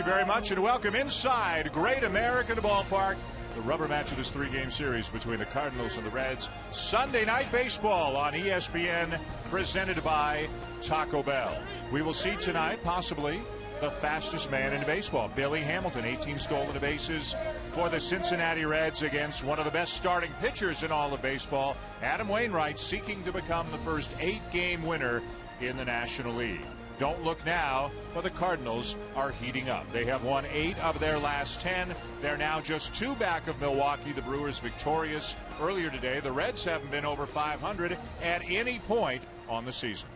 you very much, and welcome inside Great American Ballpark. The rubber match of this three-game series between the Cardinals and the Reds. Sunday Night Baseball on ESPN, presented by Taco Bell. We will see tonight, possibly, the fastest man in baseball, Billy Hamilton, 18 stolen bases for the Cincinnati Reds against one of the best starting pitchers in all of baseball, Adam Wainwright, seeking to become the first 8-game winner in the National League. Don't look now, but the Cardinals are heating up. They have won 8 of their last 10. They're now just 2 back of Milwaukee. The Brewers victorious earlier today. The Reds haven't been over 500 at any point on the season.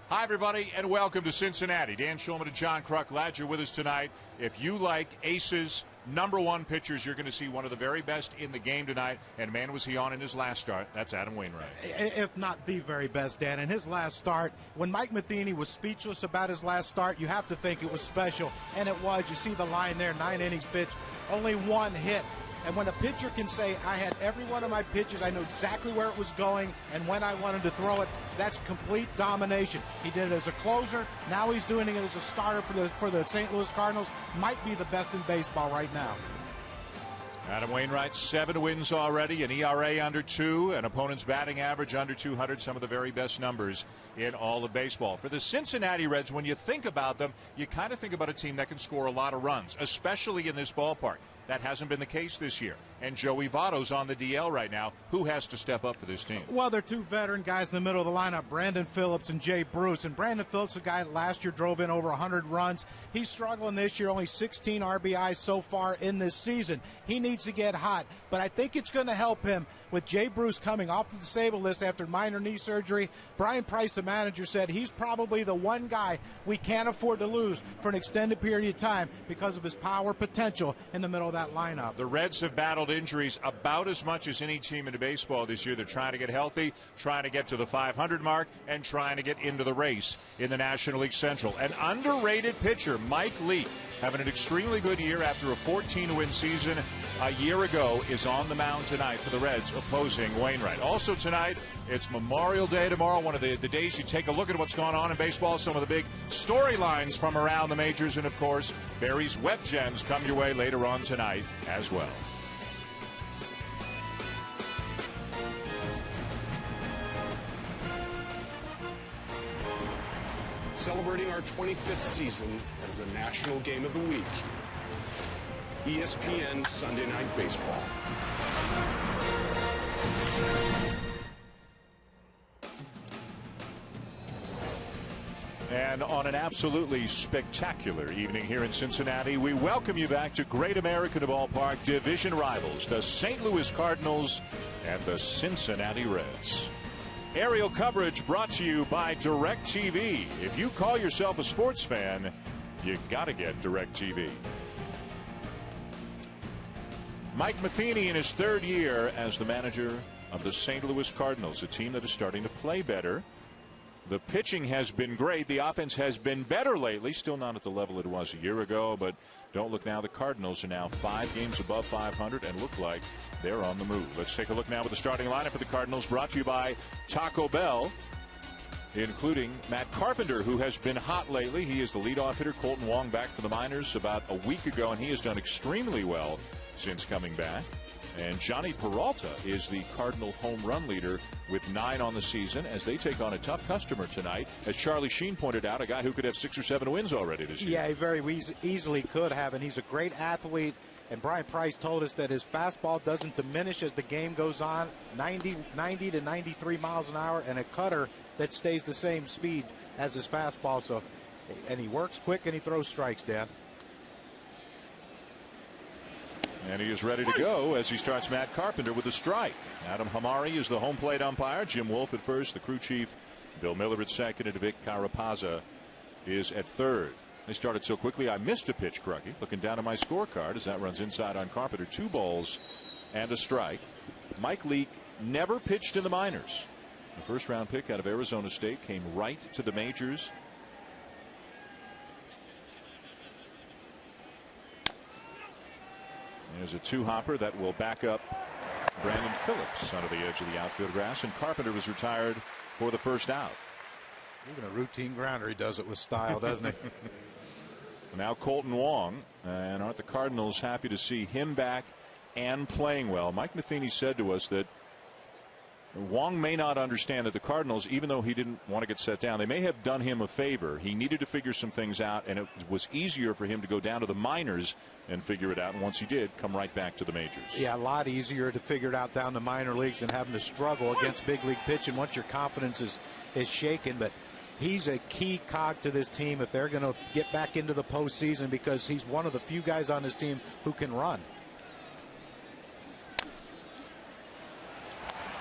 Hi, everybody, and welcome to Cincinnati. Dan Schulman and John Kruk, glad you're with us tonight. If you like aces, #1 pitchers, you're going to see one of the very best in the game tonight. And man, was he on in his last start. That's Adam Wainwright. If not the very best, Dan. In his last start, when Mike Matheny was speechless about his last start, you have to think it was special. And it was. You see the line there, 9 innings pitched, only 1 hit. And when a pitcher can say, I had every one of my pitches, I know exactly where it was going and when I wanted to throw it, that's complete domination. He did it as a closer. Now he's doing it as a starter for the St. Louis Cardinals. Might be the best in baseball right now. Adam Wainwright, 7 wins already, an ERA under 2, an opponent's batting average under 200, some of the very best numbers in all of baseball. For the Cincinnati Reds, when you think about them, you kind of think about a team that can score a lot of runs, especially in this ballpark. That hasn't been the case this year. And Joey Votto's on the DL right now. Who has to step up for this team? Well, they're 2 veteran guys in the middle of the lineup, Brandon Phillips and Jay Bruce. And Brandon Phillips, a guy that last year drove in over 100 runs. He's struggling this year, only 16 RBIs so far in this season. He needs to get hot. But I think it's going to help him with Jay Bruce coming off the disabled list after minor knee surgery. Brian Price, the manager, said he's probably the one guy we can't afford to lose for an extended period of time because of his power potential in the middle of that lineup. The Reds have battled injuries about as much as any team in baseball this year. They're trying to get healthy, trying to get to the 500 mark, and trying to get into the race in the National League Central. An underrated pitcher, Mike Leake, having an extremely good year after a 14-win season a year ago, is on the mound tonight for the Reds, opposing Wainwright. Also tonight, it's Memorial Day tomorrow, one of the days you take a look at what's going on in baseball, some of the big storylines from around the majors, and, of course, Barry's Web Gems come your way later on tonight as well. Celebrating our 25th season as the National Game of the Week. ESPN Sunday Night Baseball. And on an absolutely spectacular evening here in Cincinnati, we welcome you back to Great American Ballpark. Division rivals, the St. Louis Cardinals and the Cincinnati Reds. Aerial coverage brought to you by DirecTV. If you call yourself a sports fan, you gotta get DirecTV. Mike Matheny in his 3rd year as the manager of the St. Louis Cardinals, a team that is starting to play better. The pitching has been great. The offense has been better lately. Still not at the level it was a year ago, but don't look now. The Cardinals are now 5 games above 500 and look like they're on the move. Let's take a look now at the starting lineup for the Cardinals, brought to you by Taco Bell, including Matt Carpenter, who has been hot lately. He is the leadoff hitter. Colton Wong back for the minors about a week ago, and he has done extremely well since coming back. And Johnny Peralta is the Cardinal home run leader with 9 on the season as they take on a tough customer tonight. As Charlie Sheen pointed out, a guy who could have 6 or 7 wins already this year. Yeah, he very easily could have, and he's a great athlete. And Brian Price told us that his fastball doesn't diminish as the game goes on, 90 to 93 miles an hour, and a cutter that stays the same speed as his fastball. So, and he works quick and he throws strikes, Dan. And he is ready to go as he starts Matt Carpenter with a strike. Adam Hamari is the home plate umpire. Jim Wolf at first, the crew chief. Bill Miller at second, and Vic Carapazza is at third. They started so quickly, I missed a pitch, Crucky. Looking down at my scorecard as that runs inside on Carpenter. 2 balls and a strike. Mike Leake never pitched in the minors. The first-round pick out of Arizona State came right to the majors. There's a 2-hopper that will back up Brandon Phillips under the edge of the outfield grass, and Carpenter was retired for the first out. Even a routine grounder, he does it with style, doesn't he? Now Colton Wong, and aren't the Cardinals happy to see him back and playing well? Mike Matheny said to us that Wong may not understand that the Cardinals, even though he didn't want to get set down, they may have done him a favor. He needed to figure some things out, and it was easier for him to go down to the minors and figure it out. And once he did, come right back to the majors. Yeah, a lot easier to figure it out down the minor leagues than having to struggle against big league pitching once your confidence is shaken. But he's a key cog to this team if they're going to get back into the postseason, because he's one of the few guys on this team who can run.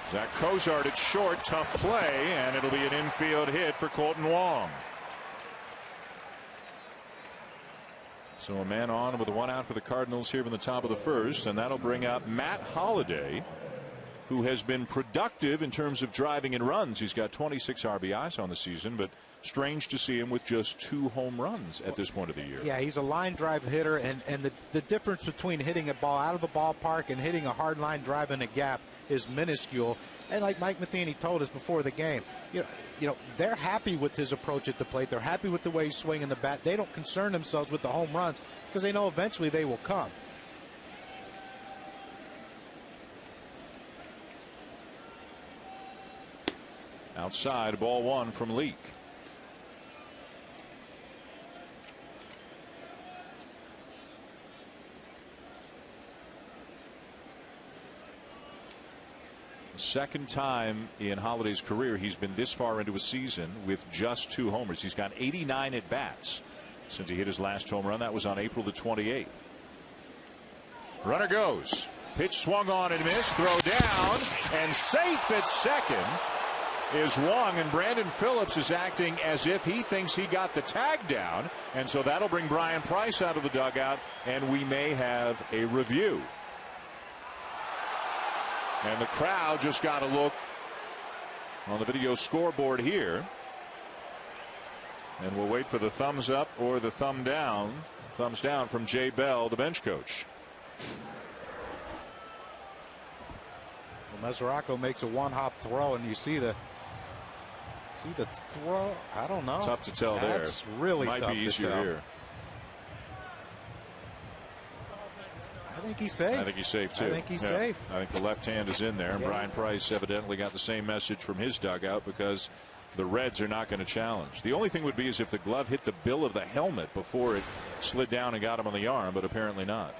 Zach Cozart at short, tough play, and it'll be an infield hit for Colton Wong. So a man on with a one out for the Cardinals here in the top of the first, and that'll bring up Matt Holliday, who has been productive in terms of driving in runs. He's got 26 RBIs on the season, but strange to see him with just 2 home runs at this point of the year. Yeah, he's a line drive hitter, and the difference between hitting a ball out of the ballpark and hitting a hard line drive in a gap is minuscule. And like Mike Matheny told us before the game, you know, they're happy with his approach at the plate. They're happy with the way he's swinging the bat. They don't concern themselves with the home runs because they know eventually they will come. Outside, ball 1 from Leake. Second time in Holliday's career he's been this far into a season with just 2 homers. He's got 89 at bats since he hit his last home run. That was on April the 28th. Runner goes. Pitch swung on and missed. Throw down and safe at second is Wong, and Brandon Phillips is acting as if he thinks he got the tag down, and so that'll bring Brian Price out of the dugout, and we may have a review. And the crowd just got a look on the video scoreboard here. And we'll wait for the thumbs up or the thumb down. Thumbs down from Jay Bell, the bench coach. Well, Mesoraco makes a one-hop throw, and you see the throw. I don't know. Tough to tell there. That's really might tough be to easier tell. here. I think he's safe. I think he's safe too. I think he's safe. I think the left hand is in there. And Brian Price evidently got the same message from his dugout, because the Reds are not going to challenge. The only thing would be is if the glove hit the bill of the helmet before it slid down and got him on the arm, but apparently not.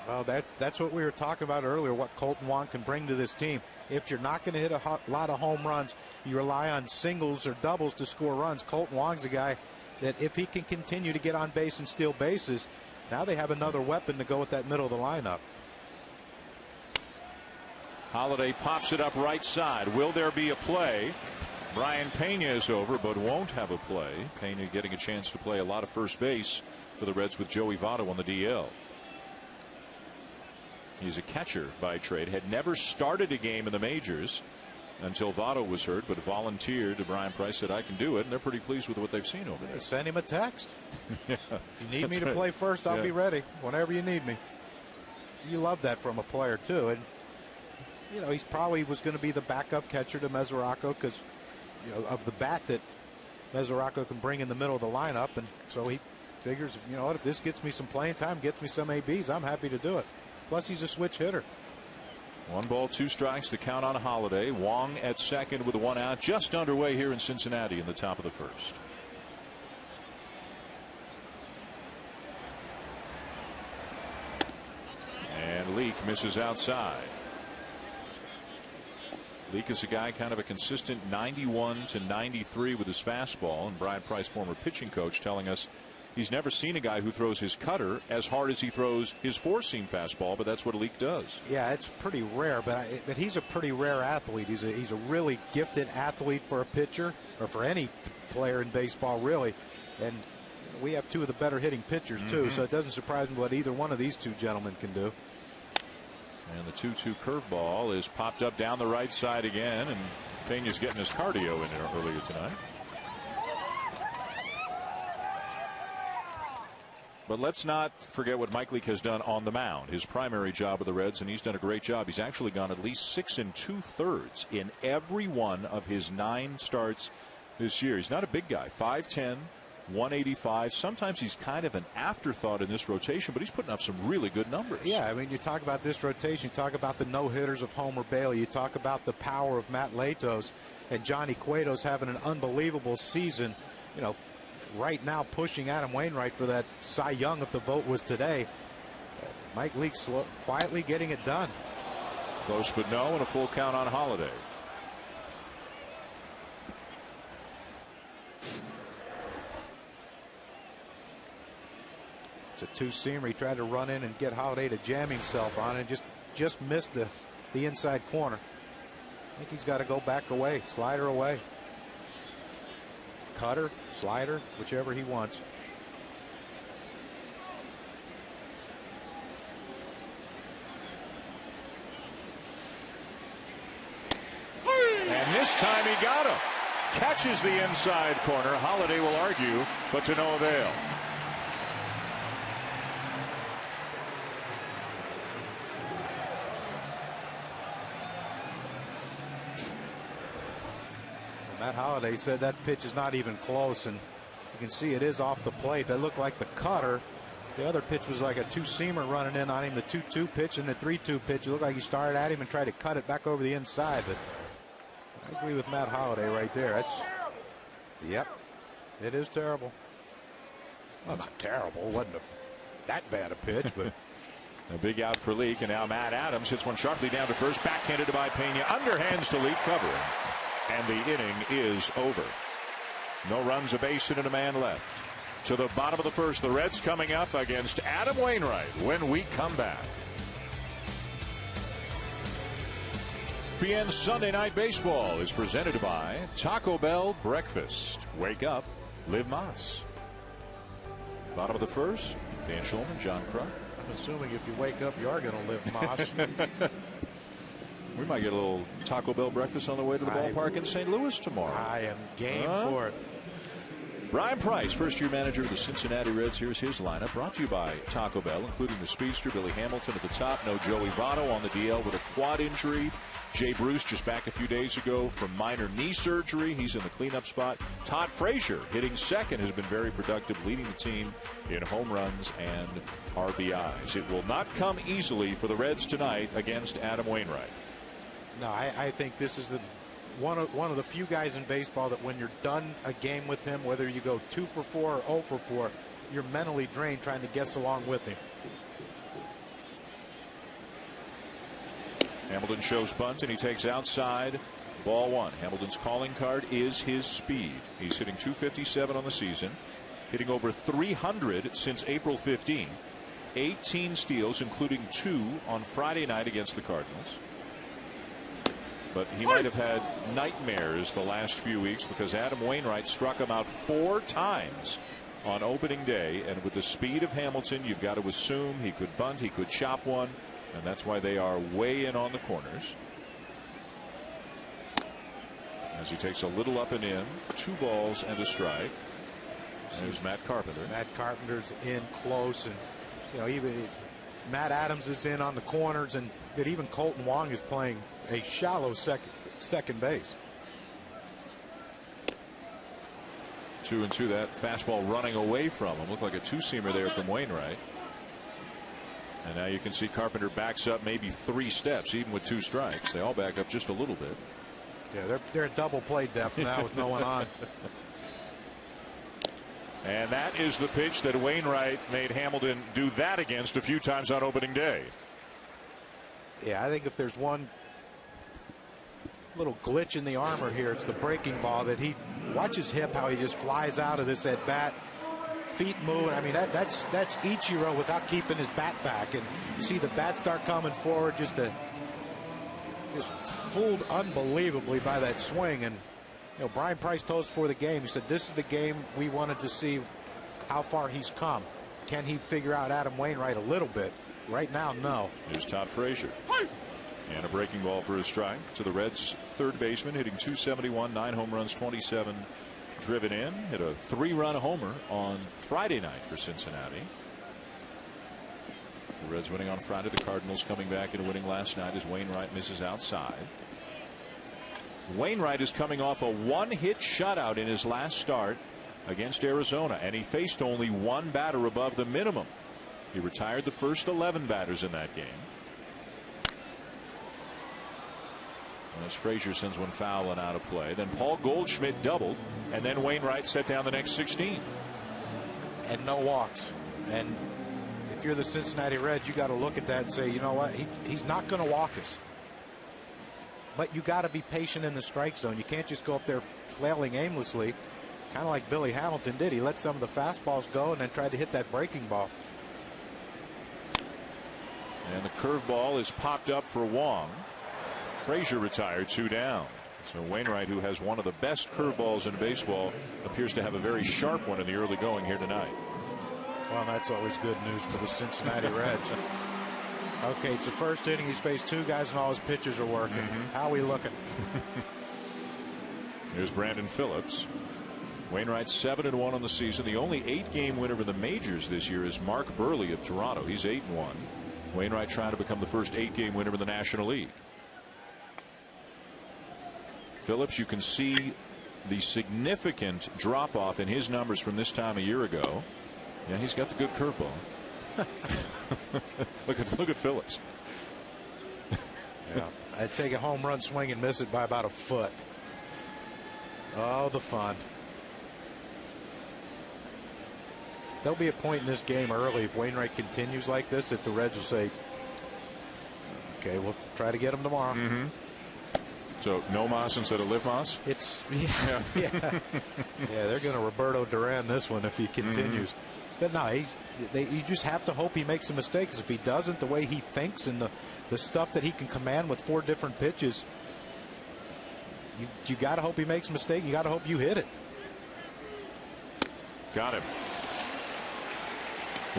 Well, that's what we were talking about earlier, what Colton Wong can bring to this team. If you're not going to hit a lot of home runs, you rely on singles or doubles to score runs. Colton Wong's a guy that if he can continue to get on base and steal bases, now they have another weapon to go with that middle of the lineup. Holliday pops it up right side. Will there be a play? Brian Pena is over, but won't have a play. Pena getting a chance to play a lot of first base for the Reds with Joey Votto on the DL. He's a catcher by trade. Had never started a game in the majors until Votto was hurt, but volunteered to Brian Price, said I can do it, and they're pretty pleased with what they've seen over there. Send him a text. Yeah, if you need me to play first, I'll be ready whenever you need me. You love that from a player too, and you know, he's probably was going to be the backup catcher to Mesoraco because, you know, of the bat that Mesoraco can bring in the middle of the lineup, and so he figures, you know what, if this gets me some playing time, gets me some ABs, I'm happy to do it. Plus, he's a switch hitter. 1 ball, 2 strikes, the count on Holliday. Wong at second with a 1 out, just underway here in Cincinnati in the top of the first. And Leake misses outside. Leake is a guy kind of a consistent 91 to 93 with his fastball, and Brian Price, former pitching coach, telling us he's never seen a guy who throws his cutter as hard as he throws his 4-seam fastball, but that's what Leake does. Yeah, it's pretty rare, but he's a pretty rare athlete. He's a really gifted athlete for a pitcher, or for any player in baseball, really. And we have 2 of the better hitting pitchers too, so it doesn't surprise me what either one of these 2 gentlemen can do. And the 2-2 curveball is popped up down the right side again, and Pena's getting his cardio in there earlier tonight. But let's not forget what Mike Leake has done on the mound, his primary job with the Reds, and he's done a great job. He's actually gone at least 6 2/3 in every one of his 9 starts this year. He's not a big guy. 5'10", 185. Sometimes he's kind of an afterthought in this rotation, but he's putting up some really good numbers. Yeah, I mean, you talk about this rotation, you talk about the no-hitters of Homer Bailey, you talk about the power of Matt Latos, and Johnny Cueto's having an unbelievable season. You know, right now pushing Adam Wainwright for that Cy Young if the vote was today. Mike Leake quietly getting it done. Close but no, and a full count on Holiday. It's a two-seamer. He tried to run in and get Holiday to jam himself on it, and just missed the inside corner. I think he's got to go back away, slider away. Cutter, slider, whichever he wants. And this time he got him. Catches the inside corner. Holiday will argue, but to no avail. Matt Holiday said that pitch is not even close, and you can see it is off the plate. That looked like the cutter. The other pitch was like a two-seamer running in on him, the 2-2 pitch and the 3-2 pitch. It looked like he started at him and tried to cut it back over the inside, but I agree with Matt Holiday right there. Yep, it is terrible. Well, not terrible. It wasn't that bad a pitch, but a big out for Leake, and now Matt Adams hits one sharply down to first, backhanded by Pena, underhands to Leake, covering. And the inning is over. No runs, a base hit, and a man left. To the bottom of the first, the Reds coming up against Adam Wainwright when we come back. ESPN Sunday Night Baseball is presented by Taco Bell Breakfast. Wake up, live Mas. Bottom of the first, Dan Schulman, John Kruk. I'm assuming if you wake up, you are going to live Mas. We might get a little Taco Bell breakfast on the way to the ballpark in St. Louis tomorrow. I am game for it. Brian Price, first-year manager of the Cincinnati Reds. Here's his lineup, brought to you by Taco Bell, including the speedster Billy Hamilton at the top. No Joey Votto on the DL with a quad injury. Jay Bruce just back a few days ago from minor knee surgery. He's in the cleanup spot. Todd Frazier hitting second has been very productive, leading the team in home runs and RBIs. It will not come easily for the Reds tonight against Adam Wainwright. No, I think this is one of the few guys in baseball that when you're done a game with him, whether you go 2 for 4 or 0 for 4, you're mentally drained trying to guess along with him. Hamilton shows bunt, and he takes outside. Ball one. Hamilton's calling card is his speed. He's hitting .257 on the season, hitting over .300 since April 15. 18 steals, including 2 on Friday night against the Cardinals. But he might have had nightmares the last few weeks because Adam Wainwright struck him out 4 times on opening day. And with the speed of Hamilton, you've got to assume he could bunt, he could chop one. And that's why they are way in on the corners. As he takes a little up and in, 2 balls and a strike. There's Matt Carpenter. Matt Carpenter's in close, and you know, even Matt Adams is in on the corners, and but even Colton Wong is playing a shallow second base. 2-2. That fastball running away from him. Looked like a two-seamer there from Wainwright. And now you can see Carpenter backs up maybe 3 steps, even with 2 strikes. They all back up just a little bit. Yeah, they're at double play depth now with no one on. And that is the pitch that Wainwright made Hamilton do that against a few times on opening day. Yeah, I think if there's one little glitch in the armor here, it's the breaking ball that he watch his hip, how he just flies out of this at bat. Feet moving. I mean, that's Ichiro without keeping his bat back, and you see the bat start coming forward, just fooled unbelievably by that swing. And you know, Brian Price told us before the game, he said this is the game we wanted to see how far he's come. Can he figure out Adam Wainwright a little bit? Right now, no. Here's Todd Frazier. And a breaking ball for a strike to the Reds' third baseman, hitting .271, 9 home runs, 27 driven in. Hit a 3-run homer on Friday night for Cincinnati. The Reds winning on Friday. The Cardinals coming back and winning last night as Wainwright misses outside. Wainwright is coming off a one-hit shutout in his last start against Arizona, and he faced only one batter above the minimum. He retired the first 11 batters in that game. And as Frazier sends one foul and out of play, then Paul Goldschmidt doubled, and then Wainwright set down the next 16. And no walks. And if you're the Cincinnati Reds, you got to look at that and say, you know what, he's not going to walk us. But you got to be patient in the strike zone. You can't just go up there flailing aimlessly, kind of like Billy Hamilton did. He let some of the fastballs go and then tried to hit that breaking ball. And the curveball is popped up for Wong. Frazier retired, 2 down. So Wainwright, who has one of the best curveballs in baseball, appears to have a very sharp one in the early going here tonight. Well, that's always good news for the Cincinnati Reds. Okay, it's the first inning. He's faced 2 guys and all his pitches are working. How are we looking? Here's Brandon Phillips. Wainwright's 7-1 on the season. The only 8-game winner in the majors this year is Mark Burley of Toronto. He's 8-1. Wainwright trying to become the first 8-game winner in the National League. Phillips, you can see the significant drop off in his numbers from this time a year ago. Yeah, he's got the good curveball. look at Phillips. Yeah, I'd take a home run swing and miss it by about a foot. Oh, the fun. There'll be a point in this game early if Wainwright continues like this that the Reds will say, okay, we'll try to get him tomorrow. So no Moss instead of Liv Moss? It's yeah. They're going to Roberto Duran this one if he continues. But no, you just have to hope he makes a mistake. Because if he doesn't, the way he thinks and the stuff that he can command with 4 different pitches, you got to hope he makes a mistake. You got to hope you hit it. Got him.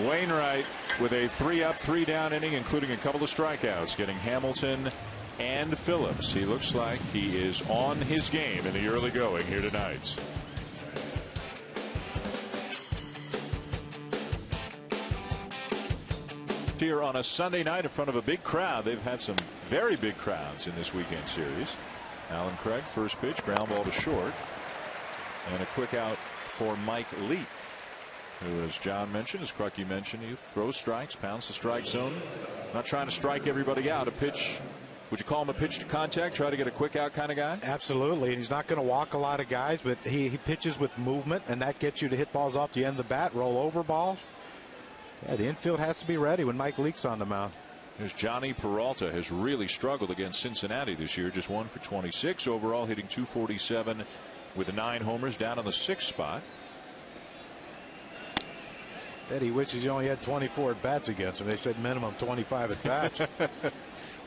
Wainwright with a 3-up, 3-down inning, including a couple of strikeouts, getting Hamilton and Phillips. He looks like he is on his game in the early going here tonight. Here on a Sunday night in front of a big crowd. They've had some very big crowds in this weekend series. Alan Craig, first pitch, ground ball to short, and a quick out for Mike Leake, who, as John mentioned, as Crucky mentioned, he throws strikes, pounds the strike zone, not trying to strike everybody out. A pitch, would you call him a pitch to contact, try to get a quick out kind of guy? Absolutely, and he's not going to walk a lot of guys, but he pitches with movement, and that gets you to hit balls off the end of the bat, roll over balls. Yeah, the infield has to be ready when Mike Leake's on the mound. Here's Johnny Peralta, has really struggled against Cincinnati this year, just 1 for 26 overall, hitting .247 with 9 homers, down on the 6th spot. Bet he wishes he only had 24 at bats against him. They said minimum 25 at bats.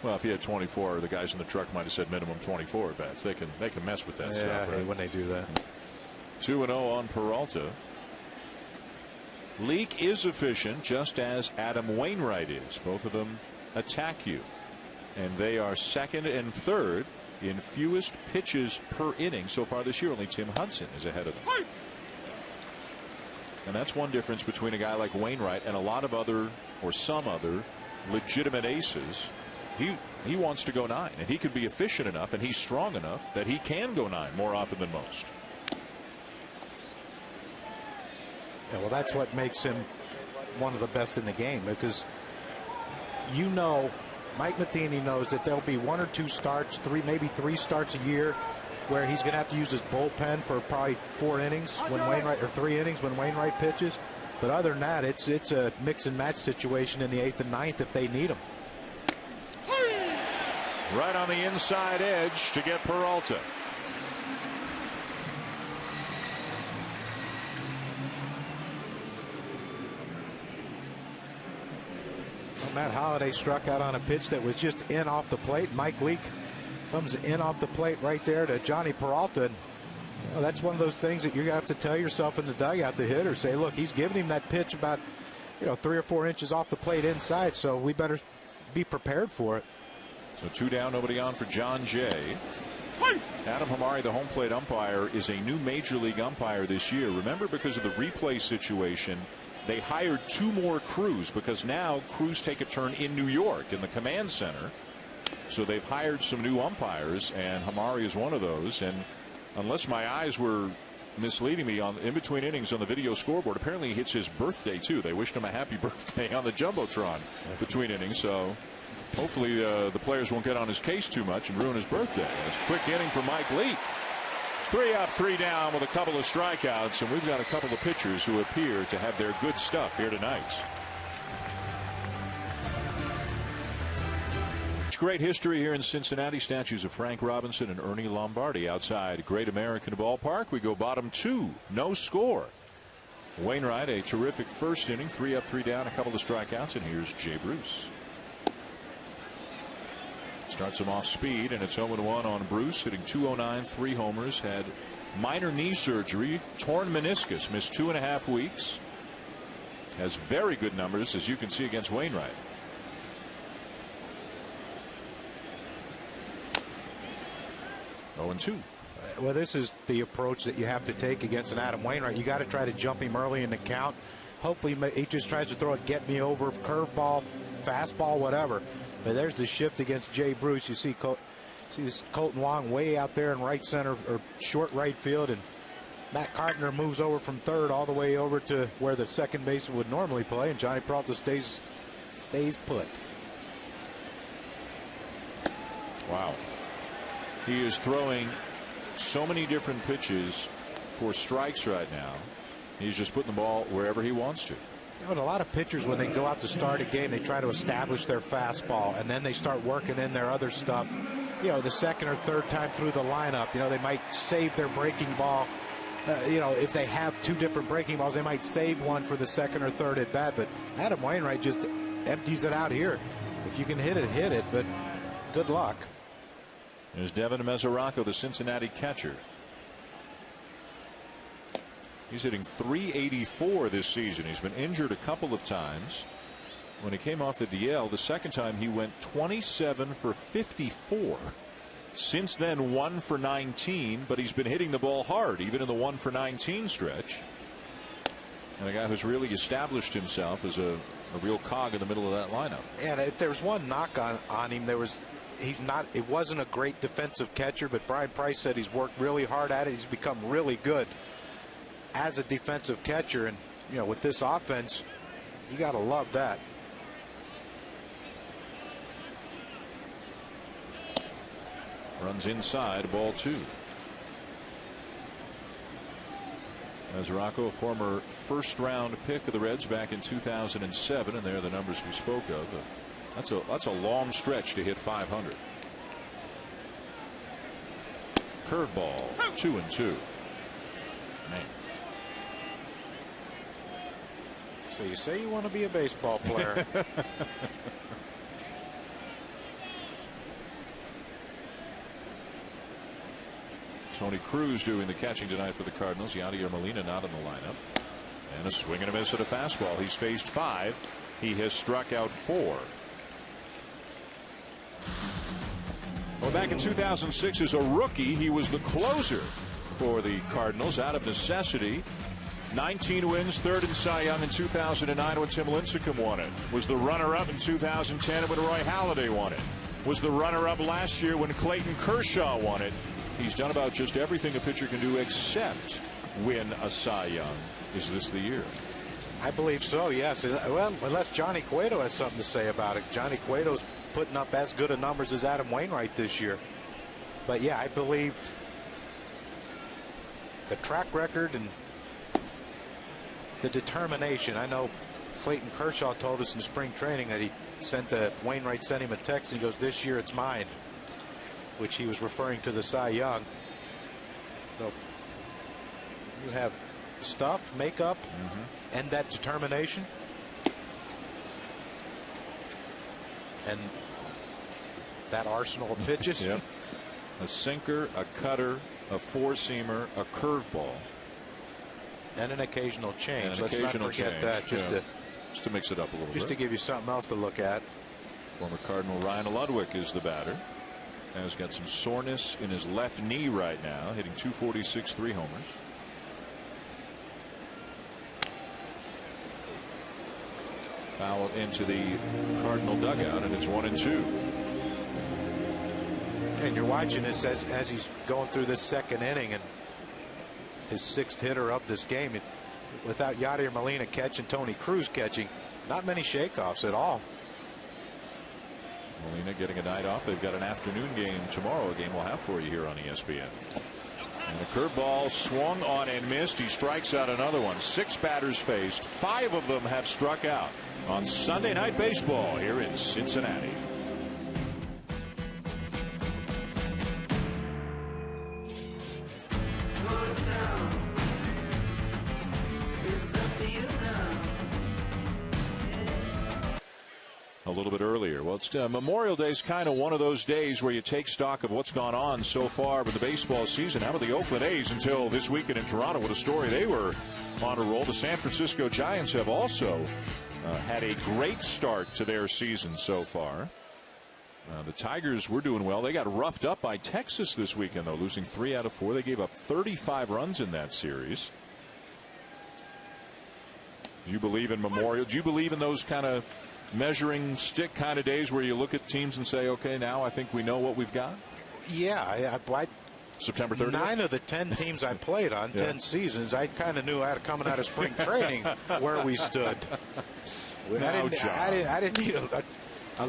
Well, if he had 24, the guys in the truck might have said minimum 24 at bats. They can mess with that stuff, right? When they do that. 2-0 on Peralta. Leake is efficient, just as Adam Wainwright is. Both of them attack you, and they are 2nd and 3rd in fewest pitches per inning so far this year. Only Tim Hudson is ahead of them. And that's one difference between a guy like Wainwright and a lot of other, or some other, legitimate aces. He wants to go 9, and he could be efficient enough, and he's strong enough that he can go 9 more often than most. Yeah, well, that's what makes him one of the best in the game, because Mike Matheny knows that there'll be 1 or 2 starts, maybe 3 starts a year where he's going to have to use his bullpen for probably 4 innings when Wainwright, or 3 innings when Wainwright pitches. But other than that, it's a mix and match situation in the 8th and 9th if they need him. Right on the inside edge to get Peralta. Matt Holliday struck out on a pitch that was just in off the plate. Mike Leake comes in off the plate right there to Johnny Peralta. And, that's one of those things that you're going to have to tell yourself in the dugout, the hitter, say, look, he's giving him that pitch about 3 or 4 inches off the plate inside, so we better be prepared for it. So 2 down, nobody on for John Jay. Adam Hamari, the home plate umpire, is a new major league umpire this year. Remember, because of the replay situation, they hired 2 more crews, because now crews take a turn in New York in the command center. So they've hired some new umpires, and Hamari is one of those. And unless my eyes were misleading me, on in between innings on the video scoreboard, apparently it's his birthday too. They wished him a happy birthday on the jumbotron between innings. So hopefully the players won't get on his case too much and ruin his birthday. It's a quick inning for Mike Leake. 3 up, 3 down with a couple of strikeouts, and we've got a couple of pitchers who appear to have their good stuff here tonight. Great history here in Cincinnati. Statues of Frank Robinson and Ernie Lombardi outside Great American Ballpark. We go bottom 2, no score. Wainwright, a terrific first inning, 3 up, 3 down, a couple of strikeouts, and here's Jay Bruce. Starts him off speed, and it's 0-1 on Bruce, hitting .209, 3 homers, had minor knee surgery, torn meniscus, missed 2.5 weeks. Has very good numbers, as you can see, against Wainwright. Oh, 2. Well, this is the approach that you have to take against an Adam Wainwright. You got to try to jump him early in the count. Hopefully he just tries to throw it, get me over, curveball, fastball, whatever. But there's the shift against Jay Bruce. You see this Colton Wong way out there in right center or short right field, and Matt Carpenter moves over from third all the way over to where the second baseman would normally play, and Johnny Peralta stays put. Wow. He is throwing so many different pitches for strikes right now. He's just putting the ball wherever he wants to. You know, a lot of pitchers, when they go out to start a game, they try to establish their fastball, and then they start working in their other stuff. You know, the second or third time through the lineup, you know, they might save their breaking ball. You know, if they have 2 different breaking balls, they might save one for the second or third at bat. But Adam Wainwright just empties it out here. If you can hit it, hit it. But good luck. There's Devin Mesoraco, the Cincinnati catcher. He's hitting .384 this season. He's been injured a couple of times. When he came off the DL, the second time he went 27 for 54. Since then, 1 for 19, but he's been hitting the ball hard, even in the 1 for 19 stretch. And a guy who's really established himself as a real cog in the middle of that lineup. And if there's one knock on him, it wasn't a great defensive catcher, but Brian Price said he's worked really hard at it. He's become really good as a defensive catcher, and you know, with this offense, you got to love that. Runs inside, ball 2. Mesoraco, a former first-round pick of the Reds back in 2007, and there are the numbers we spoke of. That's a long stretch to hit 500. Curveball, 2-2. Man. So you say you want to be a baseball player. Tony Cruz doing the catching tonight for the Cardinals. Yadier Molina not in the lineup. And a swing and a miss at a fastball. He's faced 5. He has struck out 4. Well, back in 2006 as a rookie, he was the closer for the Cardinals out of necessity. 19 wins, 3rd in Cy Young in 2009 when Tim Lincecum won it. Was the runner-up in 2010 when Roy Halladay won it. Was the runner-up last year when Clayton Kershaw won it. He's done about just everything a pitcher can do except win a Cy Young. Is this the year? I believe so, yes. Well, unless Johnny Cueto has something to say about it. Johnny Cueto's putting up as good a numbers as Adam Wainwright this year. But yeah, I believe the track record and the determination. I know Clayton Kershaw told us in spring training that Wainwright sent him a text and he goes, "This year it's mine," which he was referring to the Cy Young. So you have stuff, makeup, and that determination. And that arsenal of pitches. Yep. A sinker, a cutter, a four-seamer, a curveball. And an occasional change. Let's not forget that. Just to mix it up a little bit. Just to give you something else to look at. Former Cardinal Ryan Ludwig is the batter. Has got some soreness in his left knee right now, hitting .246, 3 homers. Fouled into the Cardinal dugout, and it's 1-2. And you're watching this as he's going through this second inning and his 6th hitter of this game. Without Yadier Molina catching, Tony Cruz catching, not many shakeoffs at all. Molina getting a night off. They've got an afternoon game tomorrow, a game we'll have for you here on ESPN. And the curveball swung on and missed. He strikes out another one. 6 batters faced. 5 of them have struck out on Sunday Night Baseball here in Cincinnati. A little bit earlier. Well, it's Memorial Day is kind of one of those days where you take stock of what's gone on so far with the baseball season. How about the Oakland A's until this weekend in Toronto? What a story. They were on a roll. The San Francisco Giants have also had a great start to their season so far. The Tigers were doing well. They got roughed up by Texas this weekend, though, losing 3 out of 4. They gave up 35 runs in that series. Do you believe in Memorial? Do you believe in those kind of measuring stick kind of days where you look at teams and say, okay, now I think we know what we've got? Yeah, September 30th? 9 of the 10 teams I played on, 10 seasons, I kind of knew coming out of spring training where we stood. I didn't need right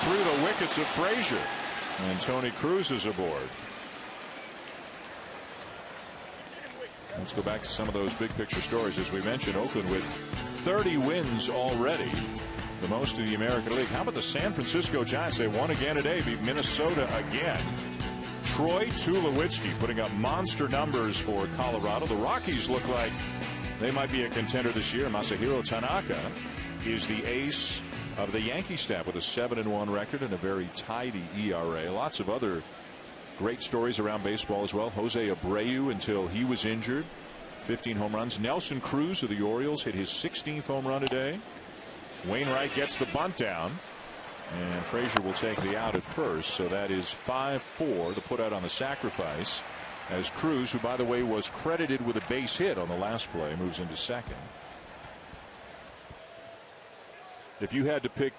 through the wickets of Frazier. And Tony Cruz is aboard. Let's go back to some of those big picture stories. As we mentioned, Oakland with 30 wins already, the most in the American League. How about the San Francisco Giants? They won again today, beat Minnesota again. Troy Tulowitzki putting up monster numbers for Colorado. The Rockies look like they might be a contender this year. Masahiro Tanaka is the ace of the Yankee staff with a 7-1 record and a very tidy ERA. Lots of other great stories around baseball as well. Jose Abreu until he was injured. 15 home runs. Nelson Cruz of the Orioles hit his 16th home run today. Wainwright gets the bunt down. And Frazier will take the out at first. So that is 5-4. The put out on the sacrifice. As Cruz, who by the way was credited with a base hit on the last play, moves into second. If you had to pick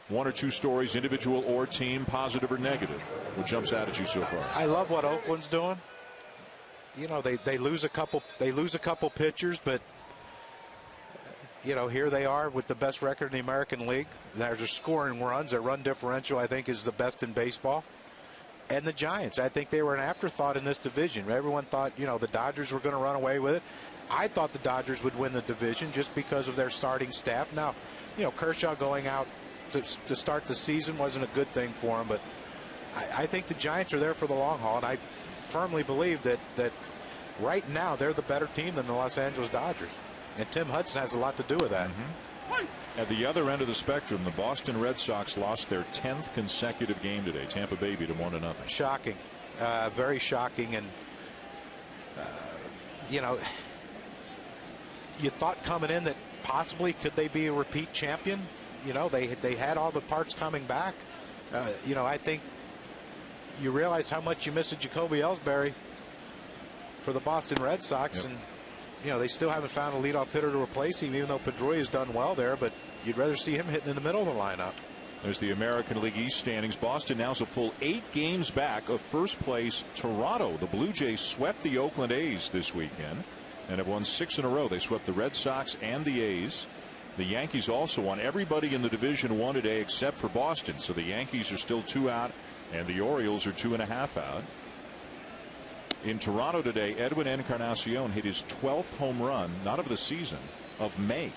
1 or 2 stories, individual or team, positive or negative, what jumps out at you so far? I love what Oakland's doing. You know, they lose a couple pitchers, but you know, here they are with the best record in the American League. They're scoring runs. Their run differential, I think, is the best in baseball. And the Giants, I think they were an afterthought in this division. Everyone thought, you know, the Dodgers were going to run away with it. I thought the Dodgers would win the division just because of their starting staff. Now, you know, Kershaw going out to start the season wasn't a good thing for him, but I think the Giants are there for the long haul, and I firmly believe that right now they're the better team than the Los Angeles Dodgers, and Tim Hudson has a lot to do with that. At the other end of the spectrum, the Boston Red Sox lost their 10th consecutive game today. Tampa Bay beat them 1-0. Shocking, very shocking, and you know, you thought coming in that possibly could they be a repeat champion. You know, they had all the parts coming back. You know, I think you realize how much you miss a Jacoby Ellsbury for the Boston Red Sox, and you know they still haven't found a leadoff hitter to replace him, even though Pedroia's done well there. But you'd rather see him hitting in the middle of the lineup. There's the American League East standings. Boston now's a full 8 games back of first place Toronto. The Blue Jays swept the Oakland A's this weekend and have won 6 in a row. They swept the Red Sox and the A's. The Yankees also won. Everybody in the division won today except for Boston. So the Yankees are still 2 out and the Orioles are 2.5 out. In Toronto today, Edwin Encarnacion hit his 12th home run, not of the season, of May.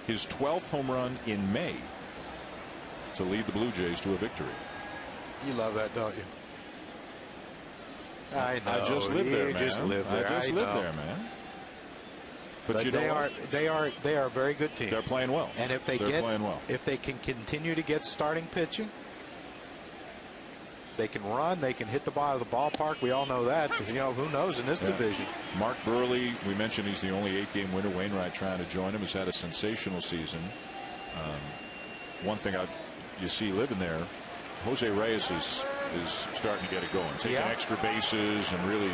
His 12th home run in May to lead the Blue Jays to a victory. You love that, don't you? I know. I just live there, man. Just live there. I just live there, man. But you know they are a very good team. They're playing well. And if they if they can continue to get starting pitching, they can run, they can hit the ball of the ballpark. We all know that. You know, who knows in this division. Mark Burley, we mentioned he's the only 8-game winner. Wainwright trying to join him, has had a sensational season. One thing you see living there, Jose Reyes is starting to get it going, taking extra bases and really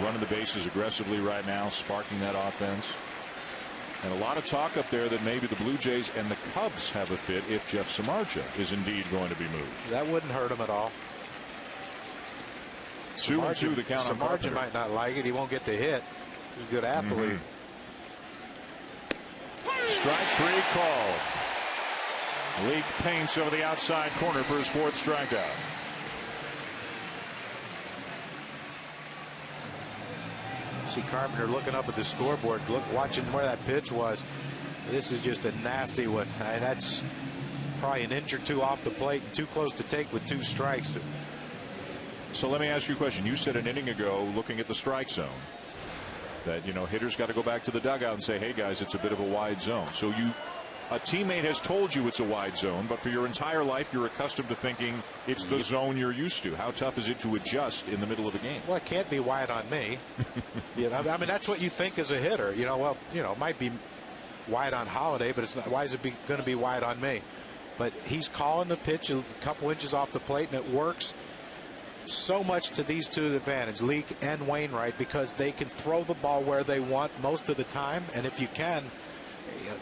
running the bases aggressively right now, sparking that offense. And a lot of talk up there that maybe the Blue Jays and the Cubs have a fit if Jeff Samardzija is indeed going to be moved. That wouldn't hurt him at all. 2-2 the count on Margin might not like it. He won't get the hit. He's a good athlete. Strike 3 called. Leak paints over the outside corner for his 4th strikeout. See Carpenter looking up at the scoreboard, watching where that pitch was. This is just a nasty one. That's probably an inch or two off the plate and too close to take with 2 strikes. So let me ask you a question. You said an inning ago, looking at the strike zone, that hitters got to go back to the dugout and say, hey guys, it's a bit of a wide zone. So a teammate has told you it's a wide zone, but for your entire life you're accustomed to thinking it's the zone you're used to. How tough is it to adjust in the middle of a game? Well, it can't be wide on me. I mean, that's what you think as a hitter. It might be wide on Holiday, but it's not. Why is it going to be wide on me? But he's calling the pitch a couple inches off the plate, and it works so much to these two advantage, Leak and Wainwright, because they can throw the ball where they want most of the time, and if you can,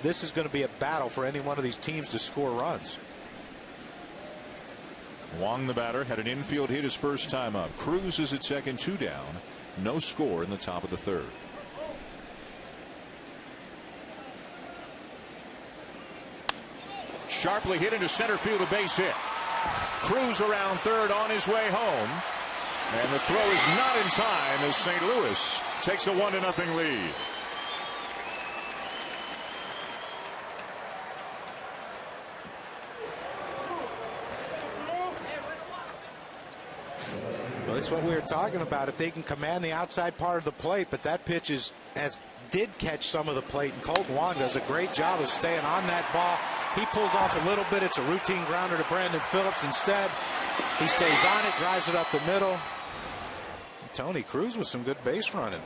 this is going to be a battle for any one of these teams to score runs. Wong, the batter, had an infield hit his first time up. Cruz is at second, 2 down. No score in the top of the 3rd. Sharply hit into center field, a base hit. Cruz around 3rd on his way home. And the throw is not in time as St. Louis takes a 1-0 lead. Well, that's what we were talking about. If they can command the outside part of the plate, but that pitch did catch some of the plate, and Colton Wong does a great job of staying on that ball. He pulls off a little bit. It's a routine grounder to Brandon Phillips. Instead, he stays on it, drives it up the middle. Tony Cruz with some good base running.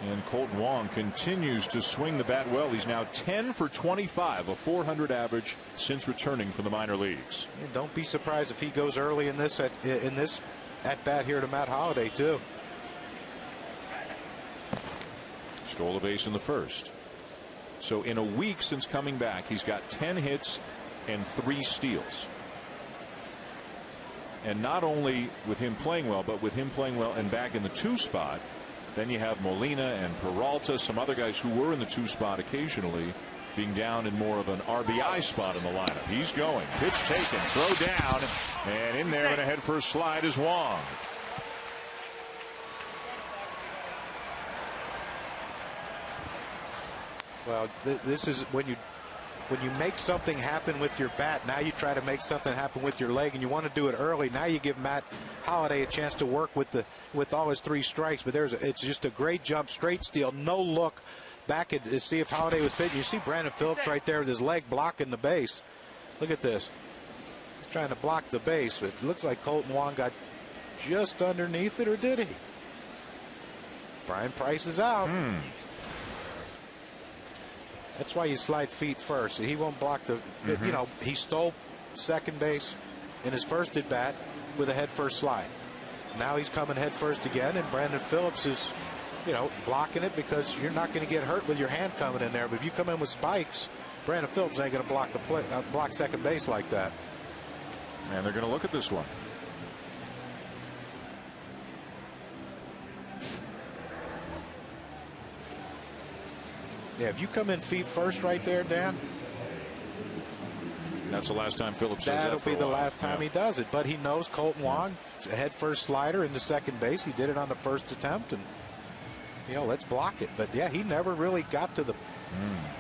And Colton Wong continues to swing the bat well. He's now 10 for 25, a .400 average since returning from the minor leagues. And don't be surprised if he goes early in this at bat here to Matt Holliday too. Stole a base in the 1st. So in a week since coming back, he's got 10 hits and 3 steals. And not only with him playing well, but with him playing well and back in the 2 spot, then you have Molina and Peralta, some other guys who were in the 2 spot occasionally, being down in more of an RBI spot in the lineup. He's going. Pitch taken. Throw down. And in there, going to head for a slide is Wong. Well, this is when you make something happen with your bat. Now you try to make something happen with your leg, and you want to do it early. Now you give Matt Holliday a chance to work with all his 3 strikes. But it's just a great jump, straight steal, no look back to see if Holliday was pitching. You see Brandon Phillips right there with his leg blocking the base. Look at this. He's trying to block the base. It looks like Colton Wong got just underneath it, or did he? Brian Price is out. That's why you slide feet first. He won't block the. He stole second base in his first at bat with a head first slide. Now he's coming head first again, and Brandon Phillips is, blocking it because you're not going to get hurt with your hand coming in there. But if you come in with spikes, Brandon Phillips ain't going to block second base like that. And they're going to look at this one. Yeah, if you come in feet first right there, Dan, that's the last time Phillips does that. That'll be the last time he does it. But he knows Colton Wong, head first slider into second base. He did it on the first attempt, and let's block it. But yeah, he never really got to the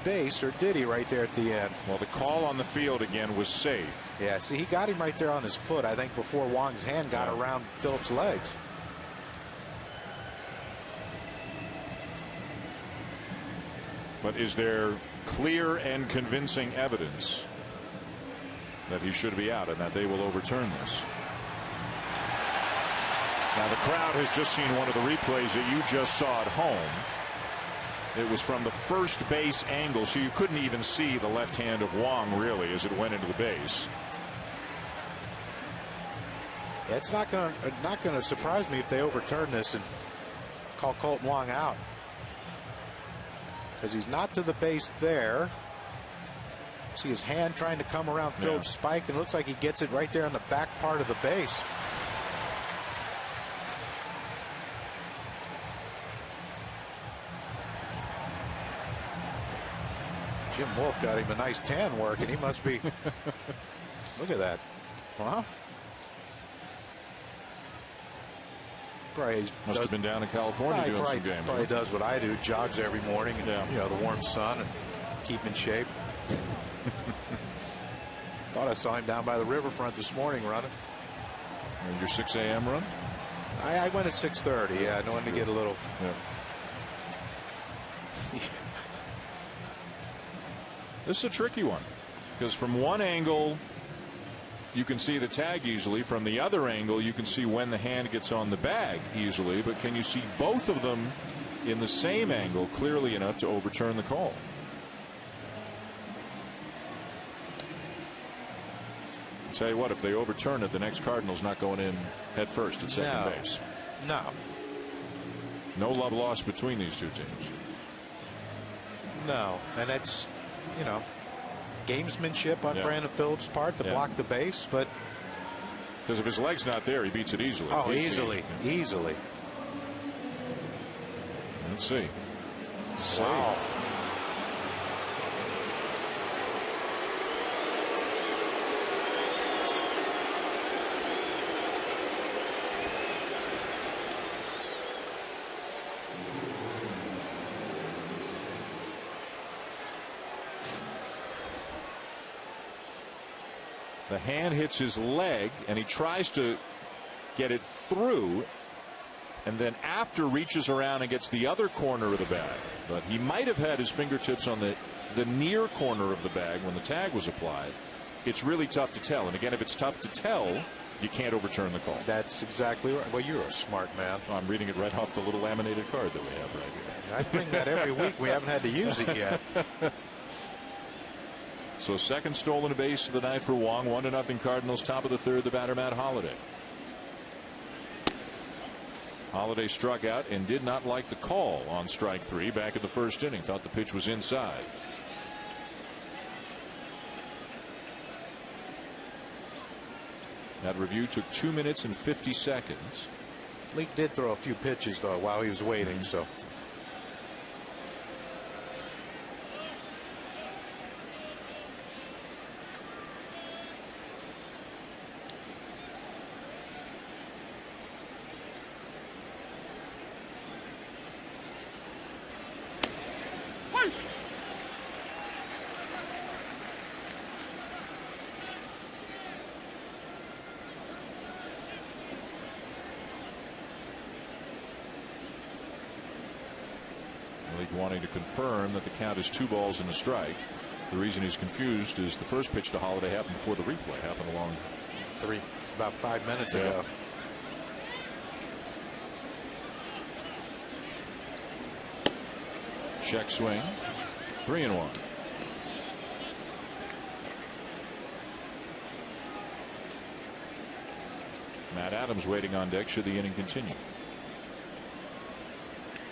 base, or did he, right there at the end? Well, the call on the field again was safe. Yeah, see, he got him right there on his foot, I think, before Wong's hand got around Phillips' legs. But is there clear and convincing evidence that he should be out and that they will overturn this? Now the crowd has just seen one of the replays that you just saw at home. It was from the first base angle, so you couldn't even see the left hand of Wong really as it went into the base. It's not going to surprise me if they overturn this and call Colton Wong out, because he's not to the base there. See his hand trying to come around Phillips' spike, and it looks like he gets it right there on the back part of the base. Jim Wolf got him a nice tan working. He must be. Look at that. Wow. Probably must have been down in California doing some games. Probably does what I do, jogs every morning, and you know, the warm sun, and keep in shape. Thought I saw him down by the riverfront this morning running. And your 6 a.m. run? I went at 6:30. Yeah, I wanted to get a little. Yeah. This is a tricky one because from one angle you can see the tag easily. From the other angle you can see when the hand gets on the bag easily. But can you see both of them in the same angle clearly enough to overturn the call? I'll tell you what, if they overturn it, the next Cardinals not going in head first at second base. No. No love lost between these two teams. No, and that's, you know, gamesmanship on Brandon Phillips' part to block the base, but because if his leg's not there, he beats it easily. Oh, easily. Let's see. Wow. The hand hits his leg, and he tries to get it through, and then after reaches around and gets the other corner of the bag. But he might have had his fingertips on the near corner of the bag when the tag was applied. It's really tough to tell. And again, if it's tough to tell, you can't overturn the call. That's exactly right. Well, you're a smart man. I'm reading it right off the little laminated card that we have right here. I bring that every week. We haven't had to use it yet. So second stolen base of the night for Wong. 1-0 Cardinals. Top of the third. The batter Matt Holliday. Holliday struck out and did not like the call on strike 3 back in the first inning. Thought the pitch was inside. That review took 2 minutes and 50 seconds. Leake did throw a few pitches though while he was waiting. So. Wanting to confirm that the count is 2 balls and a strike. The reason he's confused is the first pitch to Holliday happened before the replay happened along about 5 minutes ago. Check swing. 3-1. Matt Adams waiting on deck should the inning continue.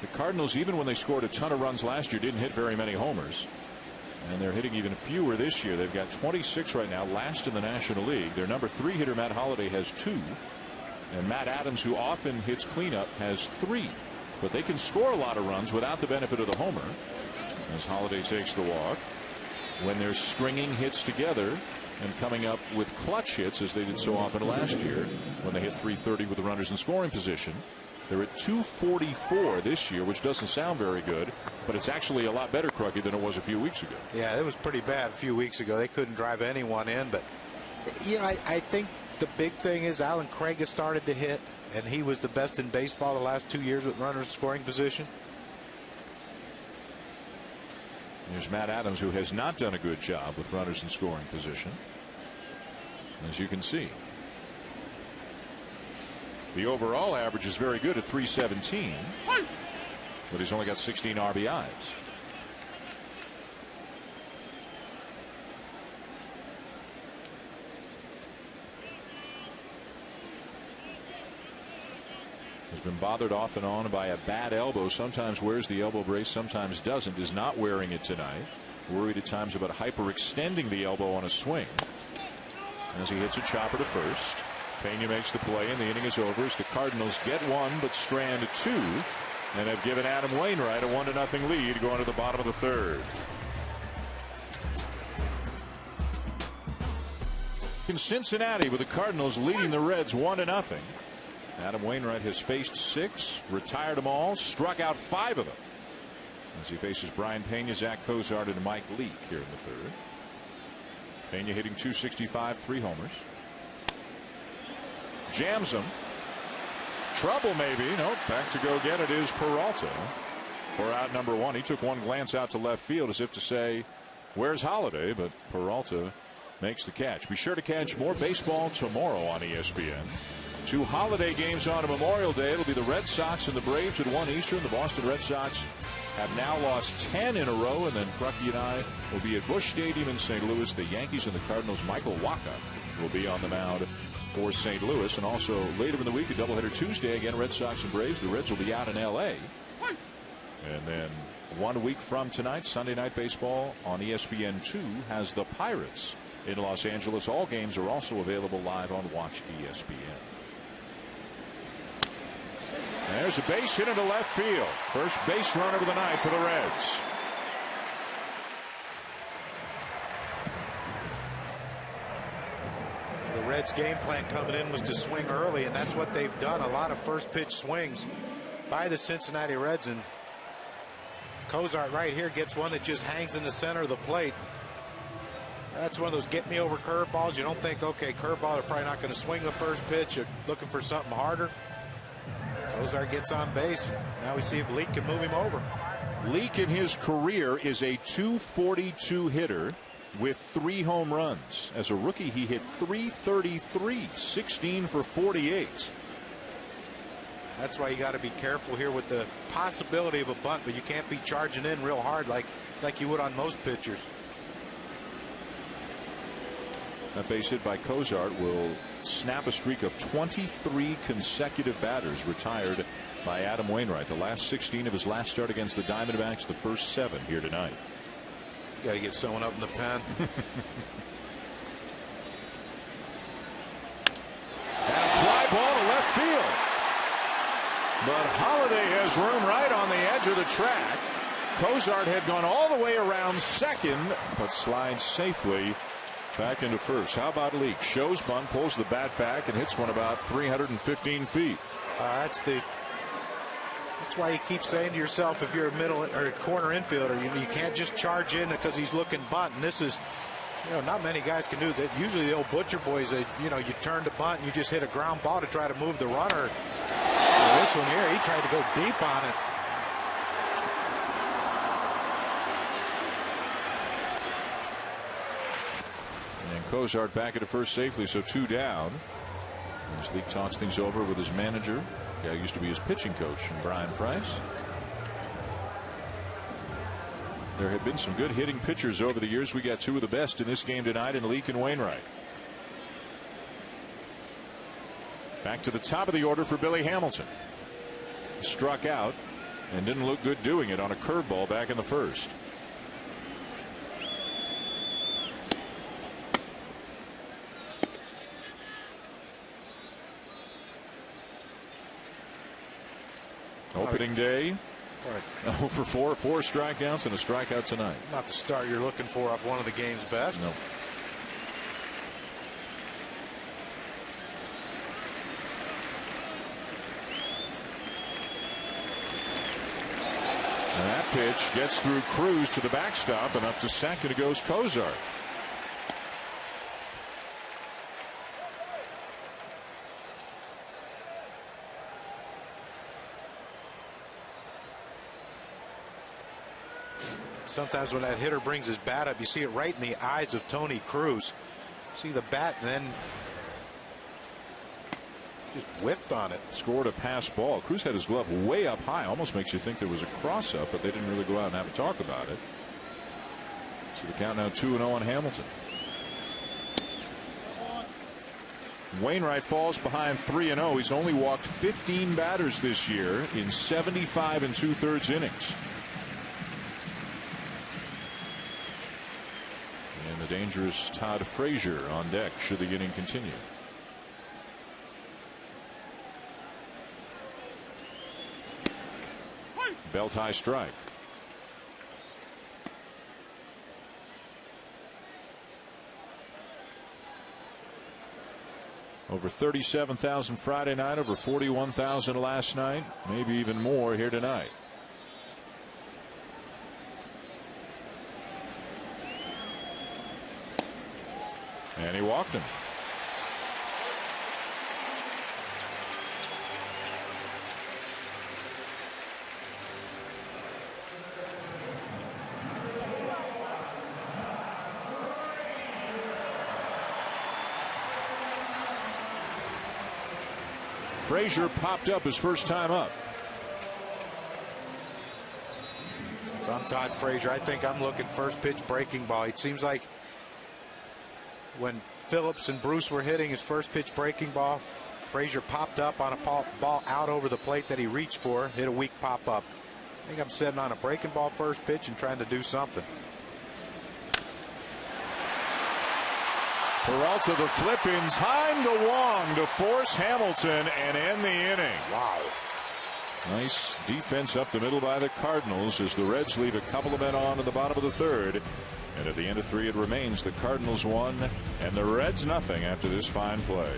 The Cardinals, even when they scored a ton of runs last year, didn't hit very many homers. And they're hitting even fewer this year. They've got 26 right now, last in the National League. Their number 3 hitter, Matt Holliday, has 2. And Matt Adams, who often hits cleanup, has 3. But they can score a lot of runs without the benefit of the homer. As Holliday takes the walk. When they're stringing hits together and coming up with clutch hits, as they did so often last year, when they hit .330 with the runners in scoring position. They're at .244 this year, which doesn't sound very good, but it's actually a lot better, Crucky, than it was a few weeks ago. Yeah, it was pretty bad a few weeks ago. They couldn't drive anyone in, but you know, I think the big thing is Alan Craig has started to hit, and he was the best in baseball the last 2 years with runners in scoring position. There's Matt Adams, who has not done a good job with runners in scoring position, as you can see. The overall average is very good at .317, but he's only got 16 RBIs. Has been bothered off and on by a bad elbow. Sometimes wears the elbow brace, sometimes doesn't. Is not wearing it tonight. Worried at times about hyperextending the elbow on a swing. As he hits a chopper to first. Pena makes the play, and the inning is over as the Cardinals get 1 but strand 2, and have given Adam Wainwright a 1-0 lead going to the bottom of the third. in Cincinnati with the Cardinals leading the Reds 1-0. Adam Wainwright has faced 6, retired them all, struck out 5 of them as he faces Brian Pena, Zach Cozart, and Mike Leake here in the third. Pena hitting .265, 3 homers. Jams him. Trouble maybe. No, back to go get it is Peralta for out number 1. He took one glance out to left field as if to say, where's Holiday? But Peralta makes the catch. Be sure to catch more baseball tomorrow on ESPN. 2 holiday games on a Memorial Day. It'll be the Red Sox and the Braves at 1 Eastern. The Boston Red Sox have now lost 10 in a row, and then Crucky and I will be at Busch Stadium in St. Louis. The Yankees and the Cardinals. Michael Wacha will be on the mound for St. Louis. And also later in the week, a doubleheader Tuesday, again Red Sox and Braves. The Reds will be out in L.A. And then 1 week from tonight, Sunday Night Baseball on ESPN2 has the Pirates in Los Angeles. All games are also available live on Watch ESPN. There's a base hit into left field. First base runner of the night for the Reds. The Reds' game plan coming in was to swing early, and that's what they've done. A lot of first pitch swings by the Cincinnati Reds, and Cozart right here gets one that just hangs in the center of the plate. That's one of those get me over curveballs. You don't think, okay, curveball, they're probably not going to swing the first pitch. You're looking for something harder. Cozart gets on base. Now we see if Leake can move him over. Leake in his career is a .242 hitter with 3 home runs. As a rookie, he hit .333, 16 for 48. That's why you got to be careful here with the possibility of a bunt, but you can't be charging in real hard like you would on most pitchers. That base hit by Cozart will snap a streak of 23 consecutive batters retired by Adam Wainwright. The last 16 of his last start against the Diamondbacks, the first 7 here tonight. Got to get someone up in the pen. And a fly ball to left field. But Holiday has room right on the edge of the track. Cozart had gone all the way around second, but slides safely back into first. How about Leake? Shows bunt, pulls the bat back, and hits one about 315 feet. That's why you keep saying to yourself, if you're a middle or a corner infielder, you can't just charge in because he's looking bunt. And this is, not many guys can do that. Usually the old butcher boys, you turn to bunt and you just hit a ground ball to try to move the runner. This one here, he tried to go deep on it. And Cozart back at the first safely, so 2 down. As Leake talks things over with his manager, guy used to be his pitching coach, Brian Price. There have been some good hitting pitchers over the years. We got 2 of the best in this game tonight in Leake and Wainwright. Back to the top of the order for Billy Hamilton. Struck out and didn't look good doing it on a curveball back in the first. Opening day, 0 for 4 strikeouts and a strikeout tonight. Not the start you're looking for off one of the game's best. No. And that pitch gets through Cruz to the backstop, and up to second it goes Cozart. Sometimes when that hitter brings his bat up, you see it right in the eyes of Tony Cruz. See the bat and then just whiffed on it. Scored a pass ball. Cruz had his glove way up high. Almost makes you think there was a cross up, but they didn't really go out and have a talk about it. So the count now 2-0 on Hamilton. Wainwright falls behind 3-0. He's only walked 15 batters this year in 75 2/3 innings. And the dangerous Todd Frazier on deck should the inning continue. Belt high strike. Over 37,000 Friday night, over 41,000 last night, maybe even more here tonight. And he walked him. Frazier popped up his first time up. If I'm Todd Frazier, I think I'm looking first pitch breaking ball. It seems like when Phillips and Bruce were hitting his first pitch breaking ball, Frazier popped up on a ball out over the plate that he reached for, hit a weak pop up. I think I'm sitting on a breaking ball first pitch and trying to do something. Peralta the flip in time to Wong to force Hamilton and end the inning. Wow. Nice defense up the middle by the Cardinals as the Reds leave a couple of men on in the bottom of the third. And at the end of 3 it remains the Cardinals 1 and the Reds nothing after this fine play.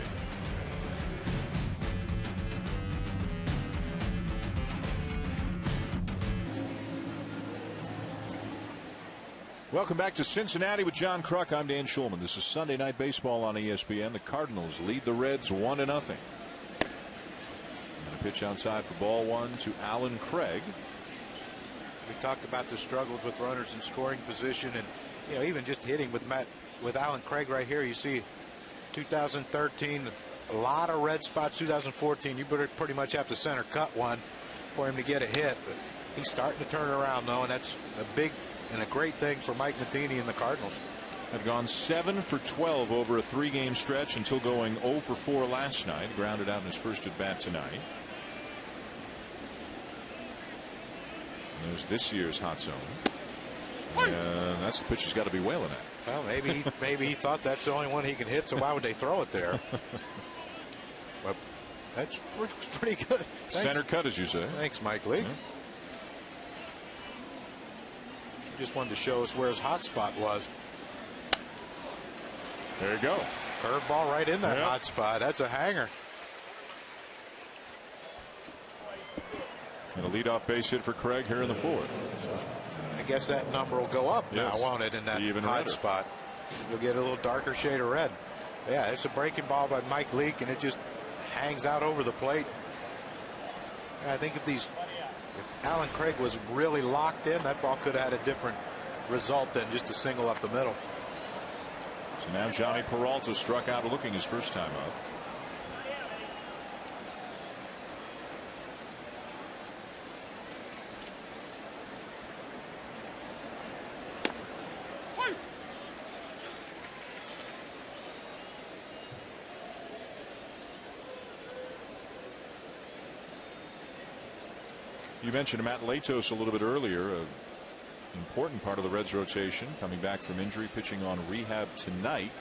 Welcome back to Cincinnati with John Kruk. I'm Dan Schulman. This is Sunday Night Baseball on ESPN. The Cardinals lead the Reds 1-0. And a pitch outside for ball 1 to Alan Craig. We talked about the struggles with runners in scoring position, and even just hitting with Alan Craig right here. You see 2013, a lot of red spots. 2014, you better pretty much have to center cut one for him to get a hit, but he's starting to turn around though, and that's a big and a great thing for Mike Matheny and the Cardinals. Had gone 7 for 12 over a 3-game stretch until going 0 for 4 last night. Grounded out in his first at bat tonight. And there's this year's hot zone. That's the pitch he's got to be wailing at. Well, maybe he thought that's the only one he can hit, so why would they throw it there? But that's pretty good. Thanks. Center cut, as you say. Thanks, Mike Lee. Yeah. Just wanted to show us where his hot spot was. There you go. Curveball right in that hot spot. That's a hanger. And a leadoff base hit for Craig here in the 4th. I guess that number will go up now, won't it, in that hot spot? You'll get a little darker shade of red. Yeah, it's a breaking ball by Mike Leake, and it just hangs out over the plate. And I think if Alan Craig was really locked in, that ball could have had a different result than just a single up the middle. So now Johnny Peralta struck out looking his first time up. You mentioned Matt Latos a little bit earlier, an important part of the Reds rotation, coming back from injury, pitching on rehab tonight.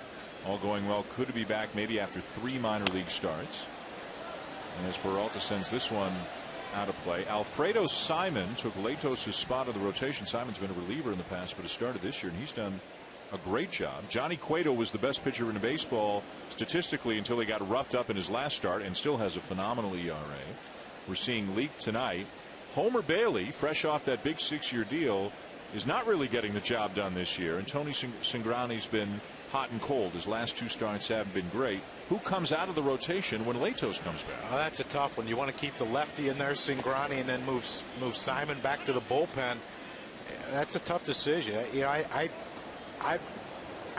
All going well, could be back maybe after 3 minor league starts. And as Peralta sends this one out of play, Alfredo Simon took Latos' spot of the rotation. Simon's been a reliever in the past, but has started this year, and he's done a great job. Johnny Cueto was the best pitcher in baseball statistically until he got roughed up in his last start, and still has a phenomenal ERA. We're seeing Leake tonight. Homer Bailey, fresh off that big 6-year deal, is not really getting the job done this year. And Tony Cingrani's been hot and cold. His last 2 starts haven't been great. Who comes out of the rotation when Latos comes back? Oh, that's a tough one. You want to keep the lefty in there, Cingrani, and then move Simon back to the bullpen. That's a tough decision. I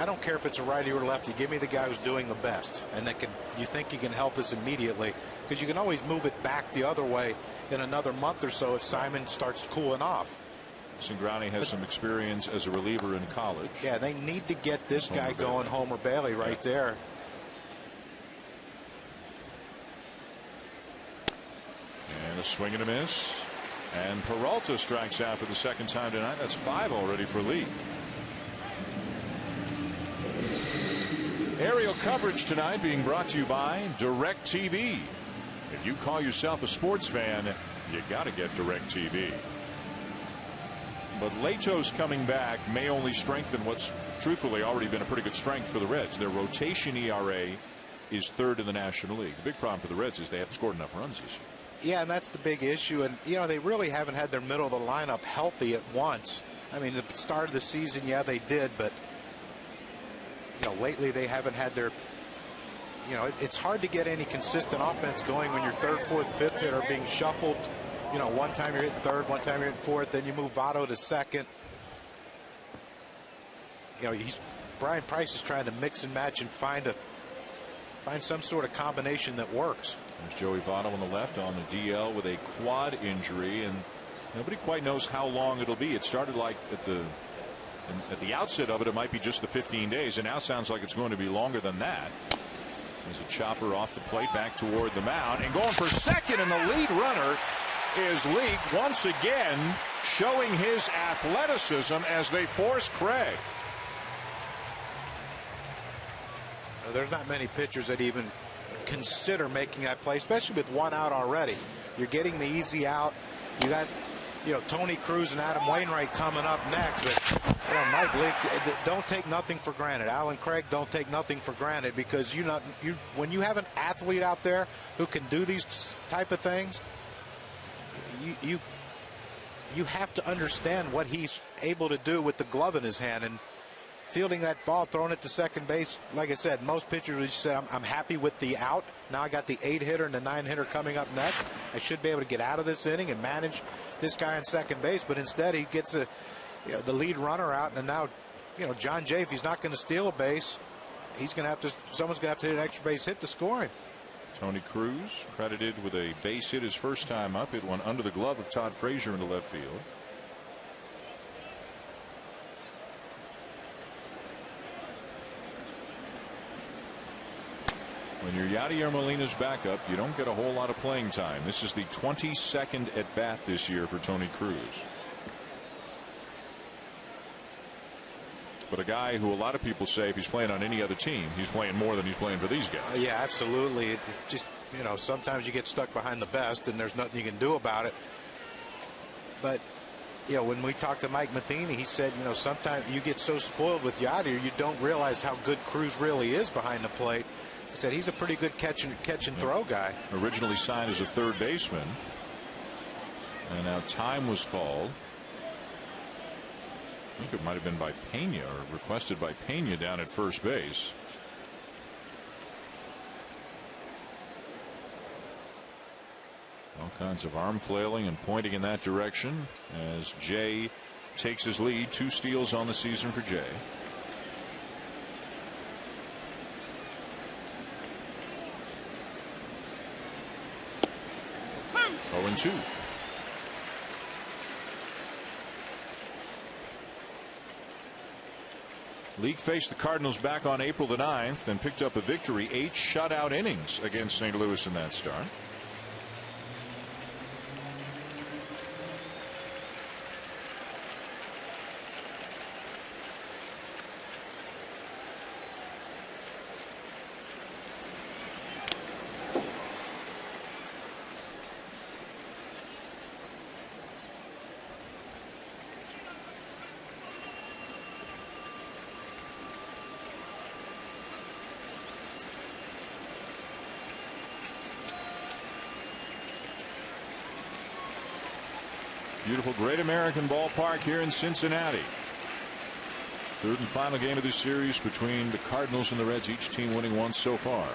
don't care if it's a righty or lefty. Give me the guy who's doing the best, and that you think you can help us immediately, because you can always move it back the other way in another month or so if Simon starts cooling off. Cingrani has some experience as a reliever in college. Yeah, they need to get this guy going, Homer Bailey, right there. And a swing and a miss. And Peralta strikes out for the 2nd time tonight. That's 5 already for Lee. Aerial coverage tonight being brought to you by DirecTV. If you call yourself a sports fan, you got to get DirecTV. But Latos coming back may only strengthen what's truthfully already been a pretty good strength for the Reds. Their rotation ERA is third in the National League. The big problem for the Reds is they haven't scored enough runs this year. Yeah, and that's the big issue. And, you know, they really haven't had their middle of the lineup healthy at once. I mean, the start of the season, yeah, they did. But, you know, lately they haven't had their, you know, it's hard to get any consistent offense going when your third, fourth, fifth hitter are being shuffled. You know, one time you're hitting third, one time you're hitting fourth, then you move Votto to second. You know, Brian Price is trying to mix and match and find some sort of combination that works. There's Joey Votto on the left on the DL with a quad injury, and nobody quite knows how long it'll be. It started like at the outset of it, it might be just the 15 days, and now sounds like it's going to be longer than that. There's a chopper off the plate back toward the mound, and going for second, and the lead runner is Leake once again showing his athleticism as they force Craig. There's not many pitchers that even consider making that play, especially with one out already. You're getting the easy out. You got, you know, Tony Cruz and Adam Wainwright coming up next. But, you know, Mike Leake, don't take nothing for granted. Alan Craig, don't take nothing for granted, because when you have an athlete out there who can do these type of things, you have to understand what he's able to do with the glove in his hand. And fielding that ball, throwing it to second base, like I said, most pitchers would say, I'm happy with the out. Now I got the 8-hitter and the 9-hitter coming up next. I should be able to get out of this inning and manage this guy on second base. But instead, he gets the lead runner out, and now, you know, John Jay, if he's not going to steal a base, someone's going to have to hit an extra base hit to score him. Tony Cruz credited with a base hit his first time up. Hit one under the glove of Todd Frazier into left field. When you're Yadier Molina's backup, you don't get a whole lot of playing time. This is the 22nd at bat this year for Tony Cruz. But a guy who a lot of people say if he's playing on any other team, he's playing more than he's playing for these guys. Yeah, absolutely. It just, you know, sometimes you get stuck behind the best and there's nothing you can do about it. But, you know, when we talked to Mike Matheny, he said, you know, sometimes you get so spoiled with Yadier, you don't realize how good Cruz really is behind the plate. He said he's a pretty good catch and throw guy. Originally signed as a third baseman, and now time was called. I think it might have been by Pena, or requested by Pena down at first base. All kinds of arm flailing and pointing in that direction as Jay takes his lead. 2 steals on the season for Jay. Oh, and 2. Leake faced the Cardinals back on April the 9th and picked up a victory. 8 shutout innings against St. Louis in that start. Beautiful Great American Ballpark here in Cincinnati. Third and final game of this series between the Cardinals and the Reds, each team winning once so far.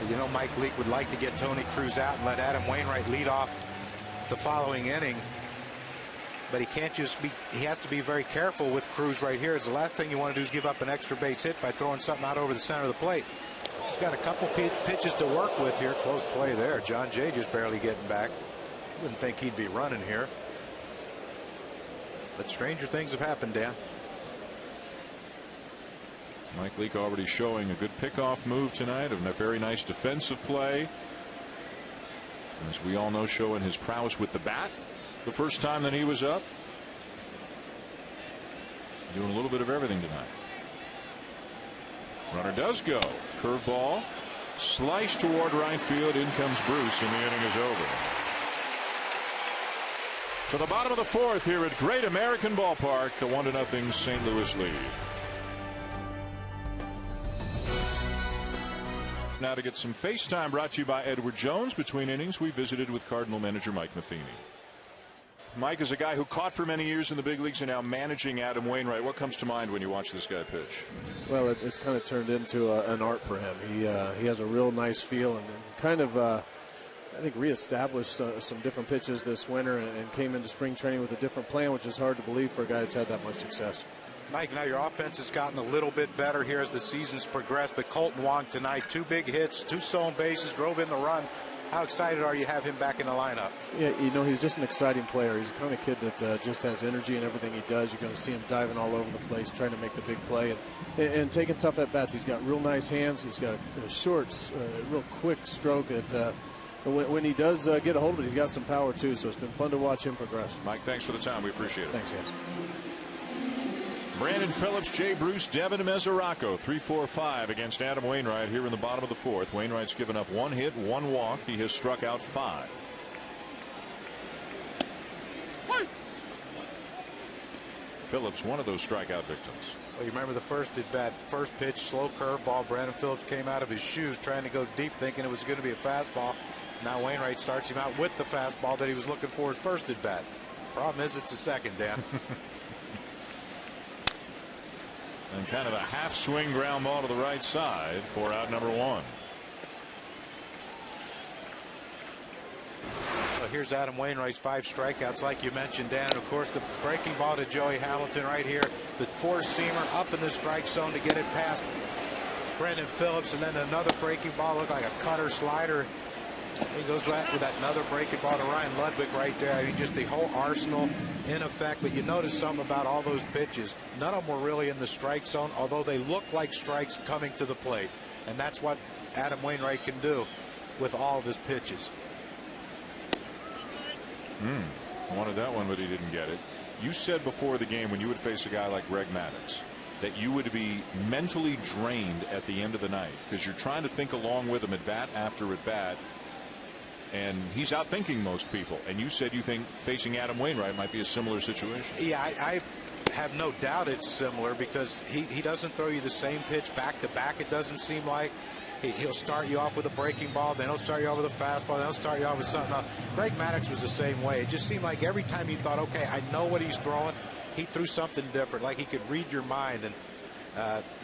You know, Mike Leake would like to get Tony Cruz out and let Adam Wainwright lead off the following inning. But he can't just be, he has to be very careful with Cruz right here. It's the last thing you want to do is give up an extra base hit by throwing something out over the center of the plate. He's got a couple pitches to work with here. Close play there. John Jay just barely getting back. Wouldn't think he'd be running here. But stranger things have happened, Dan. Mike Leake already showing a good pickoff move tonight, and a very nice defensive play. As we all know, showing his prowess with the bat the first time that he was up. Doing a little bit of everything tonight. Runner does go. Curveball. Slice toward right field. In comes Bruce, and the inning is over. To the bottom of the fourth here at Great American Ballpark. A 1-0 St. Louis lead. Now to get some FaceTime brought to you by Edward Jones. Between innings, we visited with Cardinal manager Mike Matheny. Mike is a guy who caught for many years in the big leagues and now managing Adam Wainwright. What comes to mind when you watch this guy pitch? Well, it's kind of turned into an art for him. He has a real nice feel and kind of, I think, reestablished some different pitches this winter and came into spring training with a different plan, which is hard to believe for a guy that's had that much success. Mike, now your offense has gotten a little bit better here as the season's progressed, but Colton Wong tonight, 2 big hits, 2 stolen bases, drove in the run. How excited are you to have him back in the lineup? Yeah, he's just an exciting player. He's the kind of kid that just has energy in everything he does. You're going to see him diving all over the place, trying to make the big play and taking tough at-bats. He's got real nice hands. He's got a short, real quick stroke. When he does get a hold of it, he's got some power, too. So it's been fun to watch him progress. Mike, thanks for the time. We appreciate it. Thanks, guys. Brandon Phillips, Jay Bruce, Devin Mesoraco, 3-4-5 against Adam Wainwright here in the bottom of the fourth. Wainwright's given up 1 hit, 1 walk. He has struck out 5. Phillips, one of those strikeout victims. Well, you remember the first at bat, first pitch, slow curveball. Brandon Phillips came out of his shoes trying to go deep, thinking it was going to be a fastball. Now Wainwright starts him out with the fastball that he was looking for his first at bat. Problem is, it's a second, Dan. And kind of a half swing ground ball to the right side for out number 1. Well, here's Adam Wainwright's 5 strikeouts, like you mentioned, Dan. Of course, the breaking ball to Joey Hamilton right here. The 4-seamer up in the strike zone to get it past Brandon Phillips, and then another breaking ball, looked like a cutter slider. He goes back with that another breaking ball to Ryan Ludwig right there. I mean, just the whole arsenal in effect. But you notice something about all those pitches. None of them were really in the strike zone, although they look like strikes coming to the plate. And that's what Adam Wainwright can do with all of his pitches. Wanted that one, but he didn't get it. You said before the game when you would face a guy like Greg Maddux that you would be mentally drained at the end of the night because you're trying to think along with him at bat after at bat. And he's outthinking most people. And you said you think facing Adam Wainwright might be a similar situation. Yeah, I have no doubt it's similar because he doesn't throw you the same pitch back to back. It doesn't seem like. He'll start you off with a breaking ball, then he'll start you off with a fastball, then he'll start you off with something else. Greg Maddux was the same way. It just seemed like every time you thought, okay, I know what he's throwing, he threw something different, like he could read your mind. And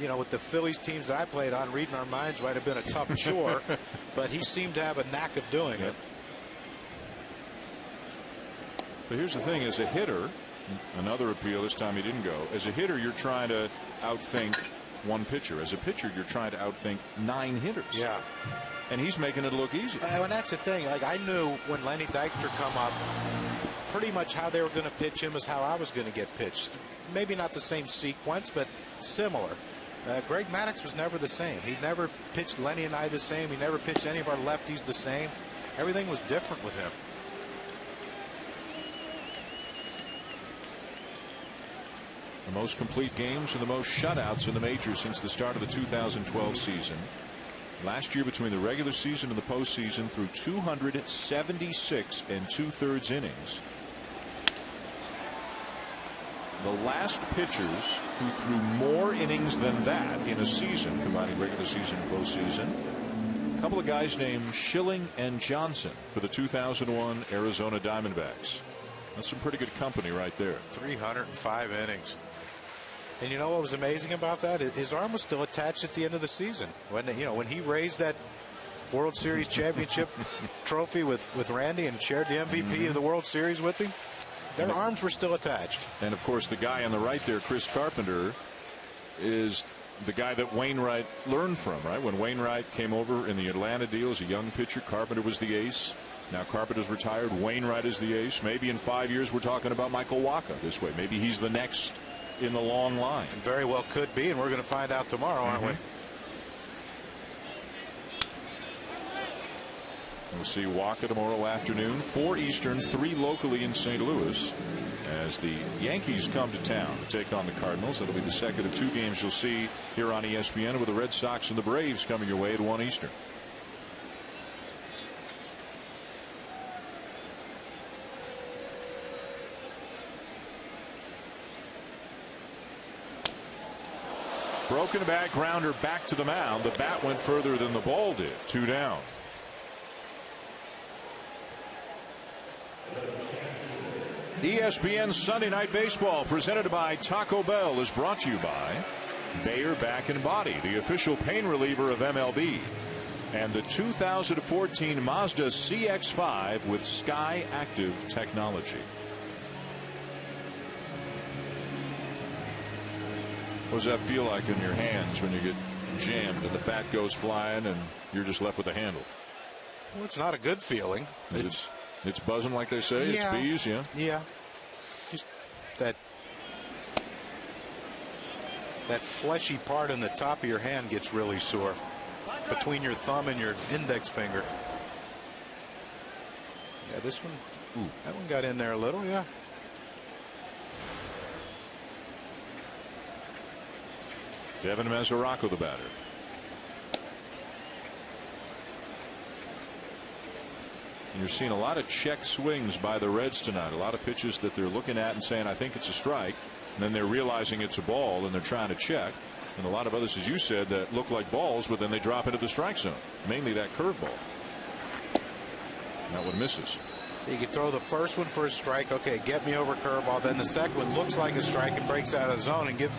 you know, with the Phillies teams that I played on, reading our minds might have been a tough chore, but he seemed to have a knack of doing it. But here's the thing, as a hitter, another appeal, this time he didn't go. As a hitter, you're trying to outthink one pitcher. As a pitcher, you're trying to outthink 9 hitters. Yeah. And he's making it look easy. And that's the thing. Like, I knew when Lenny Dykstra come up, pretty much how they were going to pitch him is how I was going to get pitched. Maybe not the same sequence, but similar. Greg Maddux was never the same. He never pitched Lenny and I the same. He never pitched any of our lefties the same. Everything was different with him. The most complete games and the most shutouts in the majors since the start of the 2012 season. Last year, between the regular season and the postseason, through 276 2/3 innings. The last pitchers who threw more innings than that in a season, combining regular season and postseason, a couple of guys named Schilling and Johnson for the 2001 Arizona Diamondbacks. That's some pretty good company right there. 305 innings. And you know what was amazing about that? His arm was still attached at the end of the season. When he raised that World Series championship trophy with Randy and shared the MVP of the World Series with him, their arms were still attached. And of course, the guy on the right there, Chris Carpenter, is the guy that Wainwright learned from, right? When Wainwright came over in the Atlanta deal as a young pitcher, Carpenter was the ace. Now Carpenter's retired. Wainwright is the ace. Maybe in 5 years we're talking about Michael Wacha this way. Maybe he's the next in the long line. And very well could be, and we're going to find out tomorrow, aren't we? We'll see Wacha tomorrow afternoon, 4 Eastern, 3 locally in St. Louis, as the Yankees come to town to take on the Cardinals. It'll be the second of 2 games you'll see here on ESPN, with the Red Sox and the Braves coming your way at 1 Eastern. Broken back grounder back to the mound. The bat went further than the ball did. 2 down. ESPN Sunday Night Baseball, presented by Taco Bell, is brought to you by Bayer Back and Body, the official pain reliever of MLB, and the 2014 Mazda CX-5 with Sky Active technology. What does that feel like in your hands when you get jammed and the bat goes flying and you're just left with the handle? Well, it's not a good feeling. It's buzzing, like they say. Yeah. It's bees, yeah. Yeah. Just that fleshy part in the top of your hand gets really sore, between your thumb and your index finger. Yeah, this one, that one got in there a little, yeah. Devin Mesoraco, the batter. And you're seeing a lot of check swings by the Reds tonight. A lot of pitches that they're looking at and saying, I think it's a strike. And then they're realizing it's a ball and they're trying to check. And a lot of others, as you said, that look like balls, but then they drop into the strike zone. Mainly that curveball. That one misses. So you can throw the first one for a strike. Okay, get me over curveball. Then the second one looks like a strike and breaks out of the zone and give.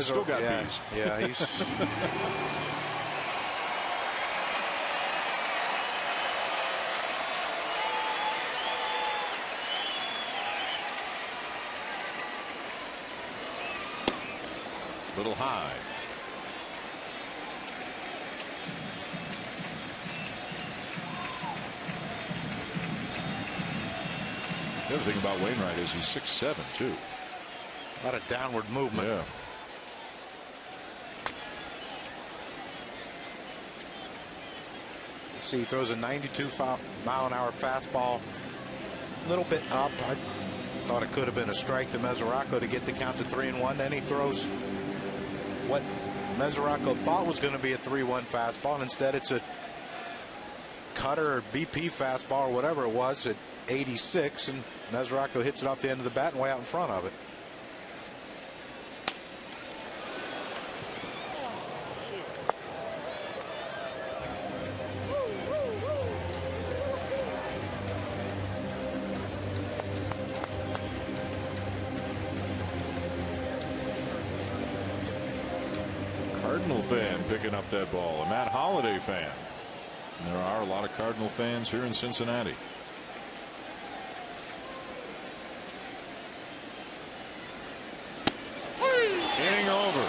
Still got bees. Yeah, he's. Little high. The other thing about Wainwright is he's 6'7", too. A lot of downward movement. Yeah. See, he throws a 92-mile-an-hour fastball, a little bit up. I thought it could have been a strike to Mesoraco to get the count to 3-1. Then he throws what Mesoraco thought was going to be a 3-1 fastball, and instead it's a cutter or BP fastball or whatever it was at 86, and Mesoraco hits it off the end of the bat and way out in front of it. Cardinal fan picking up that ball, a Matt Holliday fan. And there are a lot of Cardinal fans here in Cincinnati. Inning over.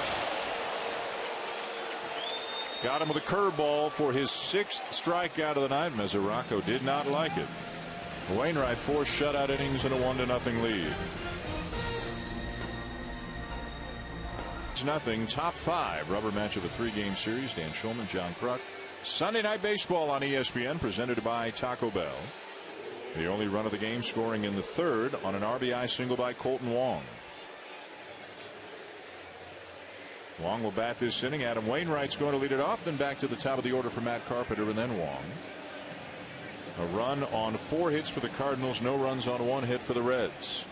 Got him with a curveball for his 6th strikeout of the night. Mesoraco did not like it. Wainwright 4 shutout innings and a 1-0 lead. Nothing. Top 5 rubber match of a 3-game series. Dan Schulman, John Kruk. Sunday Night Baseball on ESPN, presented by Taco Bell. The only run of the game scoring in the 3rd on an RBI single by Colton Wong. Wong will bat this inning. Adam Wainwright's going to lead it off. Then back to the top of the order for Matt Carpenter and then Wong. A run on 4 hits for the Cardinals. No runs on 1 hit for the Reds.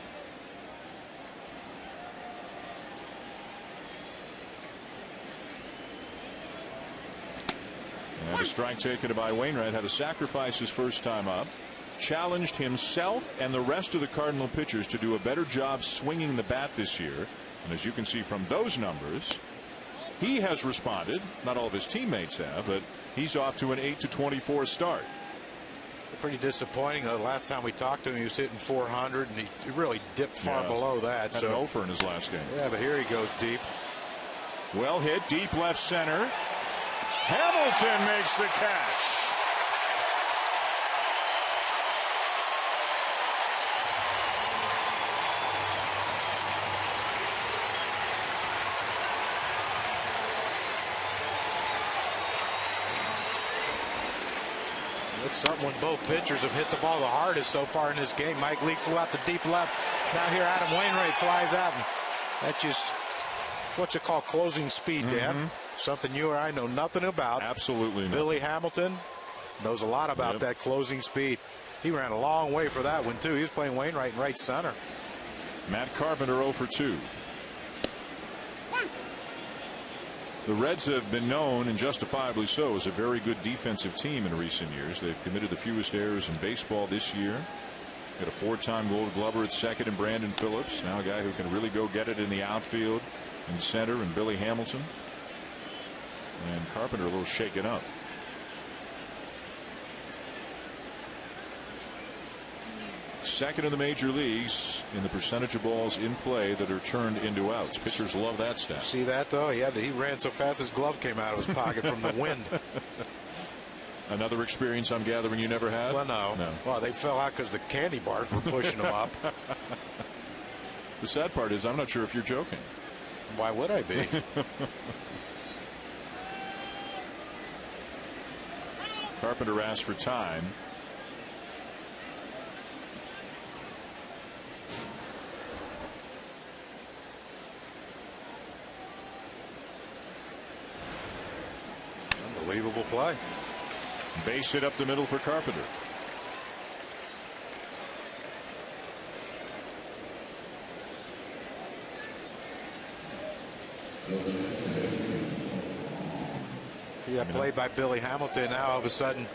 And a strike taken by Wainwright. Had to sacrifice his first time up. Challenged himself and the rest of the Cardinal pitchers to do a better job swinging the bat this year. And as you can see from those numbers, he has responded. Not all of his teammates have, but he's off to an 8-24 start. Pretty disappointing. The last time we talked to him, he was hitting 400, and he really dipped far below that. Had an over in his last game. Yeah, but here he goes deep. Well hit, deep left center. Hamilton makes the catch. It's something when both pitchers have hit the ball the hardest so far in this game. Mike Leake flew out the deep left. Now here Adam Wainwright flies out. And that's just what you call closing speed, Dan. Something you or I know nothing about. Absolutely not. Billy Hamilton knows a lot about that closing speed. He ran a long way for that one, too. He was playing Wainwright in right center. Matt Carpenter 0 for 2. The Reds have been known, and justifiably so, as a very good defensive team in recent years. They've committed the fewest errors in baseball this year. Got a 4-time Gold Glover at second in Brandon Phillips. Now a guy who can really go get it in the outfield and center, and Billy Hamilton. And Carpenter a little shaken up. Second in the major leagues in the percentage of balls in play that are turned into outs. Pitchers love that stat. See that, though? He ran so fast his glove came out of his pocket from the wind. Another experience I'm gathering you never had? Well, no. Well, they fell out because the candy bars were pushing them up. The sad part is I'm not sure if you're joking. Why would I be? Carpenter asked for time. Unbelievable play. Base hit up the middle for Carpenter. See that play by Billy Hamilton. Now all of a sudden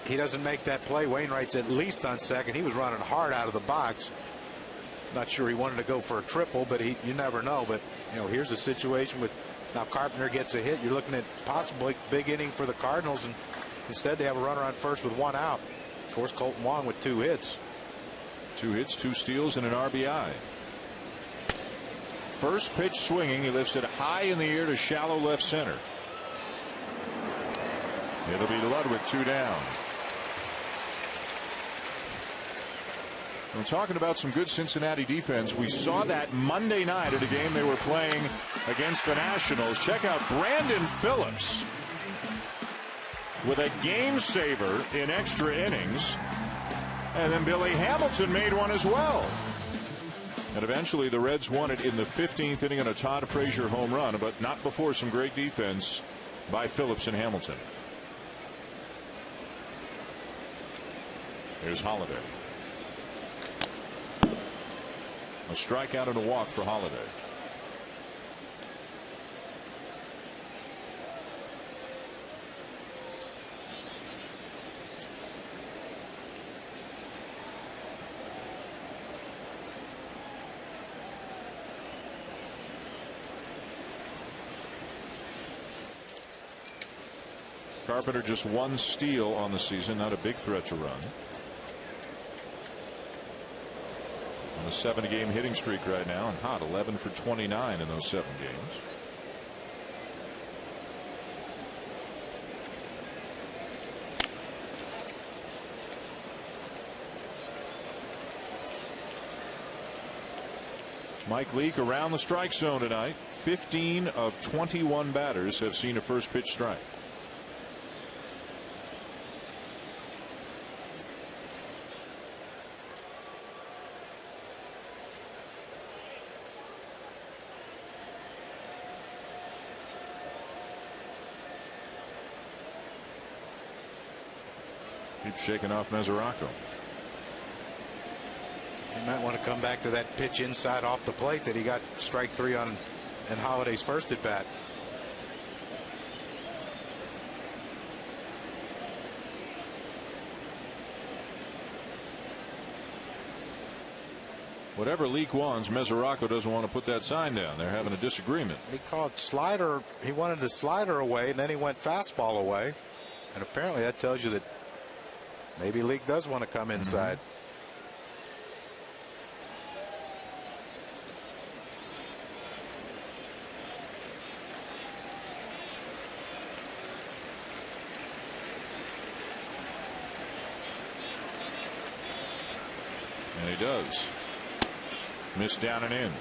he doesn't make that play. Wainwright's at least on second. He was running hard out of the box. Not sure he wanted to go for a triple, but you never know. But here's a situation with now Carpenter gets a hit. You're looking at possibly big inning for the Cardinals, and instead they have a runner on first with 1 out. Of course, Colton Wong with 2 hits. 2 hits, 2 steals, and an RBI. First pitch swinging. He lifts it high in the air to shallow left center. It'll be Ludwig 2 down. We're talking about some good Cincinnati defense. We saw that Monday night at a game they were playing against the Nationals. Check out Brandon Phillips with a game saver in extra innings. And then Billy Hamilton made one as well. And eventually the Reds won it in the 15th inning on a Todd Frazier home run, but not before some great defense by Phillips and Hamilton. Here's Holliday. A strikeout and a walk for Holliday. Carpenter just 1 steal on the season, not a big threat to run. On a 7-game hitting streak right now, and hot, 11 for 29 in those 7 games. Mike Leake around the strike zone tonight. 15 of 21 batters have seen a first pitch strike. Keeps shaking off Mesoraco. He might want to come back to that pitch inside off the plate that he got strike 3 on in Holliday's first at bat. Whatever Leake wants, Mesoraco doesn't want to put that sign down. They're having a disagreement. He called slider. He wanted the slider away, and then he went fastball away. And apparently that tells you that maybe Leake does want to come inside. And he does. Missed down and in.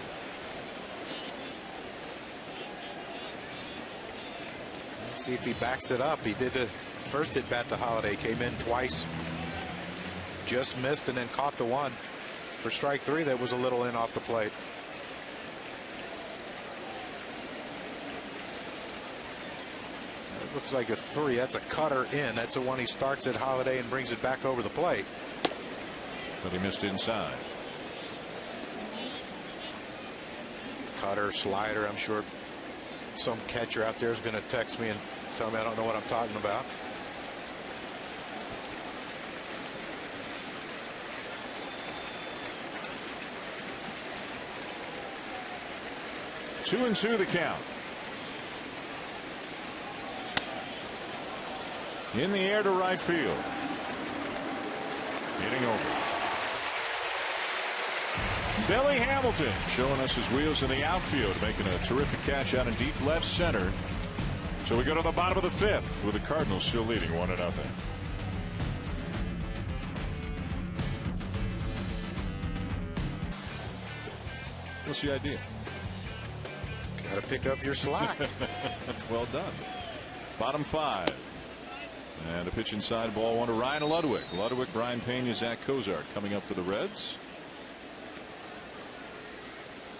Let's see if he backs it up. He did first at bat to Holiday came in twice, just missed, and then caught the one for strike 3 that was a little in off the plate. It looks like a 3. That's a cutter in. That's the one he starts at Holiday and brings it back over the plate. But he missed inside. Cutter, slider. I'm sure some catcher out there is going to text me and tell me I don't know what I'm talking about. Two and two the count. In the air to right field. Getting over. Billy Hamilton showing us his wheels in the outfield, making a terrific catch out in deep left center. So we go to the bottom of the 5th with the Cardinals still leading 1-0. What's the idea? Got to pick up your slack. Well done. Bottom 5. And a pitch inside, ball 1 to Ryan Ludwig. Ludwig, Brian Pena, Zach Cozart coming up for the Reds,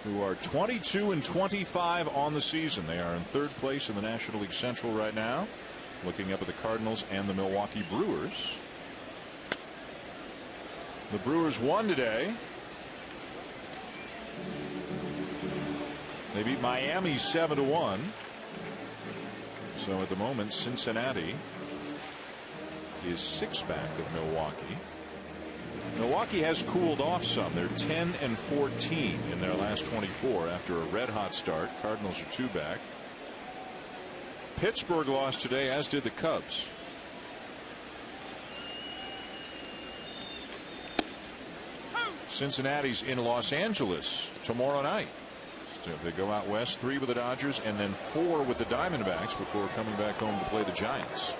who are 22 and 25 on the season. They are in 3rd place in the National League Central right now, looking up at the Cardinals and the Milwaukee Brewers. The Brewers won today. They beat Miami 7-1. So at the moment, Cincinnati is 6 back of Milwaukee. Milwaukee has cooled off some. They're 10 and 14 in their last 24 after a red hot start. Cardinals are 2 back. Pittsburgh lost today, as did the Cubs. Cincinnati's in Los Angeles tomorrow night. So they go out west, 3 with the Dodgers and then 4 with the Diamondbacks before coming back home to play the Giants.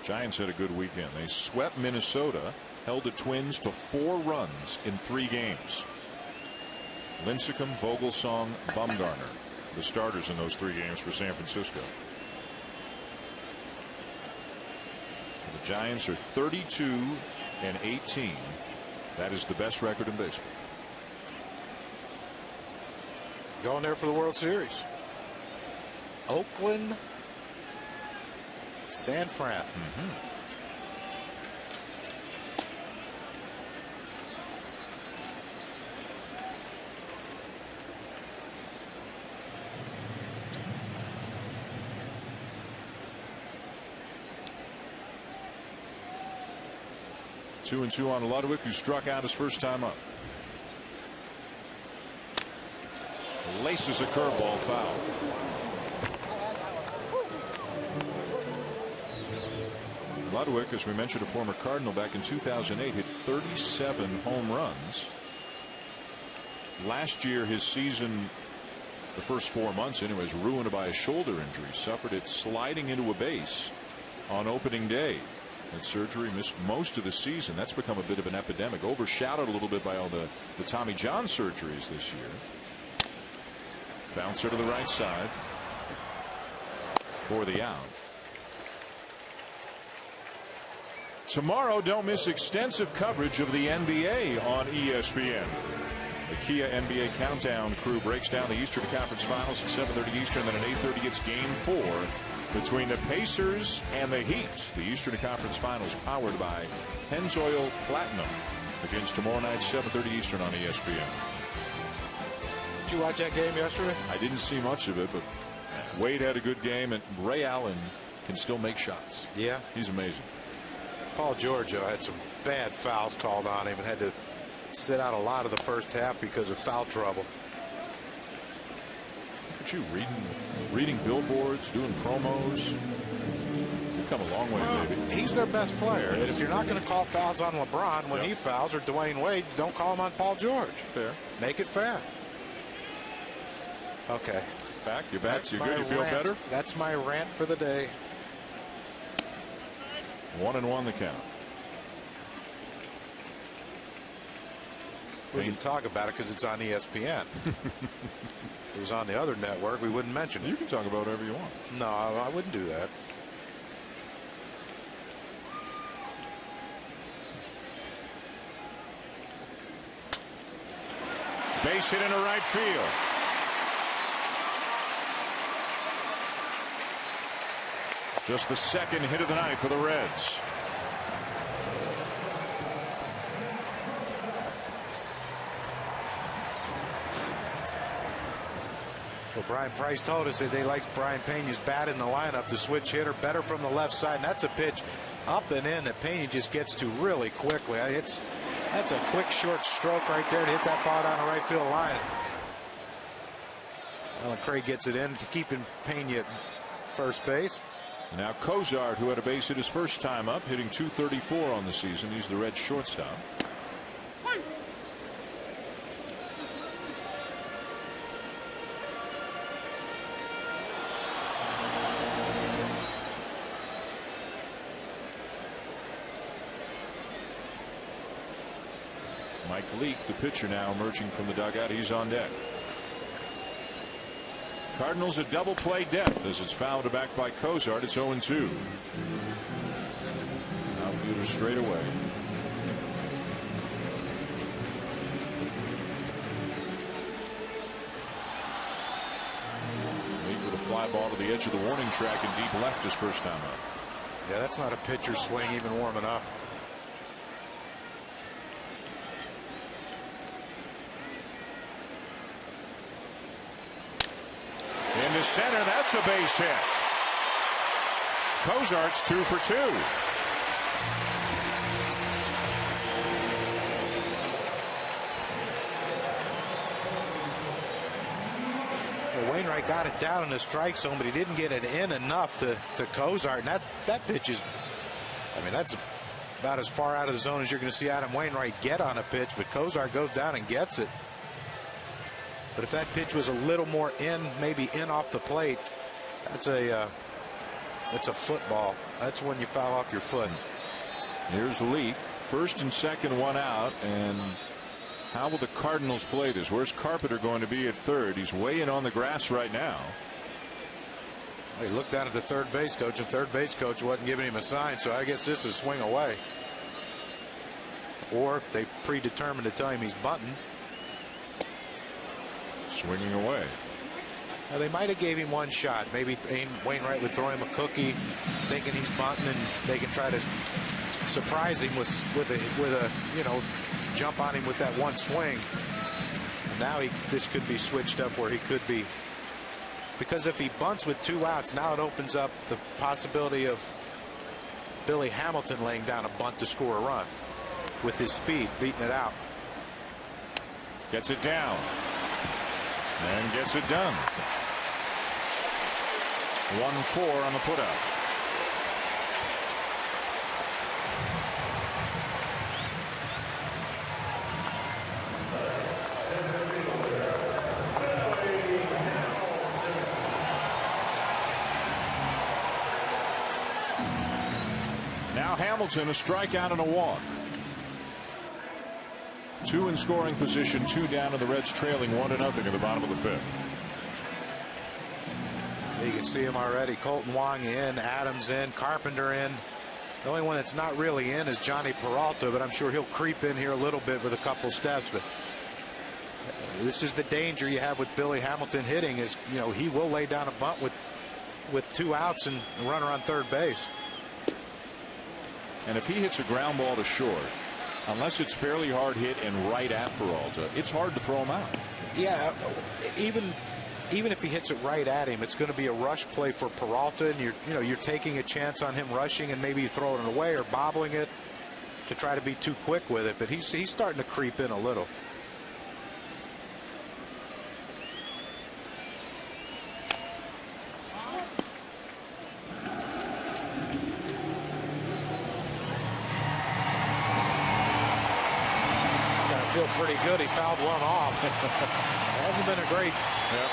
Giants had a good weekend. They swept Minnesota, held the Twins to 4 runs in 3 games. Lincecum, Vogelsong, Bumgarner, the starters in those 3 games for San Francisco. The Giants are 32 and 18. That is the best record in baseball. Going there for the World Series. Oakland, San Fran. Two and 2 on Ludwig, who struck out his first time up. Laces a curveball foul. Ludwig, as we mentioned, a former Cardinal, back in 2008, hit 37 home runs. Last year, his season, the first 4 months anyways, ruined by a shoulder injury. Suffered it sliding into a base on opening day. Had surgery, missed most of the season. That's become a bit of an epidemic, overshadowed a little bit by all the Tommy John surgeries this year. Bouncer to the right side for the out. Tomorrow, don't miss extensive coverage of the NBA on ESPN. The Kia NBA Countdown crew breaks down the Eastern Conference Finals at 7:30 Eastern. Then at 8:30, it's Game 4 between the Pacers and the Heat. The Eastern Conference Finals powered by Pennzoil Platinum begins tomorrow night, 7:30 Eastern on ESPN. Did you watch that game yesterday? I didn't see much of it, but Wade had a good game, and Ray Allen can still make shots. Yeah. He's amazing. Paul George had some bad fouls called on him and had to sit out a lot of the first half because of foul trouble. Look at you reading billboards, doing promos. You've come a long way, baby. He's their best player. And if you're not going to call fouls on LeBron when he fouls, or Dwayne Wade, don't call him on Paul George. Fair. Make it fair. Okay. Back? You're back? You're good? You feel better? That's my rant for the day. 1-1 the count. We can talk about it because it's on ESPN. If it was on the other network, we wouldn't mention it. You can talk about whatever you want. No, I wouldn't do that. Base hit into right field. Just the second hit of the night for the Reds. Well, Brian Price told us that they liked Brian Pena's bat in the lineup, the switch hitter, better from the left side. And that's a pitch up and in that Pena just gets to really quickly. That's a quick, short stroke right there to hit that ball down the right field line. Alan Craig gets it in, keeping Pena at first base. Now Cozart, who had a base hit his first time up, hitting .234 on the season. He's the Reds shortstop. Mike Leake, the pitcher, now emerging from the dugout. He's on deck. Cardinals a double play depth as it's fouled back by Cozart. It's 0-2. Outfielder straight away. Leake with a fly ball to the edge of the warning track and deep left his first time up. Yeah, that's not a pitcher's swing even warming up. Into center, that's a base hit. Cozart's 2 for 2. Well, Wainwright got it down in the strike zone, but he didn't get it in enough to Cozart. And that pitch is, I mean, that's about as far out of the zone as you're going to see Adam Wainwright get on a pitch, but Cozart goes down and gets it. But if that pitch was a little more in, maybe in off the plate, that's a football. That's when you foul off your foot. Here's Leake, first and second, one out. And how will the Cardinals play this? Where's Carpenter going to be at third? He's way in on the grass right now. He looked down at the third base coach, and third base coach wasn't giving him a sign, so I guess this is swing away. Or they predetermined to tell him he's bunting. Swinging away. Now, they might have gave him one shot. Maybe Wainwright would throw him a cookie, thinking he's bunting, and they can try to surprise him with a jump on him with that one swing. And now this could be switched up where he could be, because if he bunts with 2 outs, now it opens up the possibility of Billy Hamilton laying down a bunt to score a run with his speed, beating it out. Gets it down. And gets it done. 1-4 on the putout. Now Hamilton, a strikeout and a walk. 2 in scoring position, 2 down, and the Reds trailing 1-0 in the bottom of the 5th. You can see him already. Colton Wong in, Adams in, Carpenter in. The only one that's not really in is Johnny Peralta, but I'm sure he'll creep in here a little bit with a couple steps. But this is the danger you have with Billy Hamilton hitting, is he will lay down a bunt with 2 outs and a runner on third base. And if he hits a ground ball to short, unless it's fairly hard hit and right at Peralta, it's hard to throw him out. Yeah, even if he hits it right at him, it's going to be a rush play for Peralta, and you're taking a chance on him rushing and maybe throwing it away or bobbling it to try to be too quick with it. But he's starting to creep in a little. Feel pretty good. He fouled one off. Hasn't been a great. Yep.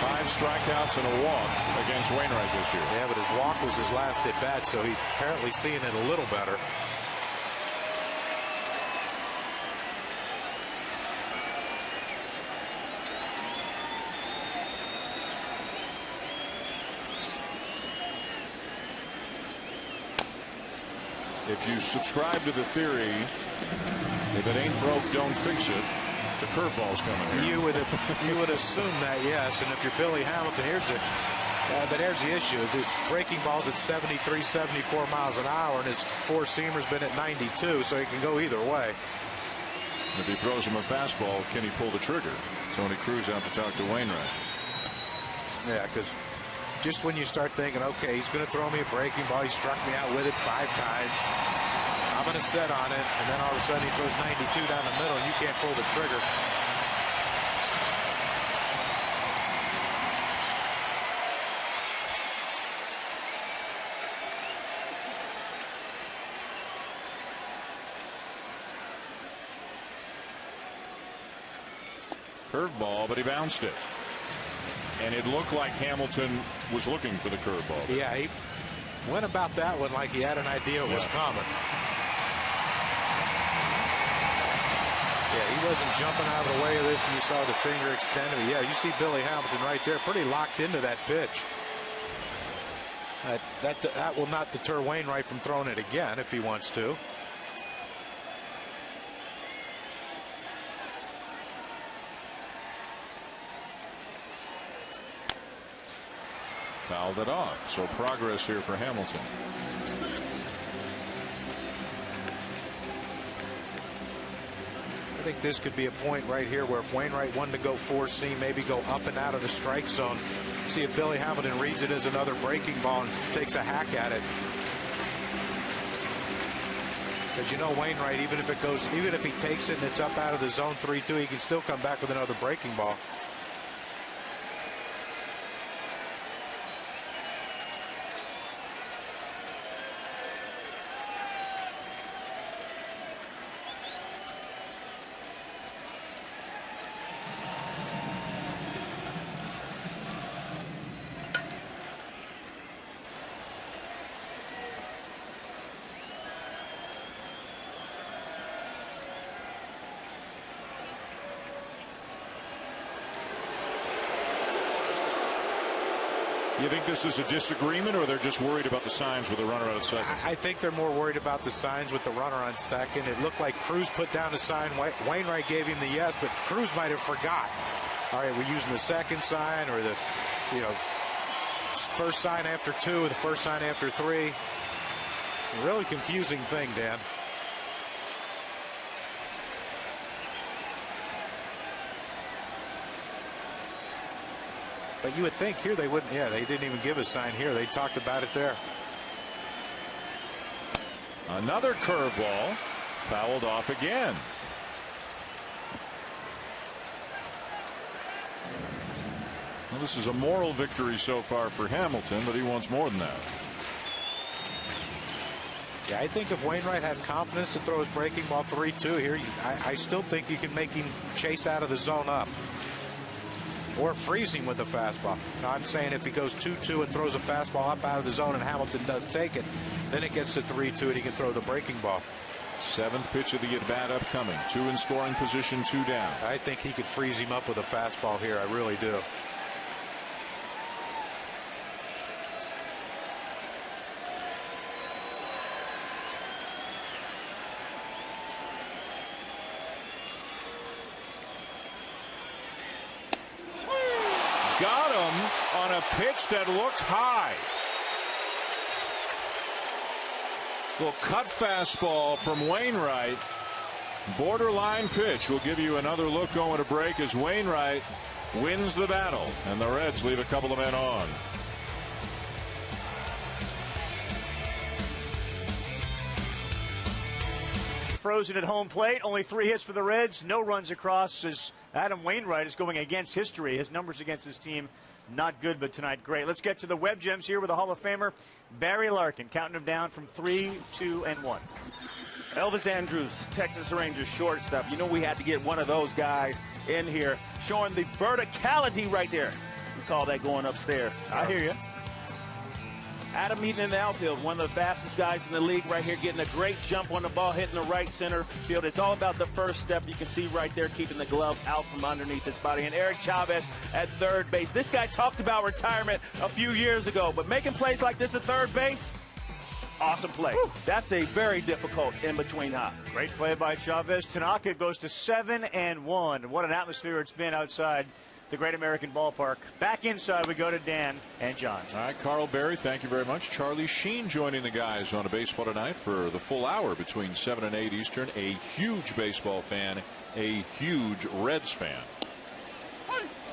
5 strikeouts and a walk against Wainwright this year. Yeah, but his walk was his last at bat, so he's apparently seeing it a little better. if you subscribe to the theory, if it ain't broke, don't fix it, the curveball's coming here. You would assume that, yes. And if you're Billy Hamilton, but here's the issue. His breaking ball's at 73, 74 miles an hour, and his four-seamer's been at 92, so he can go either way. If he throws him a fastball, can he pull the trigger? Tony Cruz out to talk to Wainwright. Yeah, because just when you start thinking, okay, he's going to throw me a breaking ball, he struck me out with it 5 times, I'm going to set on it, and then all of a sudden he throws 92 down the middle, and you can't pull the trigger. Curveball, but he bounced it. And it looked like Hamilton was looking for the curveball. Yeah, he went about that one like he had an idea it was coming. Yeah, he wasn't jumping out of the way of this when you saw the finger extended. Yeah, you see Billy Hamilton right there, pretty locked into that pitch. That will not deter Wainwright from throwing it again if he wants to. Fouled it off. So progress here for Hamilton. I think this could be a point right here where if Wainwright wanted to go four-seam, maybe go up and out of the strike zone, see if Billy Hamilton reads it as another breaking ball and takes a hack at it. Because you know Wainwright, even if he takes it and it's up out of the zone 3-2, he can still come back with another breaking ball. You think this is a disagreement, or they're just worried about the signs with the runner out at second? I think they're more worried about the signs with the runner on second. It looked like Cruz put down a sign. Wainwright gave him the yes, but Cruz might have forgot. All right, we're using the second sign or the, first sign after 2 or the first sign after 3. Really confusing thing, Dan. But you would think here they wouldn't. Yeah, they didn't even give a sign here. They talked about it there. Another curveball, fouled off again. Well, this is a moral victory so far for Hamilton, but he wants more than that. Yeah, I think if Wainwright has confidence to throw his breaking ball 3-2 here, I still think you can make him chase out of the zone up. Or freeze him with a fastball. Now, I'm saying if he goes 2-2 and throws a fastball up out of the zone and Hamilton does take it, then it gets to 3-2 and he can throw the breaking ball. 7th pitch of the at-bat upcoming. 2 in scoring position, 2 down. I think he could freeze him up with a fastball here. I really do. Got him on a pitch that looked high. Little cut fastball from Wainwright. Borderline pitch. We'll give you another look going to break as Wainwright wins the battle, and the Reds leave a couple of men on. Frozen at home plate. Only 3 hits for the Reds. No runs across as Adam Wainwright is going against history. His numbers against his team, not good, but tonight, great. Let's get to the Web Gems here with the Hall of Famer, Barry Larkin, counting him down from 3, 2, and 1. Elvis Andrus, Texas Rangers shortstop. You know we had to get one of those guys in here, showing the verticality right there. We call that going upstairs. I hear you. Adam Eaton in the outfield, one of the fastest guys in the league right here, getting a great jump on the ball, hitting the right center field. It's all about the first step. You can see right there, keeping the glove out from underneath his body. And Eric Chavez at third base. This guy talked about retirement a few years ago, but making plays like this at third base, awesome play. That's a very difficult in-between hop. Great play by Chavez. Tanaka goes to 7-1. What an atmosphere it's been outside the Great American Ballpark. Back inside we go to Dan and John. All right, Carl Berry, thank you very much. Charlie Sheen joining the guys on a baseball tonight for the full hour between 7 and 8 Eastern. A huge baseball fan, a huge Reds fan.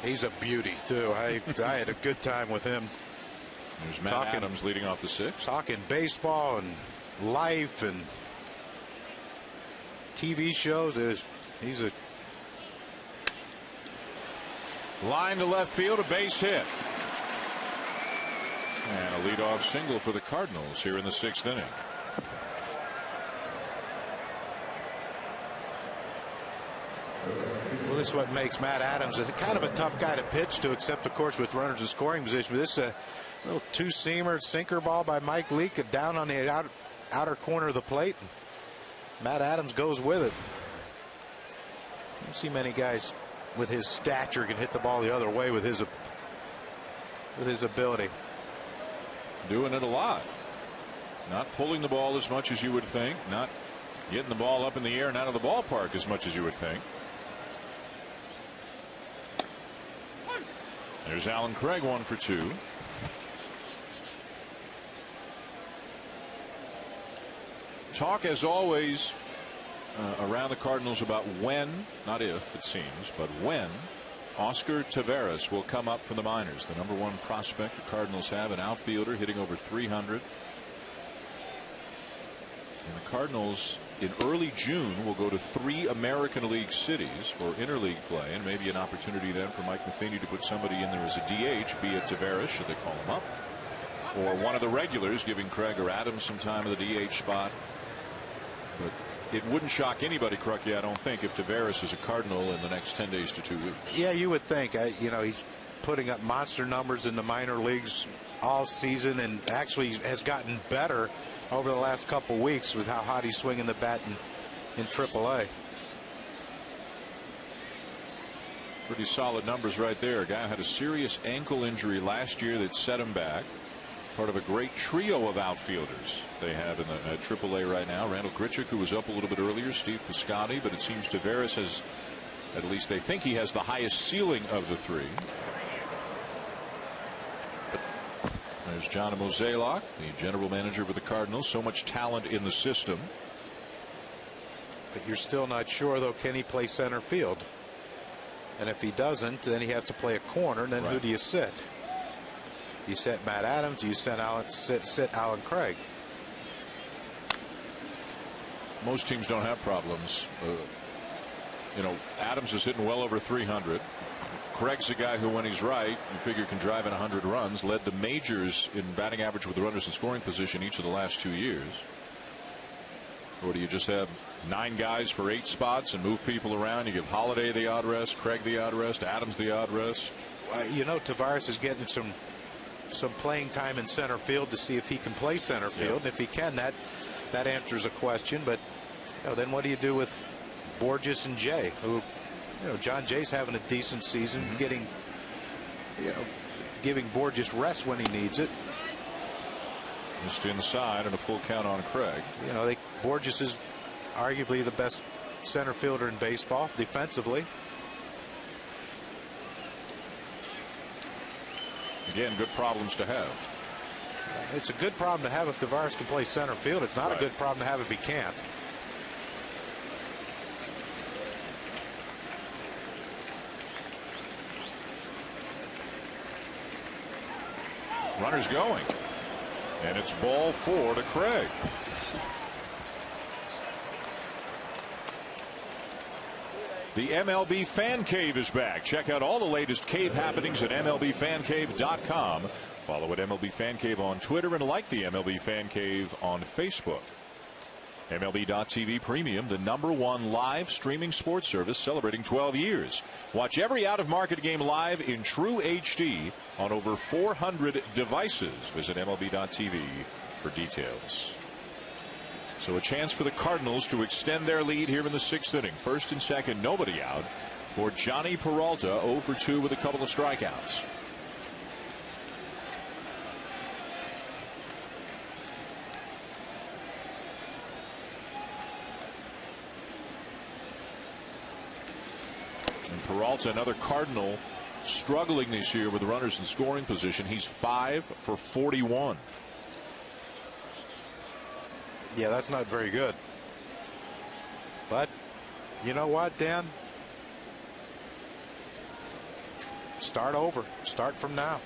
He's a beauty, too. I had a good time with him. There's Matt Adams leading off the sixth. Talking baseball and life and TV shows. He's a line to left field, a base hit. And a leadoff single for the Cardinals here in the 6th inning. Well, this is what makes Matt Adams a kind of a tough guy to pitch to, except, of course, with runners in scoring position. But this is a little two-seamer sinker ball by Mike Leake down on the outer corner of the plate. Matt Adams goes with it. I don't see many guys with his stature can hit the ball the other way with his ability. Doing it a lot. Not pulling the ball as much as you would think. Not getting the ball up in the air and out of the ballpark as much as you would think. There's Alan Craig, 1 for 2. Talk as always around the Cardinals about when, not if it seems, but when Oscar Taveras will come up from the minors. The #1 prospect the Cardinals have, an outfielder hitting over 300. And the Cardinals in early June will go to 3 American League cities for interleague play, and maybe an opportunity then for Mike Matheny to put somebody in there as a DH, be it Taveras, should they call him up, or one of the regulars, giving Craig or Adams some time at the DH spot. But it wouldn't shock anybody, Crucky, I don't think, if Taveras is a Cardinal in the next 10 days to 2 weeks. Yeah, you would think. He's putting up monster numbers in the minor leagues all season, and actually has gotten better over the last couple weeks with how hot he's swinging the bat in AAA. Pretty solid numbers right there. A guy who had a serious ankle injury last year that set him back. Part of a great trio of outfielders they have in the AAA right now. Randall Grichuk, who was up a little bit earlier, Steve Piscotty, but it seems Taveras has, at least they think he has the highest ceiling of the 3. There's John Mozeliak, the general manager with the Cardinals. So much talent in the system. But you're still not sure, though, can he play center field? And if he doesn't, then he has to play a corner, and then who do you sit? Do you sit Matt Adams? Do you sit Alan Craig? Most teams don't have problems. Adams is hitting well over 300. Craig's a guy who, when he's right, you figure can drive in 100 runs. Led the majors in batting average with the runners in scoring position each of the last 2 years. Or do you just have 9 guys for 8 spots and move people around? You give Holiday the odd rest, Craig the odd rest, Adams the odd rest. Taveras is getting some playing time in center field to see if he can play center field. If he can, that answers a question. But then what do you do with Borges and Jay, who, John Jay's having a decent season, giving Borges rest when he needs it. Just inside and a full count on Craig. Borges is arguably the best center fielder in baseball defensively. Again, good problems to have. It's a good problem to have if Taveras can play center field. It's not a good problem to have if he can't. Runners going. And it's ball 4 to Craig. The MLB Fan Cave is back. Check out all the latest cave happenings at MLBFanCave.com. Follow at MLB Fan Cave on Twitter and like the MLB Fan Cave on Facebook. MLB.TV Premium, the #1 live streaming sports service celebrating 12 years. Watch every out-of-market game live in true HD on over 400 devices. Visit MLB.TV for details. So a chance for the Cardinals to extend their lead here in the 6th inning. First and second, nobody out for Johnny Peralta, 0 for 2 with a couple of strikeouts. And Peralta, another Cardinal, struggling this year with runners in scoring position. He's 5 for 41. Yeah, that's not very good. But you know what, Dan? Start over. Start from now.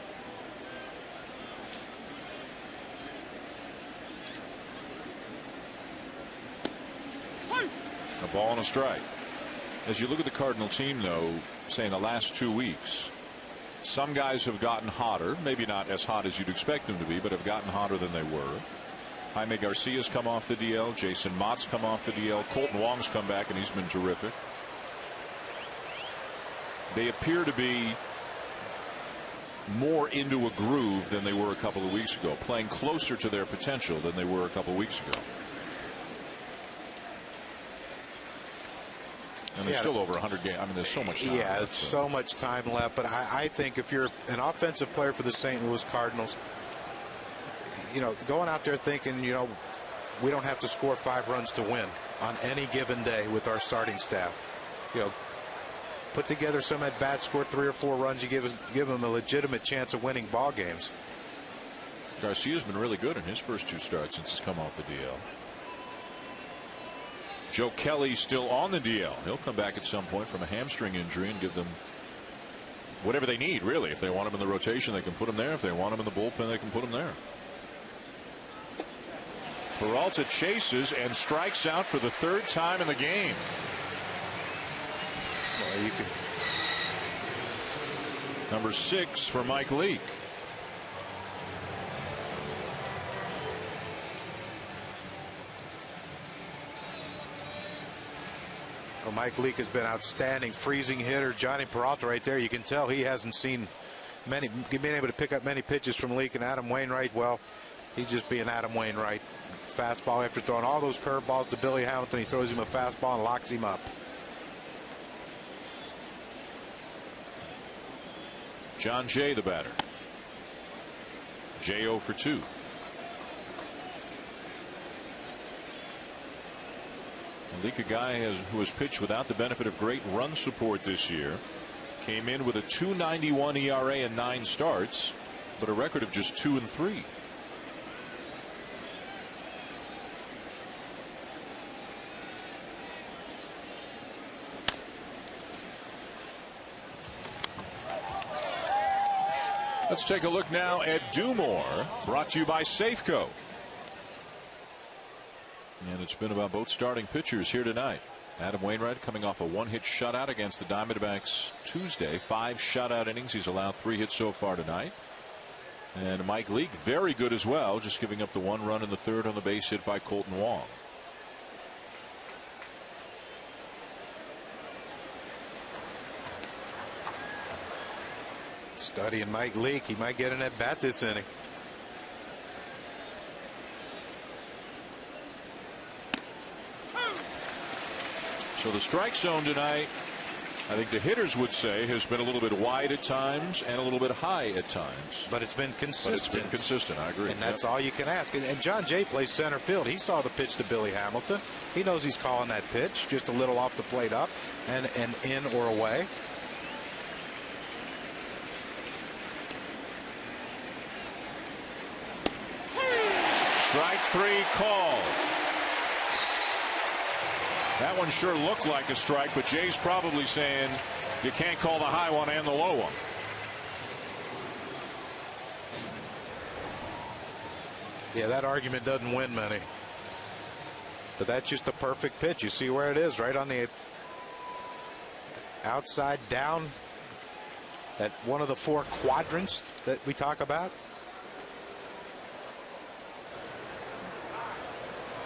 A ball and a strike. As you look at the Cardinal team, though, say in the last 2 weeks, some guys have gotten hotter. Maybe not as hot as you'd expect them to be, but have gotten hotter than they were. Jaime Garcia's come off the DL. Jason Mott's come off the DL. Colton Wong's come back, and he's been terrific. They appear to be more into a groove than they were a couple of weeks ago, playing closer to their potential than they were a couple of weeks ago. And there's still over 100 games. I mean, there's so much time. Yeah, it's so much time left. But I think if you're an offensive player for the St. Louis Cardinals, you know, going out there thinking, you know, we don't have to score 5 runs to win on any given day with our starting staff. You know, put together some at bats, score 3 or 4 runs. You give them a legitimate chance of winning ball games. Garcia's been really good in his first 2 starts since he's come off the DL. Joe Kelly still on the DL. He'll come back at some point from a hamstring injury and give them whatever they need, really. If they want him in the rotation, they can put him there. If they want him in the bullpen, they can put him there. Peralta chases and strikes out for the 3rd time in the game. Well, you could. Number 6 for Mike Leake. Well, Mike Leake has been outstanding, freezing hitter. Johnny Peralta right there. You can tell he hasn't seen been able to pick up many pitches from Leake. And Adam Wainwright, well, he's just being Adam Wainwright. Fastball after throwing all those curveballs to Billy Hamilton. He throws him a fastball and locks him up. John Jay, the batter. Jay 0 for 2. Leake, a guy who has pitched without the benefit of great run support this year, came in with a 2.91 ERA and 9 starts, but a record of just 2 and 3. Let's take a look now at Dumore, brought to you by Safeco. And it's been about both starting pitchers here tonight. Adam Wainwright coming off a 1-hit shutout against the Diamondbacks Tuesday. 5 shutout innings. He's allowed 3 hits so far tonight. And Mike Leake very good as well, just giving up the 1 run in the 3rd on the base hit by Colton Wong. Studying Mike Leake. He might get an at bat this inning. So the strike zone tonight, I think the hitters would say, has been a little bit wide at times and a little bit high at times. But it's been consistent. I agree. And that's all you can ask. And John Jay plays center field. He saw the pitch to Billy Hamilton. He knows he's calling that pitch, just a little off the plate up and in or away. Strike 3 called. That one sure looked like a strike, but Jay's probably saying you can't call the high one and the low one. Yeah, that argument doesn't win many. But that's just a perfect pitch. You see where it is, right on the outside down. That one of the 4 quadrants that we talk about.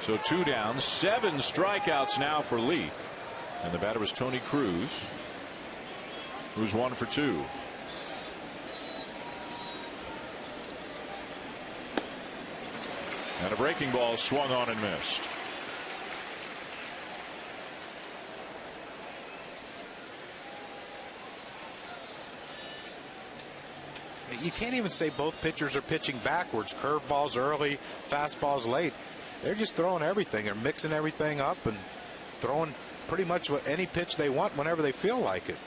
So 2 down, 7 strikeouts now for Leake. And the batter was Tony Cruz, who's 1 for 2. And a breaking ball swung on and missed. You can't even say both pitchers are pitching backwards. Curveballs early, fastballs late. They're just throwing everything. They're mixing everything up and throwing pretty much any pitch they want whenever they feel like it.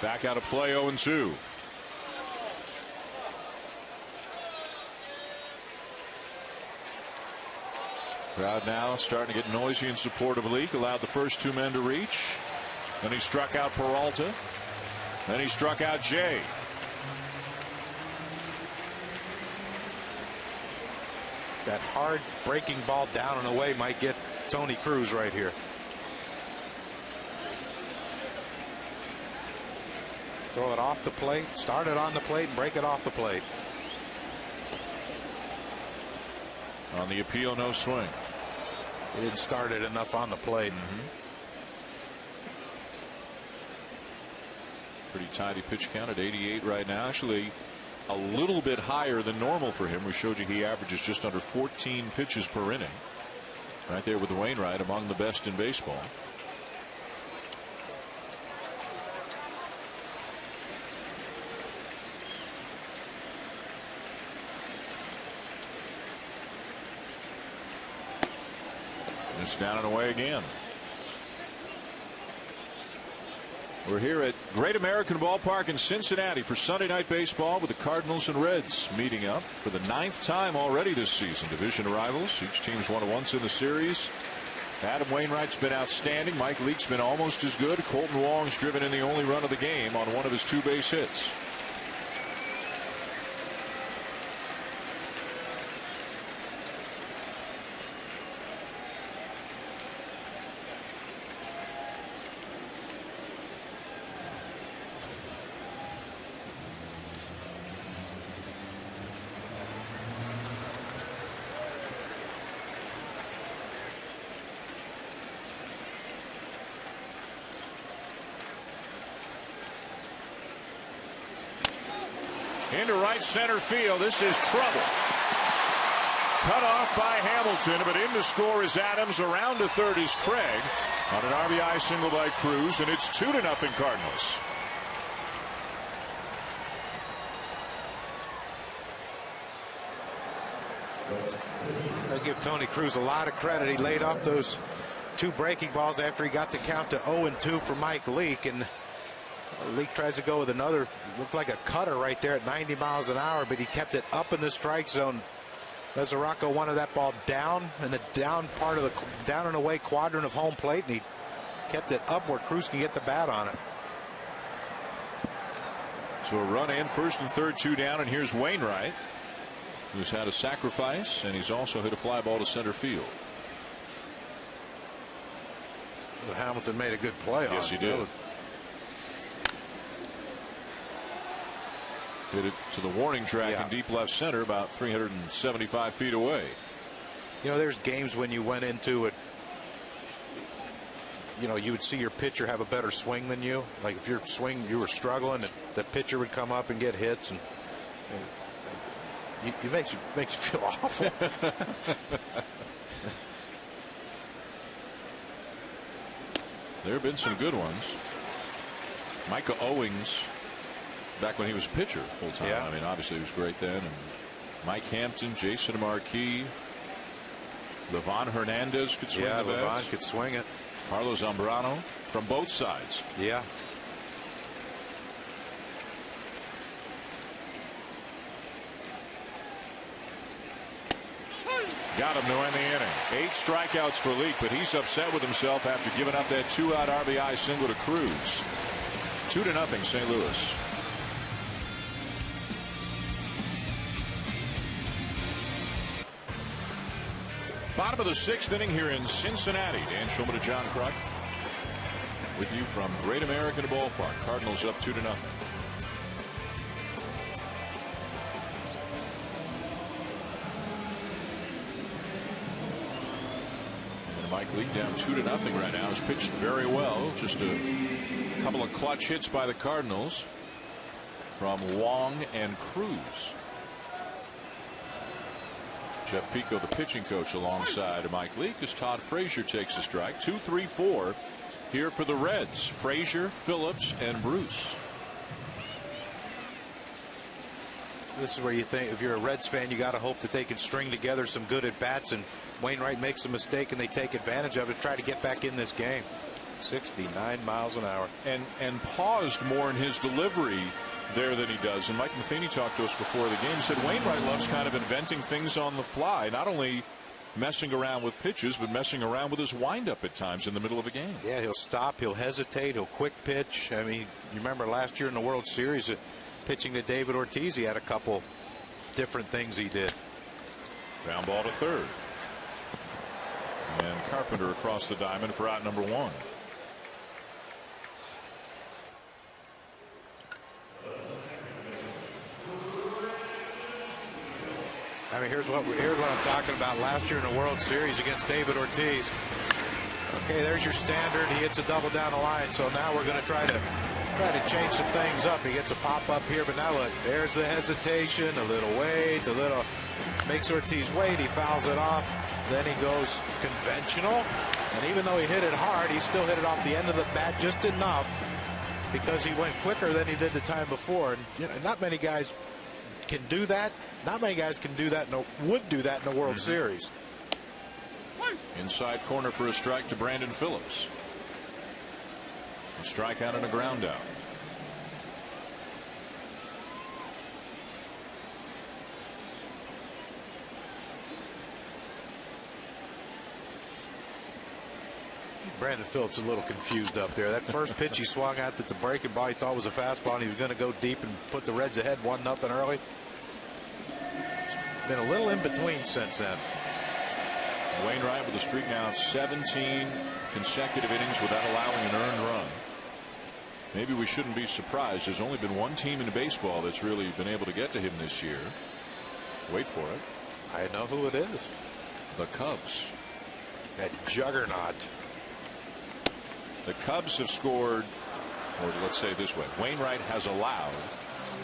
Back out of play, 0-2. Crowd now starting to get noisy in support of Leake. Allowed the first 2 men to reach. Then he struck out Peralta. Then he struck out Jay. That hard breaking ball down and away might get Tony Cruz right here. Throw it off the plate, start it on the plate, and break it off the plate. On the appeal, no swing. He didn't start it enough on the plate. Pretty tidy pitch count at 88 right now. Actually, a little bit higher than normal for him. We showed you he averages just under 14 pitches per inning. Right there with Wainwright, among the best in baseball. It's down and away again. We're here at Great American Ballpark in Cincinnati for Sunday Night Baseball with the Cardinals and Reds meeting up for the 9th time already this season. Division rivals. Each team's won once in the series. Adam Wainwright's been outstanding. Mike Leake's been almost as good. Colton Wong's driven in the only run of the game on one of his 2 base hits. Into right center field. This is trouble. Cut off by Hamilton, but in to score is Adams. Around to third is Craig on an RBI single by Cruz, and it's 2-0 Cardinals. I give Tony Cruz a lot of credit. He laid off those 2 breaking balls after he got the count to 0-2 for Mike Leake, and Leake tries to go with another, looked like a cutter right there at 90 miles an hour, but he kept it up in the strike zone. Mesoraco wanted that ball down in the down part of the down and away quadrant of home plate, and he kept it up where Cruz can get the bat on it. So a run in, first and third, 2 down, and here's Wainwright, who's had a sacrifice, and he's also hit a fly ball to center field. Hamilton made a good play on it. Yes, he did. Hit it to the warning track in deep left center, about 375 feet away. You know, there's games when you went into it, you know, you would see your pitcher have a better swing than you. Like if your swing, you were struggling, and the pitcher would come up and get hits, and it makes you feel awful. There have been some good ones. Micah Owings, back when he was pitcher full time. Yeah. I mean, obviously he was great then. And Mike Hampton, Jason Marquis, Livan Hernandez could swing the Livan bats. could swing it. Carlos Zambrano from both sides. Yeah. Got him to end the inning. 8 strikeouts for Leake, but he's upset with himself after giving up that 2-out RBI single to Cruz. 2-0 St. Louis. Bottom of the 6th inning here in Cincinnati. Dan Schulman and John Kruk with you from Great American Ballpark. Cardinals up 2-0. And Mike Leake down 2-0 right now. Has pitched very well. Just a couple of clutch hits by the Cardinals from Wong and Cruz. Jeff Pico, the pitching coach, alongside Mike Leake, as Todd Frazier takes a strike. 2, 3, 4 here for the Reds. Frazier, Phillips, and Bruce. This is where you think, if you're a Reds fan, you got to hope that they can string together some good at bats, and Wainwright makes a mistake and they take advantage of it, try to get back in this game. 69 miles an hour. And paused more in his delivery there than he does. And Mike Matheny talked to us before the game. He said Wainwright loves kind of inventing things on the fly, not only messing around with pitches, but messing around with his windup at times in the middle of a game. Yeah, he'll stop, he'll hesitate, he'll quick pitch. I mean, you remember last year in the World Series, pitching to David Ortiz, he had a couple different things he did. Ground ball to third. And Carpenter across the diamond for out number 1. I mean, here's what I'm talking about last year in the World Series against David Ortiz. Okay, there's your standard. He hits a double down the line. So now we're going to try to change some things up. He gets a pop up here, but now look, there's the hesitation, a little wait, a little makes Ortiz wait. He fouls it off. Then he goes conventional, and even though he hit it hard, he still hit it off the end of the bat just enough because he went quicker than he did the time before. And you know, not many guys can do that. Not many guys can do that. Would do that in the World Series. Inside corner for a strike to Brandon Phillips. A strikeout and a ground out. Brandon Phillips a little confused up there. That first pitch he swung at the breaking ball, he thought was a fastball, and he was going to go deep and put the Reds ahead 1-0 early. Been a little in between since then. Wainwright with a streak now of 17 consecutive innings without allowing an earned run. Maybe we shouldn't be surprised. There's only been one team in baseball that's really been able to get to him this year. Wait for it. I know who it is. The Cubs. That juggernaut. The Cubs have scored, or let's say it this way, Wainwright has allowed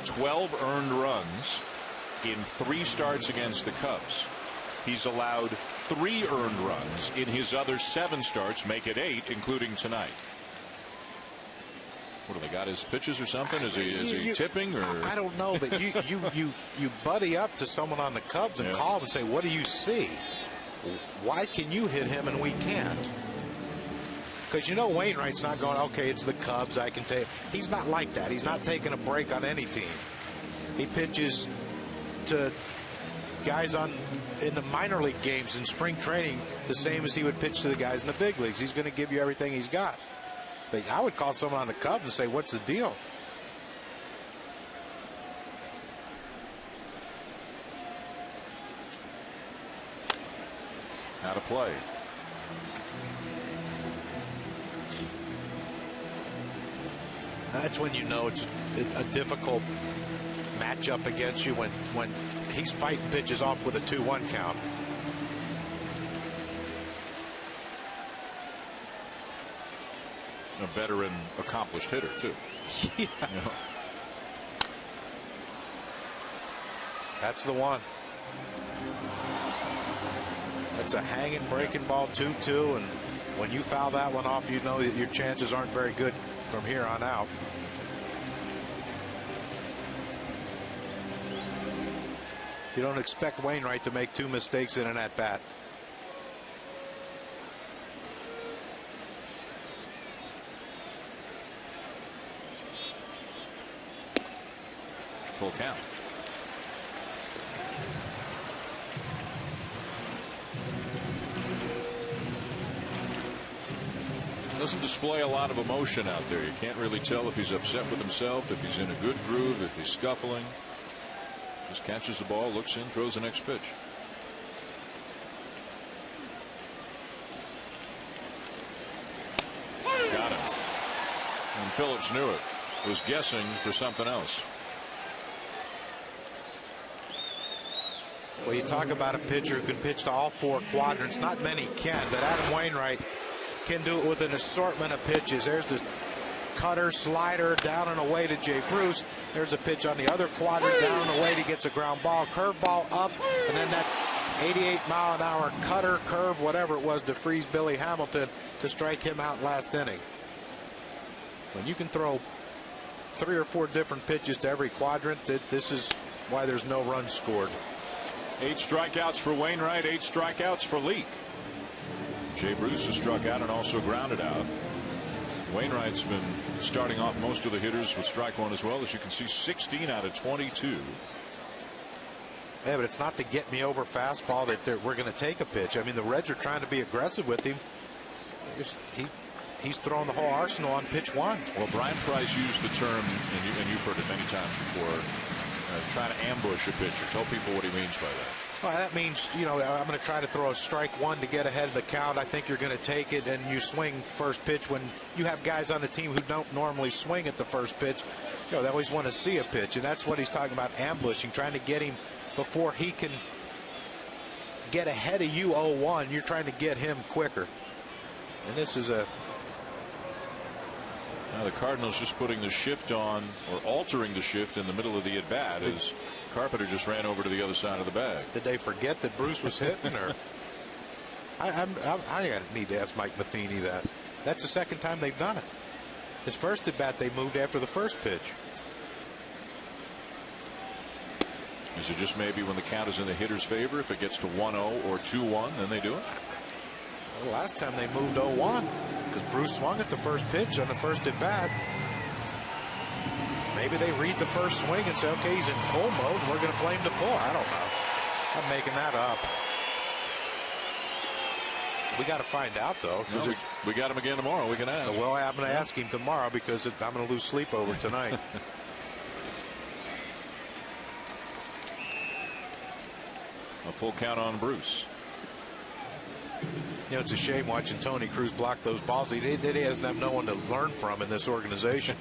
12 earned runs in 3 starts against the Cubs. He's allowed 3 earned runs in his other 7 starts, make it 8, including tonight. What do they got, his pitches or something? Is he tipping, or I don't know, but you buddy up to someone on the Cubs and call them and say, what do you see? Why can you hit him and we can't? Because you know Wainwright's not going, okay, it's the Cubs, I can take. He's not like that. He's not taking a break on any team. He pitches to guys in the minor league games in spring training the same as he would pitch to the guys in the big leagues. He's going to give you everything he's got. But I would call someone on the Cubs and say, what's the deal? out of play. That's when you know it's a difficult matchup against you, when he's fighting pitches off with a 2-1 count. A veteran, accomplished hitter, too. Yeah. You know? That's the one. That's a hanging breaking ball 2-2, and when you foul that one off, you know that your chances aren't very good from here on out. You don't expect Wainwright to make 2 mistakes in an at-bat. Full count. Doesn't display a lot of emotion out there. You can't really tell if he's upset with himself, if he's in a good groove, if he's scuffling. Just catches the ball, looks in, throws the next pitch. Got him. And Phillips knew it. Was guessing for something else. Well, you talk about a pitcher who can pitch to all 4 quadrants. Not many can, but Adam Wainwright can do it with an assortment of pitches. There's the cutter, slider, down and away to Jay Bruce. There's a pitch on the other quadrant, down and away. He gets a ground ball, curveball up, and then that 88-mile-an-hour cutter, curve, whatever it was, to freeze Billy Hamilton to strike him out last inning. When you can throw 3 or 4 different pitches to every quadrant, this is why there's no runs scored. 8 strikeouts for Wainwright, 8 strikeouts for Leake. Jay Bruce has struck out and also grounded out. Wainwright's been starting off most of the hitters with strike one as well. As you can see, 16 out of 22. Yeah, but it's not the get me over fastball that we're going to take a pitch. I mean, the Reds are trying to be aggressive with him. He's throwing the whole arsenal on pitch one. Well, Brian Price used the term, and you've heard it many times before, trying to ambush a pitcher. Tell people what he means by that. Well, that means, you know, I'm going to try to throw a strike one to get ahead of the count. I think you're going to take it, and you swing first pitch when you have guys on the team who don't normally swing at the first pitch. You know, they always want to see a pitch, and that's what he's talking about, ambushing, trying to get him before he can get ahead of you 0-1. You're trying to get him quicker. And this is a... Now the Cardinals just putting the shift on, or altering the shift in the middle of the at-bat as Carpenter just ran over to the other side of the bag. Did they forget that Bruce was hitting? Or I need to ask Mike Matheny that. That's the second time they've done it. His first at-bat they moved after the first pitch. Is it just maybe when the count is in the hitter's favor, if it gets to 1-0 or 2-1, then they do it? Well, last time they moved 0-1 because Bruce swung at the first pitch on the first at bat. Maybe they read the first swing and say, okay, he's in pull mode and we're going to play him to pull. I don't know. I'm making that up. We got to find out, though. No, we got him again tomorrow. We can ask. Well, I'm going to ask him tomorrow because I'm going to lose sleep over tonight. A full count on Bruce. You know, it's a shame watching Tony Cruz block those balls. He doesn't have no one to learn from in this organization.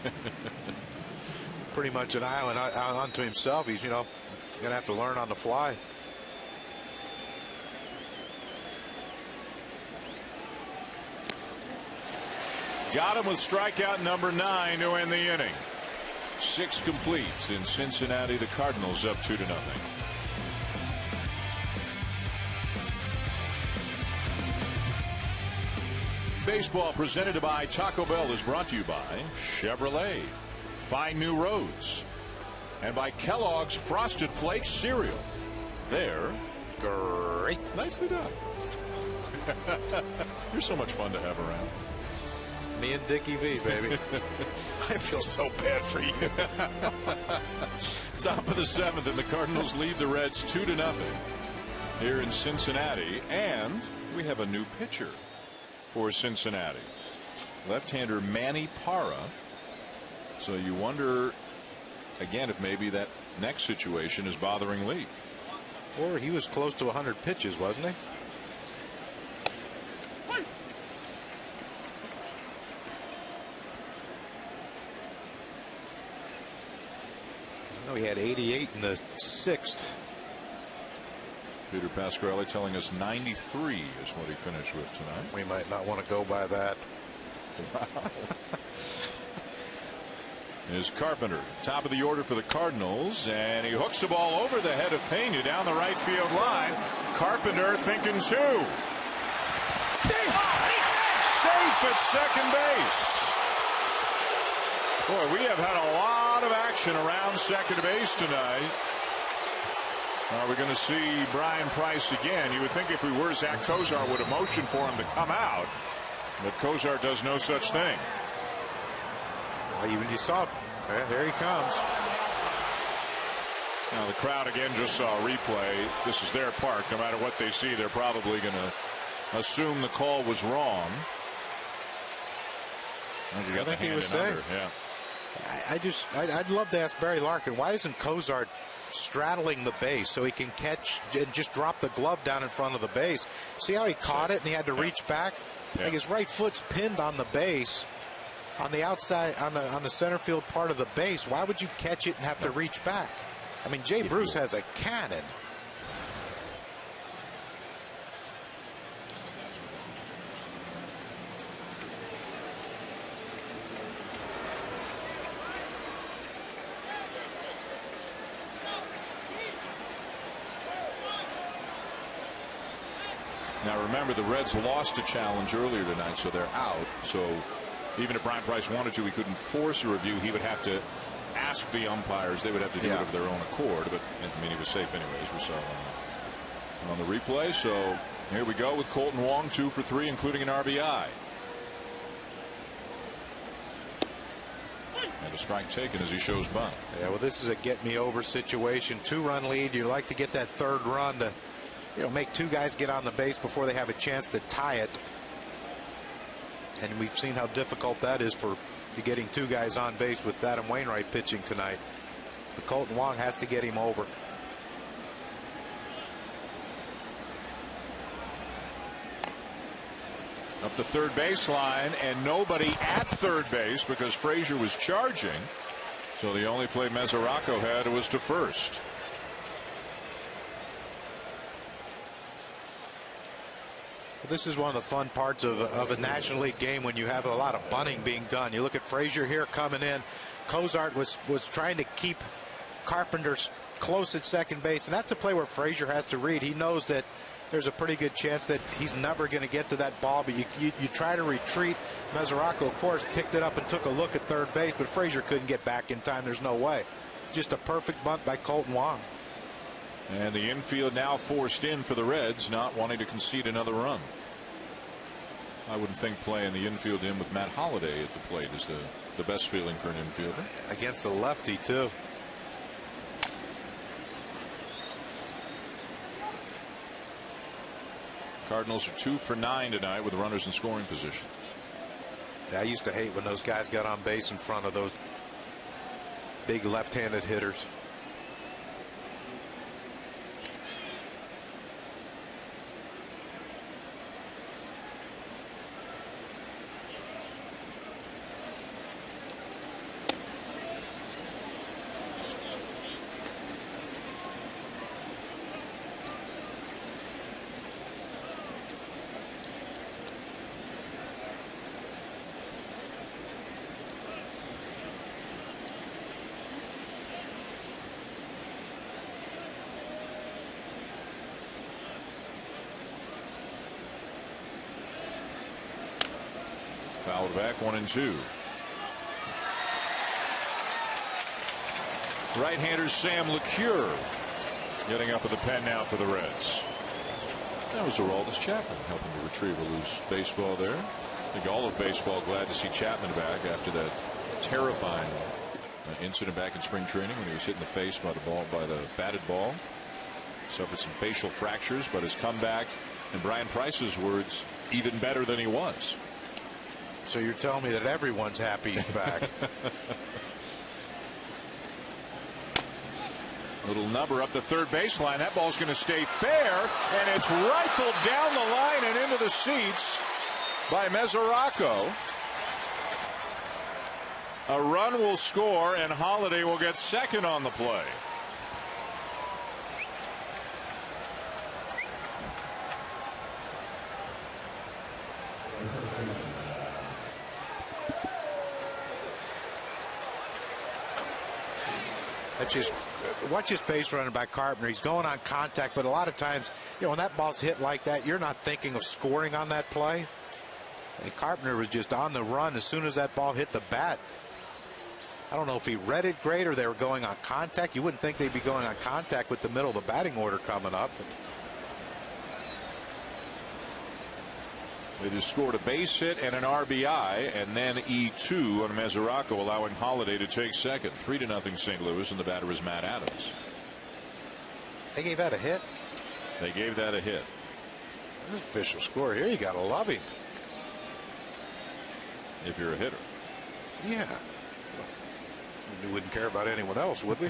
Pretty much an island unto himself. He's, you know, going to have to learn on the fly. Got him with strikeout number 9 to end the inning. 6 complete in Cincinnati. The Cardinals up 2-0. Baseball presented by Taco Bell is brought to you by Chevrolet. Find new roads. And by Kellogg's Frosted Flakes cereal. They're great. Nicely done. You're so much fun to have around. Me and Dickie V, baby. I feel so bad for you. Top of the 7th, and the Cardinals lead the Reds 2-0 here in Cincinnati. And we have a new pitcher for Cincinnati. Left-hander Manny Parra. So you wonder, again, if maybe that next situation is bothering Lee. Or he was close to 100 pitches, wasn't he? No, he had 88 in the 6th. Peter Pasquarelli telling us 93 is what he finished with tonight. We might not want to go by that. Wow. Is Carpenter, top of the order for the Cardinals, and he hooks the ball over the head of Pena down the right field line. Carpenter thinking 2. Safe at second base. Boy, we have had a lot of action around second base tonight. Are we going to see Brian Price again? You would think if we were, Zach Kozar would have motioned for him to come out, but Kozar does no such thing. Well, you saw, there he comes. Now the crowd again just saw a replay. This is their park. No matter what they see, they're probably going to assume the call was wrong. I think he was safe. Yeah. I'd love to ask Barry Larkin, why isn't Kozar straddling the base so he can catch and just drop the glove down in front of the base? See how he caught it and he had to reach back? Yeah. Like his right foot's pinned on the base, on the outside, on the center field part of the base. Why would you catch it and have to reach back? I mean, Jay Bruce has a cannon. Now remember, the Reds lost a challenge earlier tonight, so they're out. So even if Brian Price wanted to, he couldn't force a review. He would have to ask the umpires. They would have to do it of their own accord. But I mean, he was safe anyways. We saw on the replay. So here we go with Colton Wong, 2 for 3, including an RBI. And a strike taken as he shows bunt. Yeah, well, this is a get me over situation. 2-run lead. You like to get that third run to, make two guys get on the base before they have a chance to tie it. And we've seen how difficult that is for getting two guys on base with Adam Wainwright pitching tonight. But Colton Wong has to get him over. Up the third baseline, and nobody at third base because Frazier was charging. So the only play Mesoraco had was to first. This is one of the fun parts of a National League game when you have a lot of bunting being done. You look at Frazier here coming in. Cozart was trying to keep Carpenter close at second base, and that's a play where Frazier has to read. He knows that there's a pretty good chance that he's never going to get to that ball, but you try to retreat. Mesoraco, of course, picked it up and took a look at third base, but Frazier couldn't get back in time. There's no way. Just a perfect bunt by Colton Wong. And the infield now forced in for the Reds, not wanting to concede another run. I wouldn't think playing the infield in with Matt Holliday at the plate is the best feeling for an infielder. Against the lefty, too. Cardinals are 2 for 9 tonight with runners in scoring position. I used to hate when those guys got on base in front of those big left-handed hitters. Fouled back, 1-2. Right-hander Sam LeCure getting up at the pen now for the Reds. That was Aroldis Chapman helping to retrieve a loose baseball there. I think all of baseball glad to see Chapman back after that terrifying incident back in spring training when he was hit in the face by the batted ball. Suffered some facial fractures, but has come back, in Brian Price's words, even better than he was. So you're telling me that everyone's happy he's back. Little number up the third baseline. That ball's going to stay fair, and it's rifled down the line and into the seats by Mesoraco. A run will score, and Holliday will get second on the play. Watch his base running by Carpenter. He's going on contact, but a lot of times, when that ball's hit like that, you're not thinking of scoring on that play. And Carpenter was just on the run as soon as that ball hit the bat. I don't know if he read it great or they were going on contact. You wouldn't think they'd be going on contact with the middle of the batting order coming up. They just scored a base hit and an RBI, and then E2 on Mesoraco, allowing Holliday to take second. 3-0 St. Louis, and the batter is Matt Adams. They gave that a hit? They gave that a hit. This official score here, you got to love him. If you're a hitter. Yeah. We wouldn't care about anyone else, would we?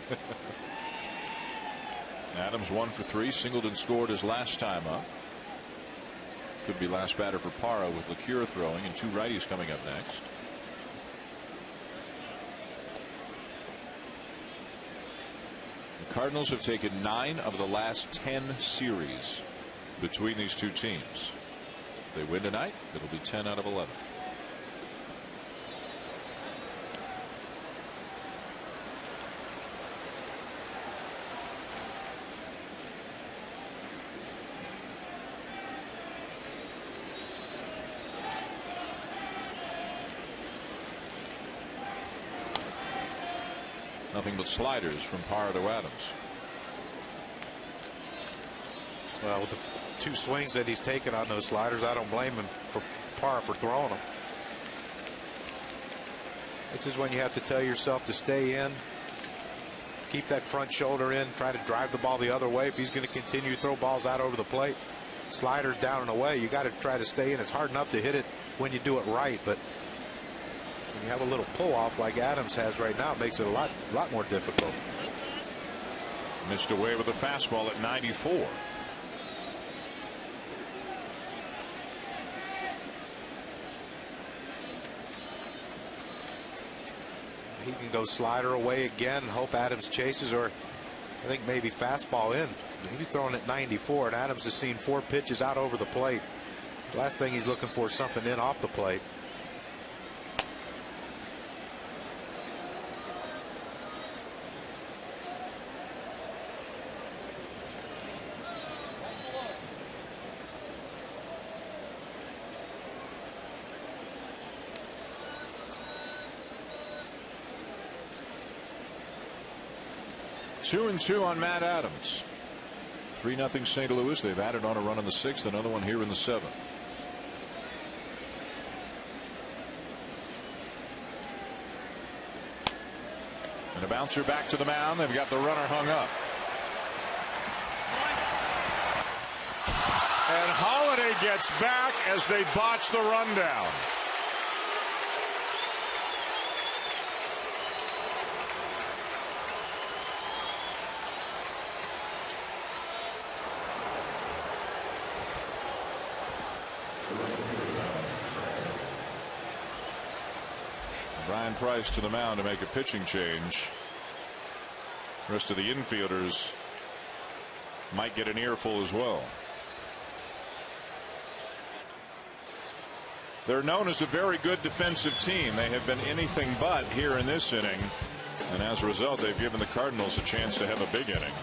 Adams 1 for 3. Singleton scored his last time up. Could be last batter for Parra with LeCure throwing, and two righties coming up next. The Cardinals have taken 9 of the last 10 series between these two teams. If they win tonight, it'll be 10 out of 11. Nothing but sliders from Parra to Adams. Well, with the two swings that he's taken on those sliders, I don't blame him for Parra for throwing them. This is when you have to tell yourself to stay in, keep that front shoulder in, try to drive the ball the other way. If he's going to continue to throw balls out over the plate, sliders down and away, you got to try to stay in. It's hard enough to hit it when you do it right, but when you have a little pull off like Adams has right now, it makes it a lot more difficult. Missed away with a fastball at 94. He can go slider away again, hope Adams chases, or I think maybe fastball in. He's throwing at 94, and Adams has seen 4 pitches out over the plate. The last thing he's looking for is something in off the plate. Two and two on Matt Adams. 3-0 St. Louis. They've added on a run in the 6th, another one here in the 7th. And a bouncer back to the mound. They've got the runner hung up. And Holiday gets back as they botch the rundown. Brian Price to the mound to make a pitching change. The rest of the infielders might get an earful as well. They're known as a very good defensive team. They have been anything but here in this inning, and as a result they've given the Cardinals a chance to have a big inning.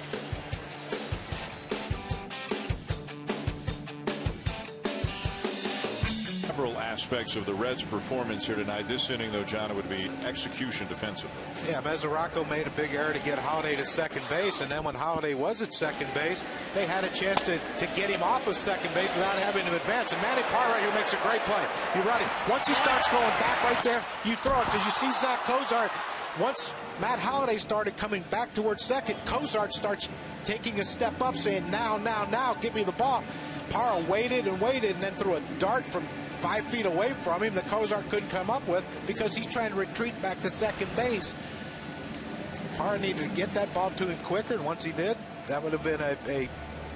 Several aspects of the Reds' performance here tonight. This inning, though, John, it would be execution defensively. Yeah, Mesoraco made a big error to get Holiday to second base, and then when Holiday was at second base, they had a chance to get him off of second base without having to advance. And Manny Parra right here makes a great play. You run it. Once he starts going back right there, you throw it, because you see Zach Cozart. Once Matt Holiday started coming back towards second, Cozart starts taking a step up, saying, now, give me the ball. Parra waited and waited, and then threw a dart from 5 feet away from him that Cozart couldn't come up with, because he's trying to retreat back to second base. Parra needed to get that ball to him quicker, and once he did, that would have been a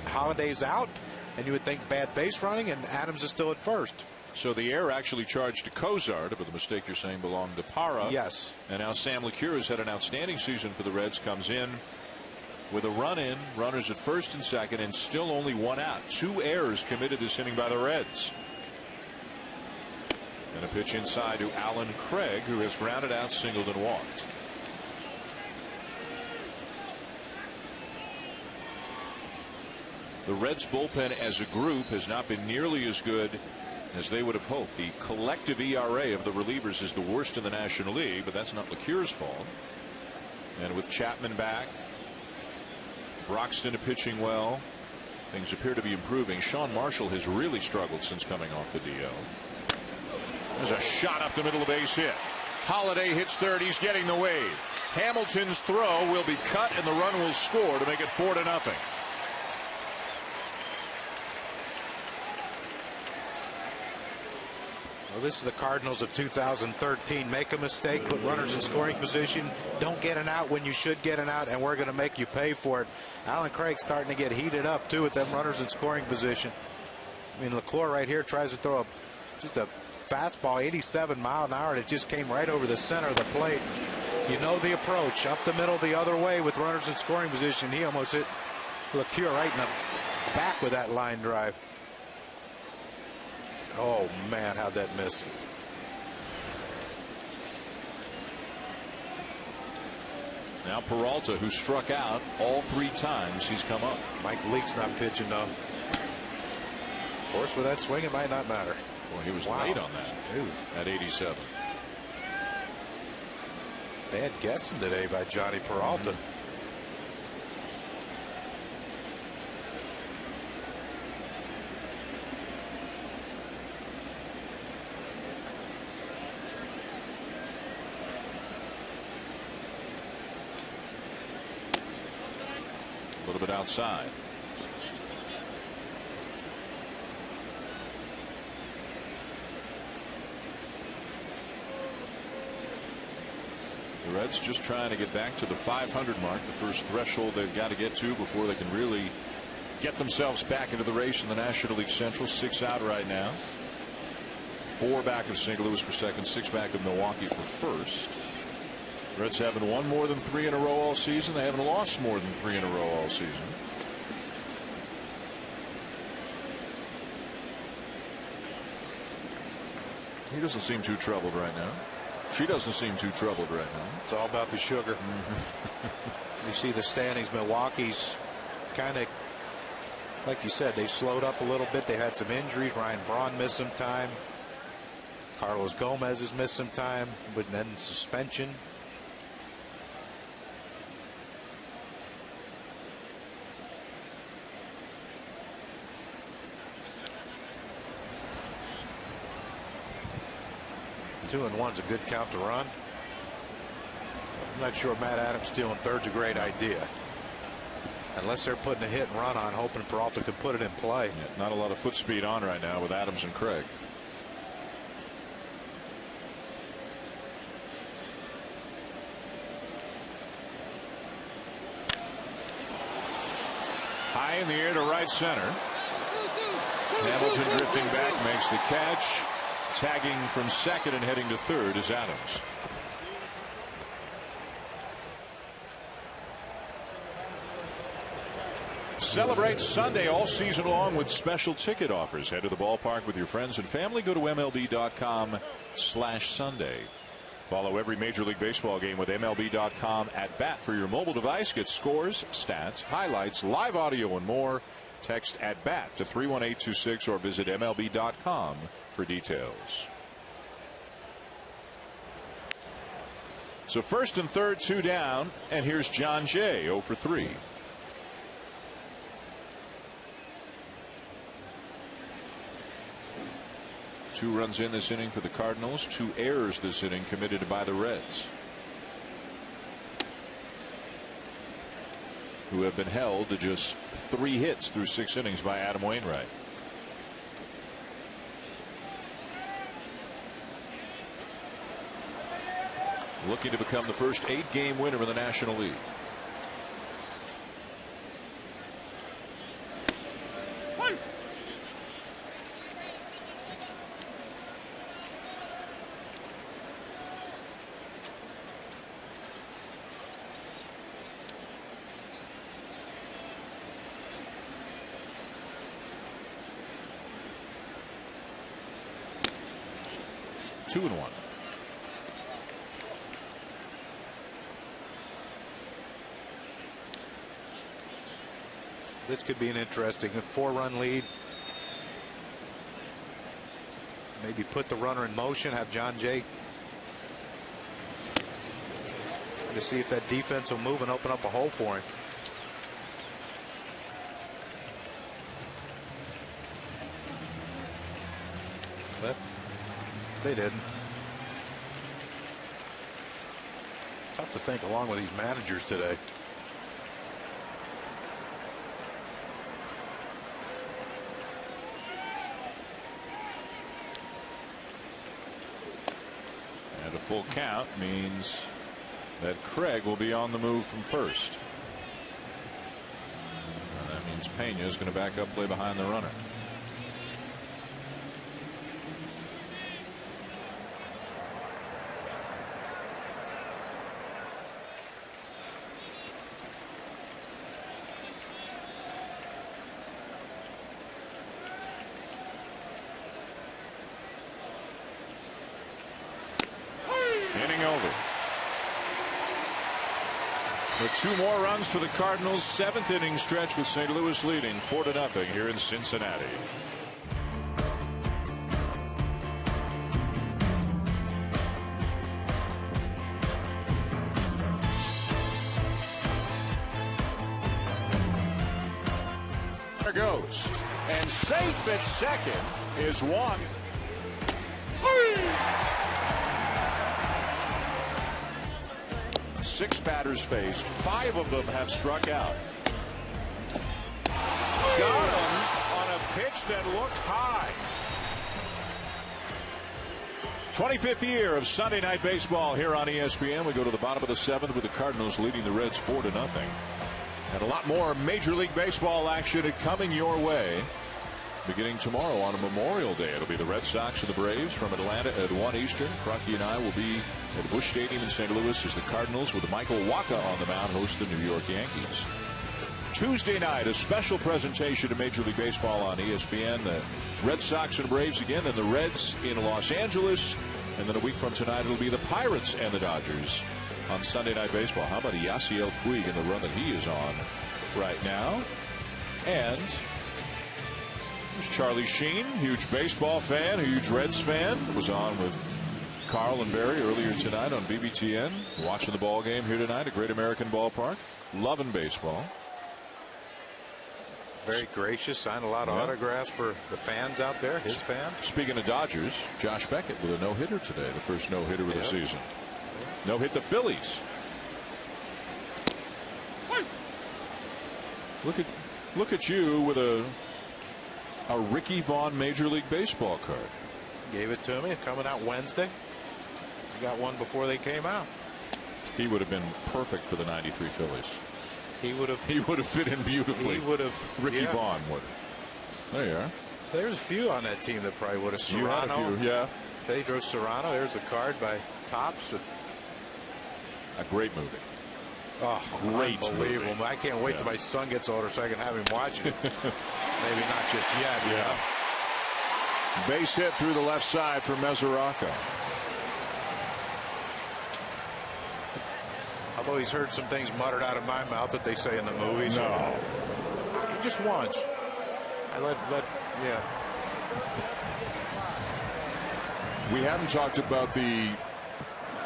Holiday's out, and you would think bad base running, and Adams is still at first. So the error actually charged to Cozart, but the mistake you're saying belonged to Parra. Yes. And now Sam LeCure has had an outstanding season for the Reds, comes in with a run in, runners at first and second, and still only 1 out. 2 errors committed this inning by the Reds. And a pitch inside to Alan Craig, who has grounded out, singled, and walked. The Reds bullpen as a group has not been nearly as good as they would have hoped. The collective ERA of the relievers is the worst in the National League, but that's not LeCure's fault. And with Chapman back, Broxton pitching well, things appear to be improving. Sean Marshall has really struggled since coming off the DL. There's a shot up the middle of the base hit. Holiday hits third. He's getting the wave. Hamilton's throw will be cut, and the run will score to make it 4-0. Well, this is the Cardinals of 2013. Make a mistake, put runners in scoring position, don't get an out when you should get an out, and we're going to make you pay for it. Alan Craig's starting to get heated up, too, with them runners in scoring position. I mean, LeClaire right here tries to throw just a fastball, 87 mile an hour, and it just came right over the center of the plate. You know the approach, up the middle the other way with runners in scoring position. He almost hit LeClaire right in the back with that line drive. Oh man, how'd that miss? Now Peralta, who struck out all 3 times he's come up. Mike Leake's not pitching though. Of course, with that swing, it might not matter. Well, he was late on that at 87. Bad guessing today by Johnny Peralta. little bit outside. The Reds just trying to get back to the 500 mark, the first threshold they've got to get to before they can really get themselves back into the race in the National League Central. 6 out right now. 4 back of St. Louis for second, 6 back of Milwaukee for first. Reds haven't won more than 3 in a row all season. They haven't lost more than 3 in a row all season. He doesn't seem too troubled right now. She doesn't seem too troubled right now. It's all about the sugar. You see the standings. Milwaukee's kind of, like you said, they slowed up a little bit. They had some injuries. Ryan Braun missed some time. Carlos Gomez has missed some time, but then suspension. Two and one's a good count to run. I'm not sure Matt Adams stealing third's a great idea. Unless they're putting a hit and run on, hoping Peralta can put it in play. Yeah, not a lot of foot speed on right now with Adams and Craig. High in the air to right center. Hamilton drifting back makes the catch. Tagging from second and heading to third is Adams. Celebrate Sunday all season long with special ticket offers. Head to the ballpark with your friends and family. Go to MLB.com/Sunday. Follow every Major League Baseball game with MLB.com at bat for your mobile device. Get scores, stats, highlights, live audio, and more. Text at bat to 31826 or visit MLB.com for details. So first and third, 2 down, and here's John Jay, 0 for 3. Two runs in this inning for the Cardinals, 2 errors this inning committed by the Reds, who have been held to just 3 hits through 6 innings by Adam Wainwright. Looking to become the first 8-game winner in the National League. Two and one. This could be an interesting 4-run lead. Maybe put the runner in motion, have John Jay to see if that defense will move and open up a hole for him. But they didn't. Tough to think along with these managers today. And a full count means that Craig will be on the move from first. And that means Pena is going to back up, play behind the runner. With 2 more runs for the Cardinals, 7th inning stretch with St. Louis leading 4-0 here in Cincinnati. There goes, and safe at second is Wong. 6 batters faced, 5 of them have struck out. pitch that looked high. 25th year of Sunday Night Baseball here on ESPN. We go to the bottom of the 7th with the Cardinals leading the Reds 4-0. And a lot more Major League Baseball action coming your way. Beginning tomorrow on a Memorial Day, it'll be the Red Sox and the Braves from Atlanta at 1 Eastern. Crocky and I will be at Busch Stadium in St. Louis as the Cardinals with Michael Wacha on the mound host the New York Yankees. Tuesday night, a special presentation of Major League Baseball on ESPN. The Red Sox and Braves again, and the Reds in Los Angeles. And then a week from tonight, it'll be the Pirates and the Dodgers on Sunday Night Baseball. How about Yasiel Puig and the run that he is on right now? And there's Charlie Sheen, huge baseball fan, huge Reds fan. Was on with Carl and Barry earlier tonight on BBTN. Watching the ball game here tonight at Great American Ballpark. Loving baseball. Very gracious. Signed a lot of autographs for the fans out there, his fans. Speaking of Dodgers, Josh Beckett with a no-hitter today. The first no-hitter of the season. No hit the Phillies. Look at you with a Ricky Vaughn Major League Baseball card. Gave it to me. Coming out Wednesday. You got one before they came out. He would have been perfect for the '93 Phillies. He would have fit in beautifully. He would have. Ricky Vaughn would. There you are. There's a few on that team that probably would have. Serrano. Yeah. Pedro Serrano. There's a card by Topps. A great movie. Oh, great. Unbelievable. Movie. I can't wait till my son gets older so I can have him watch it. Maybe not just yet. Yeah. Base hit through the left side for Mesoraco. Although he's heard some things muttered out of my mouth that they say in the movies. No. Just once. Yeah. We haven't talked about the,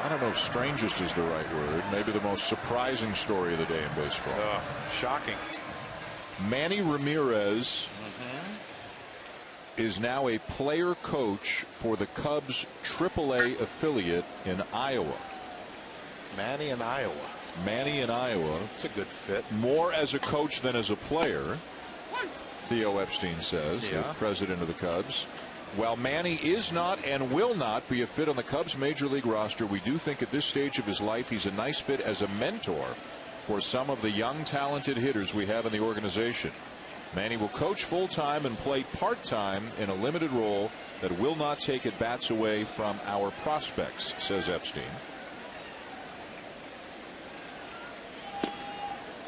I don't know if strangest is the right word, maybe the most surprising story of the day in baseball. Shocking. Manny Ramirez is now a player coach for the Cubs AAA affiliate in Iowa. Manny in Iowa. It's a good fit. More as a coach than as a player, Theo Epstein says, the president of the Cubs. While Manny is not and will not be a fit on the Cubs Major League roster, we do think at this stage of his life he's a nice fit as a mentor for some of the young talented hitters we have in the organization. Manny will coach full-time and play part-time in a limited role that will not take at-bats away from our prospects, says Epstein.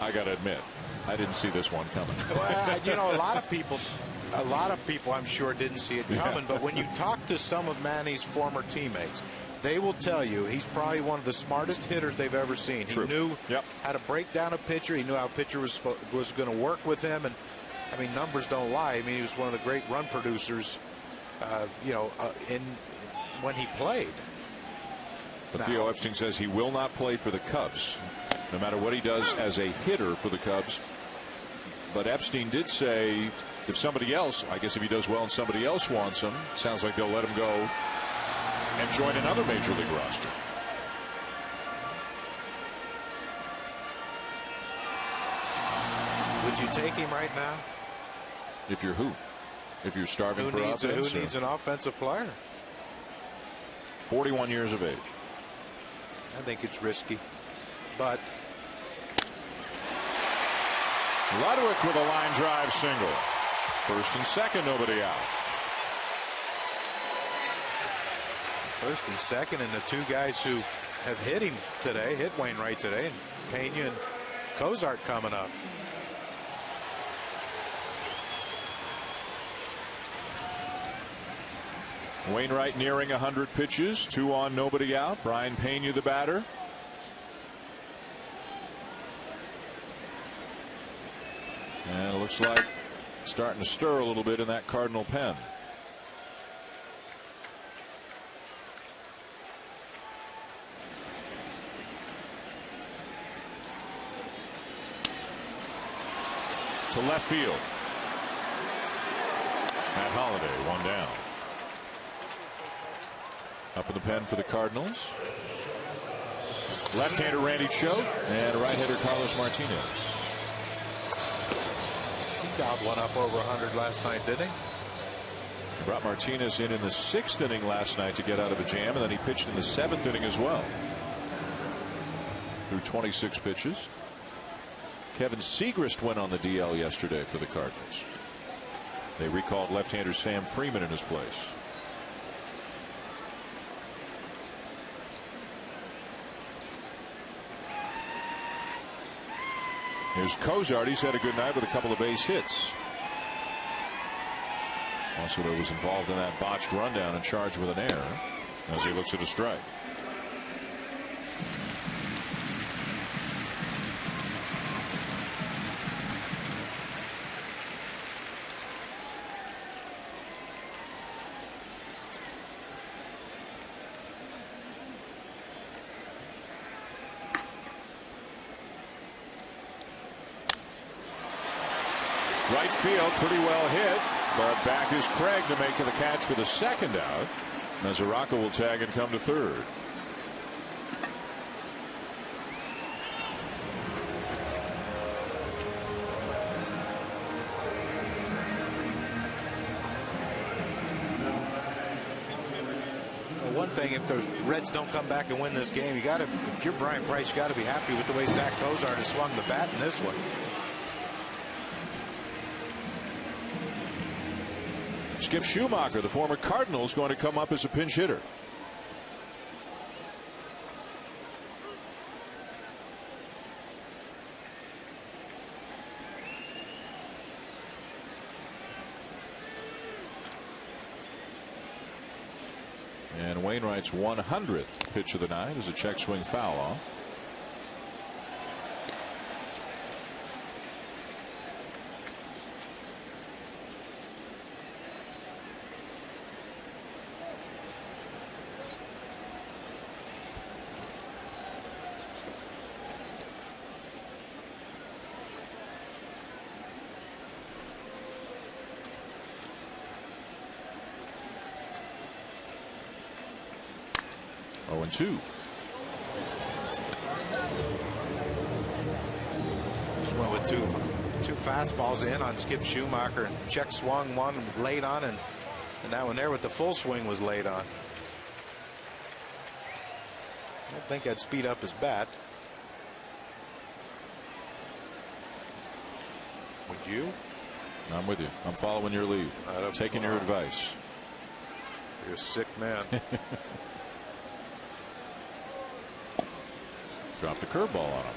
I got to admit, I didn't see this one coming. Well, you know, a lot of people I'm sure didn't see it coming. But when you talk to some of Manny's former teammates, they will tell you he's probably one of the smartest hitters they've ever seen. True. He knew how to break down a pitcher. He knew how a pitcher was going to work with him. And I mean, numbers don't lie. I mean, he was one of the great run producers, when he played. But Theo Epstein says he will not play for the Cubs, no matter what he does as a hitter for the Cubs. But Epstein did say if somebody else, I guess if he does well and somebody else wants him, sounds like they'll let him go and join another Major League roster. Would you take him right now? If you're who? If you're starving for offense? Who needs an offensive player? 41 years of age. I think it's risky. But Ludwig with a line drive single. First and second, nobody out. First and second, and the two guys who have hit him today, hit Wainwright today, and Pena and Cozart coming up. Wainwright nearing 100 pitches, 2 on, nobody out. Brian Pena, the batter. And it looks like starting to stir a little bit in that Cardinal pen. To left field. Matt Holliday, 1 down. Up in the pen for the Cardinals. Left-hander Randy Choate and right-hander Carlos Martinez. He dialed one up over 100 last night, didn't he? Brought Martinez in the 6th inning last night to get out of a jam, and then he pitched in the 7th inning as well. Through 26 pitches. Kevin Segrist went on the DL yesterday for the Cardinals. They recalled left-hander Sam Freeman in his place. Here's Cozart. He's had a good night with a couple of base hits. Also, was involved in that botched rundown and charged with an error as he looks at a strike. Right field, pretty well hit, but back is Craig to make the catch for the 2nd out. Mesoraco will tag and come to 3rd. Well, one thing, if the Reds don't come back and win this game, you got to, if you're Brian Price, you got to be happy with the way Zach Cozart has swung the bat in this one. Skip Schumacher, the former Cardinal, is going to come up as a pinch hitter. And Wainwright's 100th pitch of the night is a check swing foul off. Oh, and 2. Just went with two fastballs in on Skip Schumacher, and check swung one, was laid on, and that one there with the full swing was laid on. I don't think I'd speed up his bat. Would you? I'm with you. I'm following your lead. Taking your advice. You're a sick man. Dropped a curveball on him.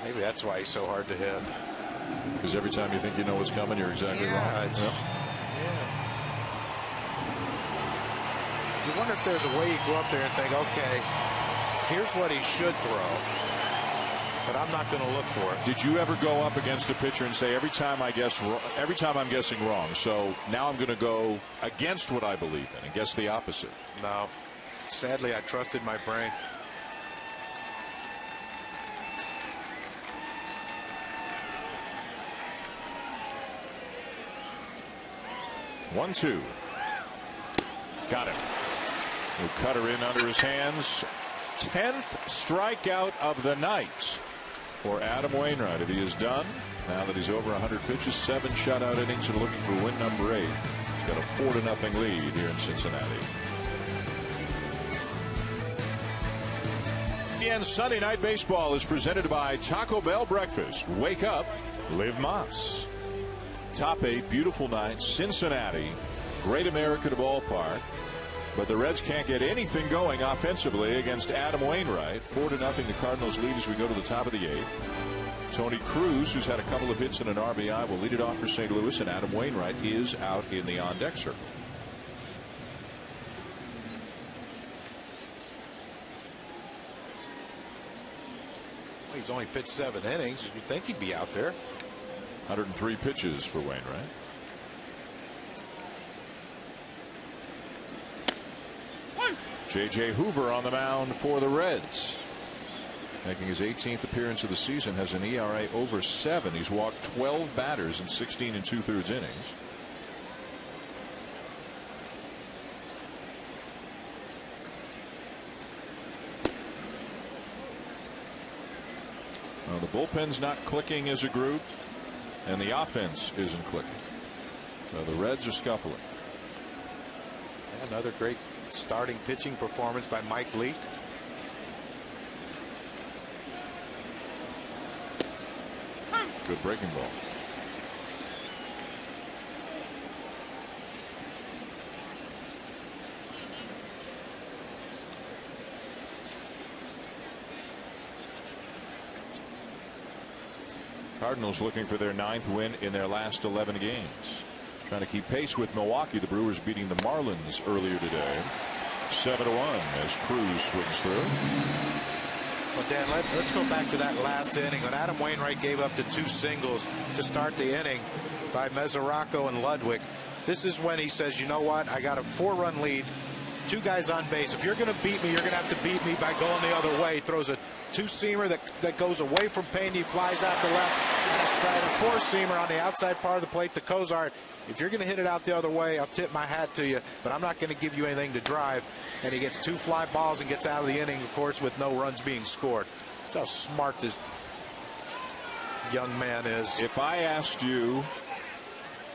Maybe that's why he's so hard to hit. Because every time you think you know what's coming, you're exactly wrong. Yeah. You wonder if there's a way you go up there and think, okay, here's what he should throw, but I'm not going to look for it. Did you ever go up against a pitcher and say, every time I'm guessing wrong, so now I'm going to go against what I believe in and guess the opposite? No. Sadly, I trusted my brain. 1-2. Got it. He'll cut her in under his hands. 10th strikeout of the night for Adam Wainwright. If he is done, now that he's over 100 pitches, 7 shutout innings, and looking for win number 8. He's got a 4-0 lead here in Cincinnati. And Sunday Night Baseball is presented by Taco Bell Breakfast. Wake up, live Mas. Top 8, beautiful night, Cincinnati, great America to ballpark. But the Reds can't get anything going offensively against Adam Wainwright. 4-0 the Cardinals lead as we go to the top of the 8th. Tony Cruz, who's had a couple of hits and an RBI, will lead it off for St. Louis, and Adam Wainwright is out in the on-deck circle. Well, he's only pitched 7 innings. You'd think he'd be out there. 103 pitches for Wainwright. J.J. Hoover on the mound for the Reds. Making his 18th appearance of the season, has an ERA over 7. He's walked 12 batters in 16 2/3 innings. Well, the bullpen's not clicking as a group, and the offense isn't clicking. So the Reds are scuffling. Another great starting pitching performance by Mike Leake. Good breaking ball. Cardinals looking for their 9th win in their last 11 games. Trying to keep pace with Milwaukee. The Brewers beating the Marlins earlier today. 7-1 as Cruz swings through. Well, Dan, let's go back to that last inning when Adam Wainwright gave up the 2 singles to start the inning by Mesoraco and Ludwig. This is when he says, you know what, I got a 4-run lead, 2 guys on base. If you're going to beat me, you're going to have to beat me by going the other way. He throws a 2-seamer that goes away from Pena, flies out the left, and a 4-seamer on the outside part of the plate to Cozart. If you're going to hit it out the other way, I'll tip my hat to you, but I'm not going to give you anything to drive. And he gets 2 fly balls and gets out of the inning, of course, with no runs being scored. That's how smart this young man is. If I asked you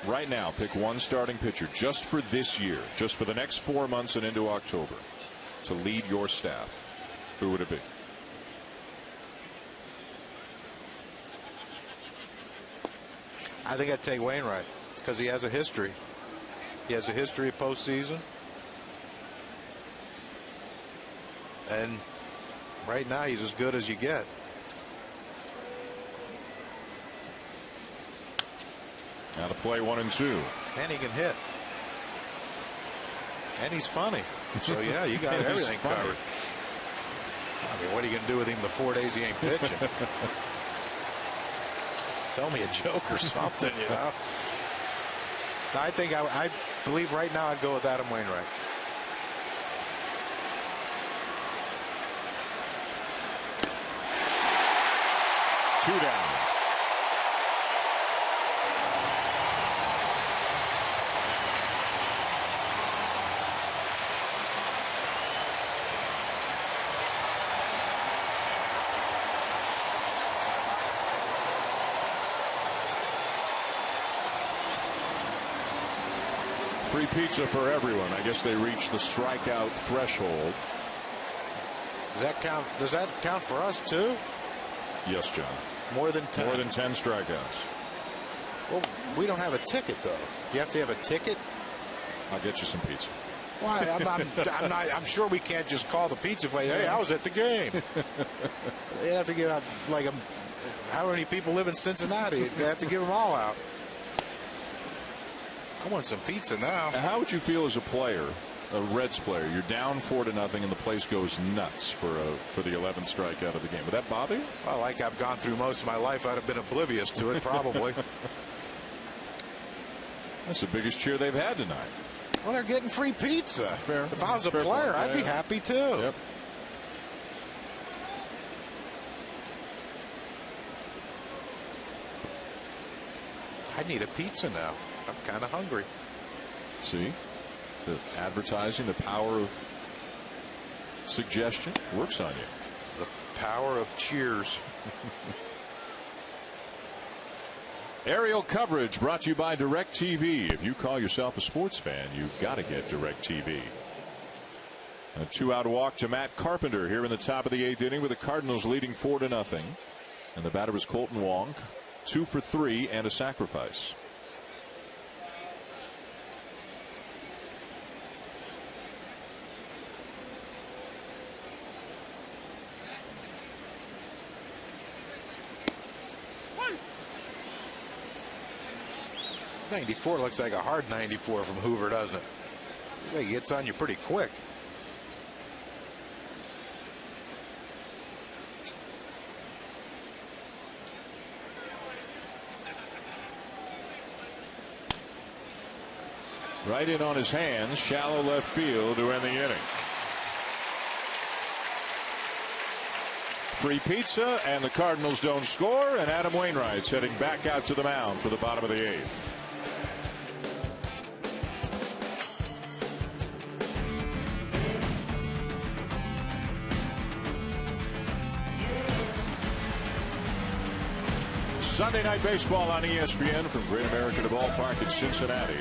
right now, pick one starting pitcher just for this year, just for the next 4 months and into October, to lead your staff, who would it be? I think I'd take Wainwright because he has a history. He has a history of postseason. And right now he's as good as you get. Now to play 1-2. And he can hit. And he's funny. So yeah, you got everything covered. I mean, what are you going to do with him the 4 days he ain't pitching? Tell me a joke or something, you know. I think I believe right now I'd go with Adam Wainwright. Two down. Free pizza for everyone. I guess they reached the strikeout threshold. Does that count for us too? Yes, John. More than 10. More than 10 strikeouts. Well, we don't have a ticket though. You have to have a ticket. I'll get you some pizza. Why? I'm sure we can't just call the pizza place. Hey, I was at the game. They have to give out like how many people live in Cincinnati? They have to give them all out. I want some pizza now. How would you feel as a player, a Reds player? You're down 4-0 and the place goes nuts for the 11th strikeout of the game. Would that bother you? Well, like I've gone through most of my life, I'd have been oblivious to it probably. That's the biggest cheer they've had tonight. Well, they're getting free pizza. Fair. If I was a player, I'd be happy too. Yep. I need a pizza now. I'm kind of hungry. See, the advertising, the power of suggestion works on you. The power of cheers. Aerial coverage brought to you by DirecTV. If you call yourself a sports fan, you've got to get DirecTV. A 2-out walk to Matt Carpenter here in the top of the 8th inning with the Cardinals leading 4-0. And the batter is Colton Wong, 2 for 3 and a sacrifice. '94 looks like a hard 94 from Hoover, doesn't it? He gets on you pretty quick. Right in on his hands, shallow left field to end the inning. Free pizza, and the Cardinals don't score, and Adam Wainwright's heading back out to the mound for the bottom of the 8th. Sunday Night Baseball on ESPN from Great American Ballpark in Cincinnati.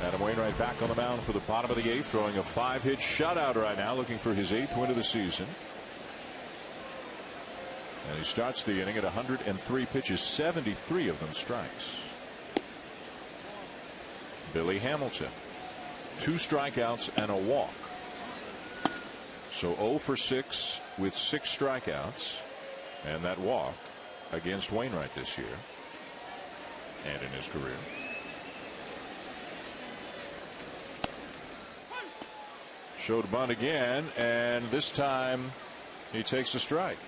At Adam Wainwright back on the mound for the bottom of the 8th, throwing a 5-hit shutout right now, looking for his 8th win of the season. And he starts the inning at 103 pitches, 73 of them strikes. Billy Hamilton, 2 strikeouts and a walk. So 0 for 6 with 6 strikeouts and that walk against Wainwright this year and in his career. Showed bunt again, and this time he takes a strike.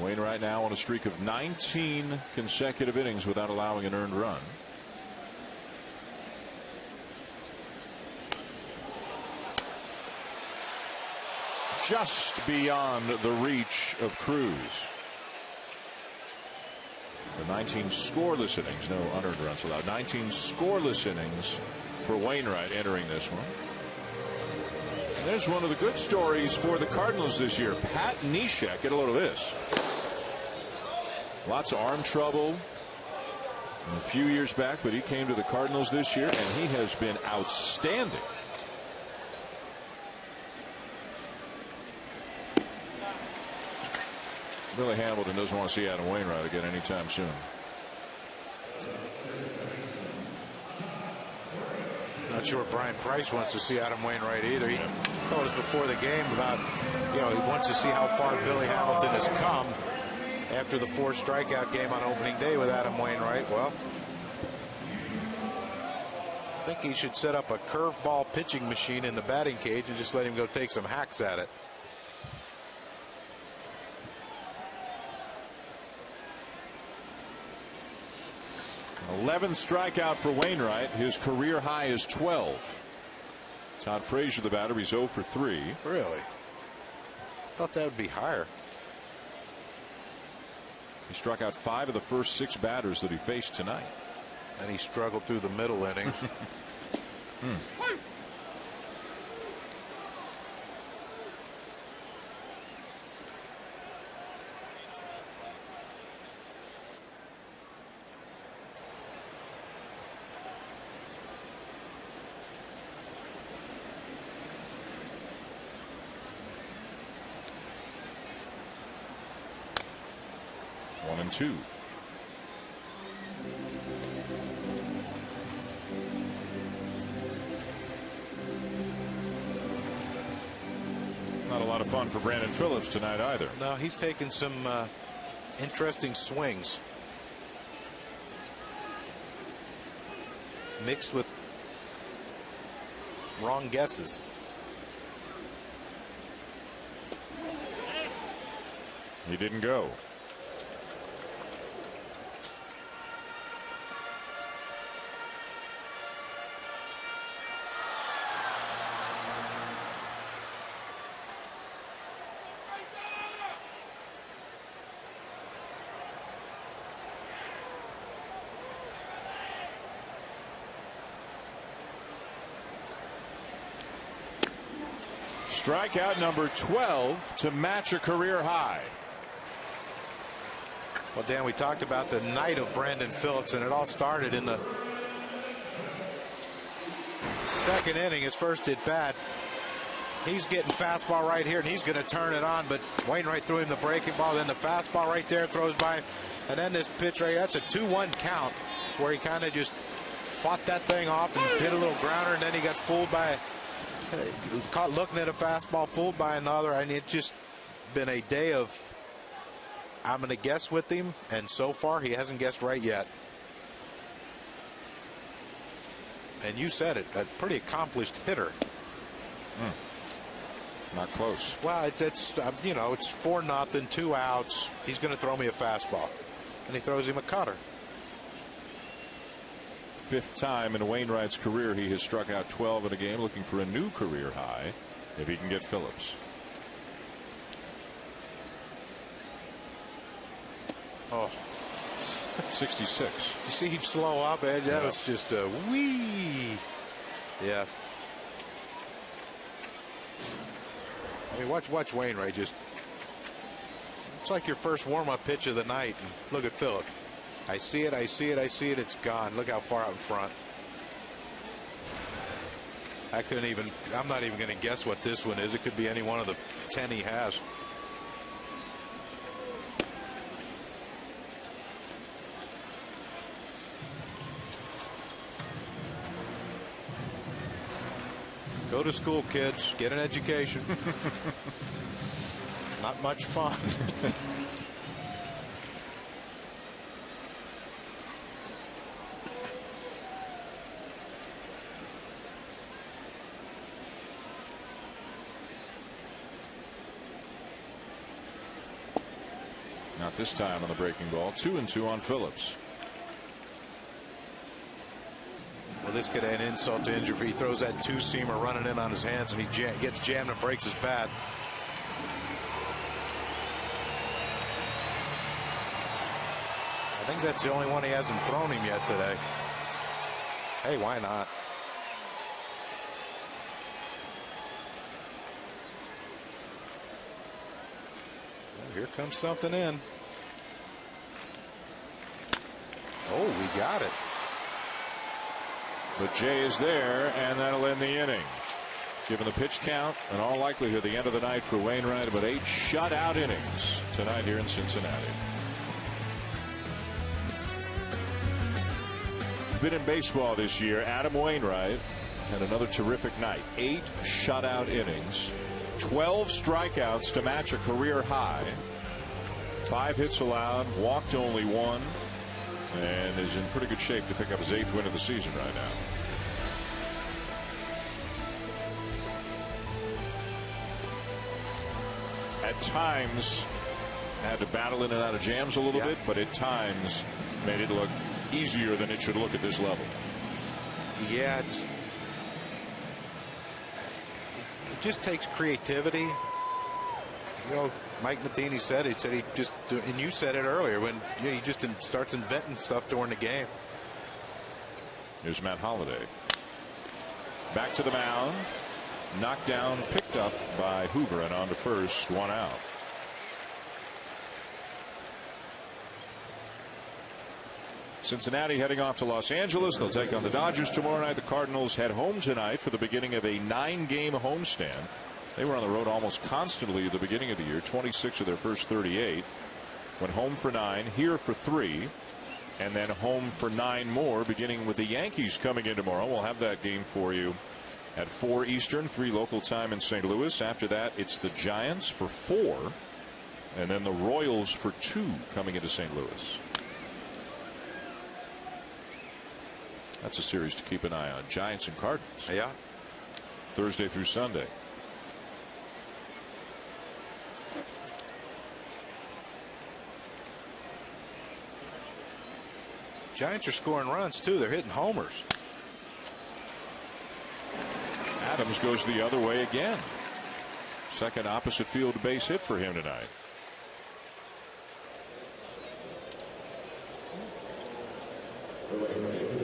Wainwright now on a streak of 19 consecutive innings without allowing an earned run. Just beyond the reach of Cruz. The 19 scoreless innings, no unearned runs allowed. 19 scoreless innings for Wainwright entering this one. And there's one of the good stories for the Cardinals this year. Pat Neshek, get a load of this. Lots of arm trouble a few years back, but he came to the Cardinals this year, and he has been outstanding. Billy Hamilton doesn't want to see Adam Wainwright again anytime soon. Not sure Brian Price wants to see Adam Wainwright either. He told us before the game about, he wants to see how far Billy Hamilton has come after the 4 strikeout game on opening day with Adam Wainwright. Well, I think he should set up a curveball pitching machine in the batting cage and just let him go take some hacks at it. Eleventh strikeout for Wainwright. His career high is 12. Todd Frazier, the batter, he's 0 for 3. Really? Thought that would be higher. He struck out 5 of the first 6 batters that he faced tonight. And he struggled through the middle innings. One and 2. Not a lot of fun for Brandon Phillips tonight either. No, he's taken some interesting swings. Mixed with wrong guesses. He didn't go. Strikeout number 12 to match a career high. Well, Dan, we talked about the night of Brandon Phillips, and it all started in the second inning. His first at bat. He's getting fastball right here, and he's going to turn it on, but Wainwright threw him the breaking ball, then the fastball right there, throws by, and then this pitch right here, that's a 2-1 count where he kind of just fought that thing off and hit a little grounder, and then he got fooled by, caught looking at a fastball, fooled by another. I mean, it's just been a day of, I'm going to guess with him, and so far he hasn't guessed right yet. And you said it, a pretty accomplished hitter. Not close. Well, it's it's 4-0, 2 outs. He's going to throw me a fastball, and he throws him a cutter. 5th time in Wainwright's career he has struck out 12 in a game, looking for a new career high if he can get Phillips. Oh, 66. You see him slow up, Ed? That was just a wee. Yeah. I mean, watch Wainwright just. It's like your first warm-up pitch of the night. And look at Phillip. I see it. I see it. I see it. It's gone. Look how far out in front. I'm not even going to guess what this one is. It could be any one of the 10 he has. Go to school, kids. Get an education. Not much fun. Not this time on the breaking ball. 2-2 on Phillips. Well, this could add insult to injury. If he throws that two-seamer running in on his hands and he gets jammed and breaks his bat. I think that's the only one he hasn't thrown him yet today. Hey, why not? Well, here comes something in. Oh, we got it. But Jay is there, and that'll end the inning. Given the pitch count, in all likelihood, the end of the night for Wainwright, about 8 shutout innings tonight here in Cincinnati. Been in baseball this year. Adam Wainwright had another terrific night. 8 shutout innings, 12 strikeouts to match a career high, 5 hits allowed, walked only 1, and is in pretty good shape to pick up his 8th win of the season right now. At times had to battle in and out of jams a little bit, but at times made it look easier than it should look at this level. Yeah, it just takes creativity. You know, Mike Matheny said he just, and you said it earlier, when he just starts inventing stuff during the game. Here's Matt Holliday. Back to the mound. Knocked down, picked up by Hoover, and on to first, 1 out. Cincinnati heading off to Los Angeles. They'll take on the Dodgers tomorrow night. The Cardinals head home tonight for the beginning of a 9-game homestand. They were on the road almost constantly at the beginning of the year, 26 of their first 38. Went home for 9, here for 3, and then home for 9 more, beginning with the Yankees coming in tomorrow. We'll have that game for you at 4 Eastern, 3 local time in St. Louis. After that, it's the Giants for 4, and then the Royals for 2 coming into St. Louis. That's a series to keep an eye on. Giants and Cardinals. Yeah. Thursday through Sunday. Giants are scoring runs too. They're hitting homers. Adams goes the other way again. Second opposite field base hit for him tonight.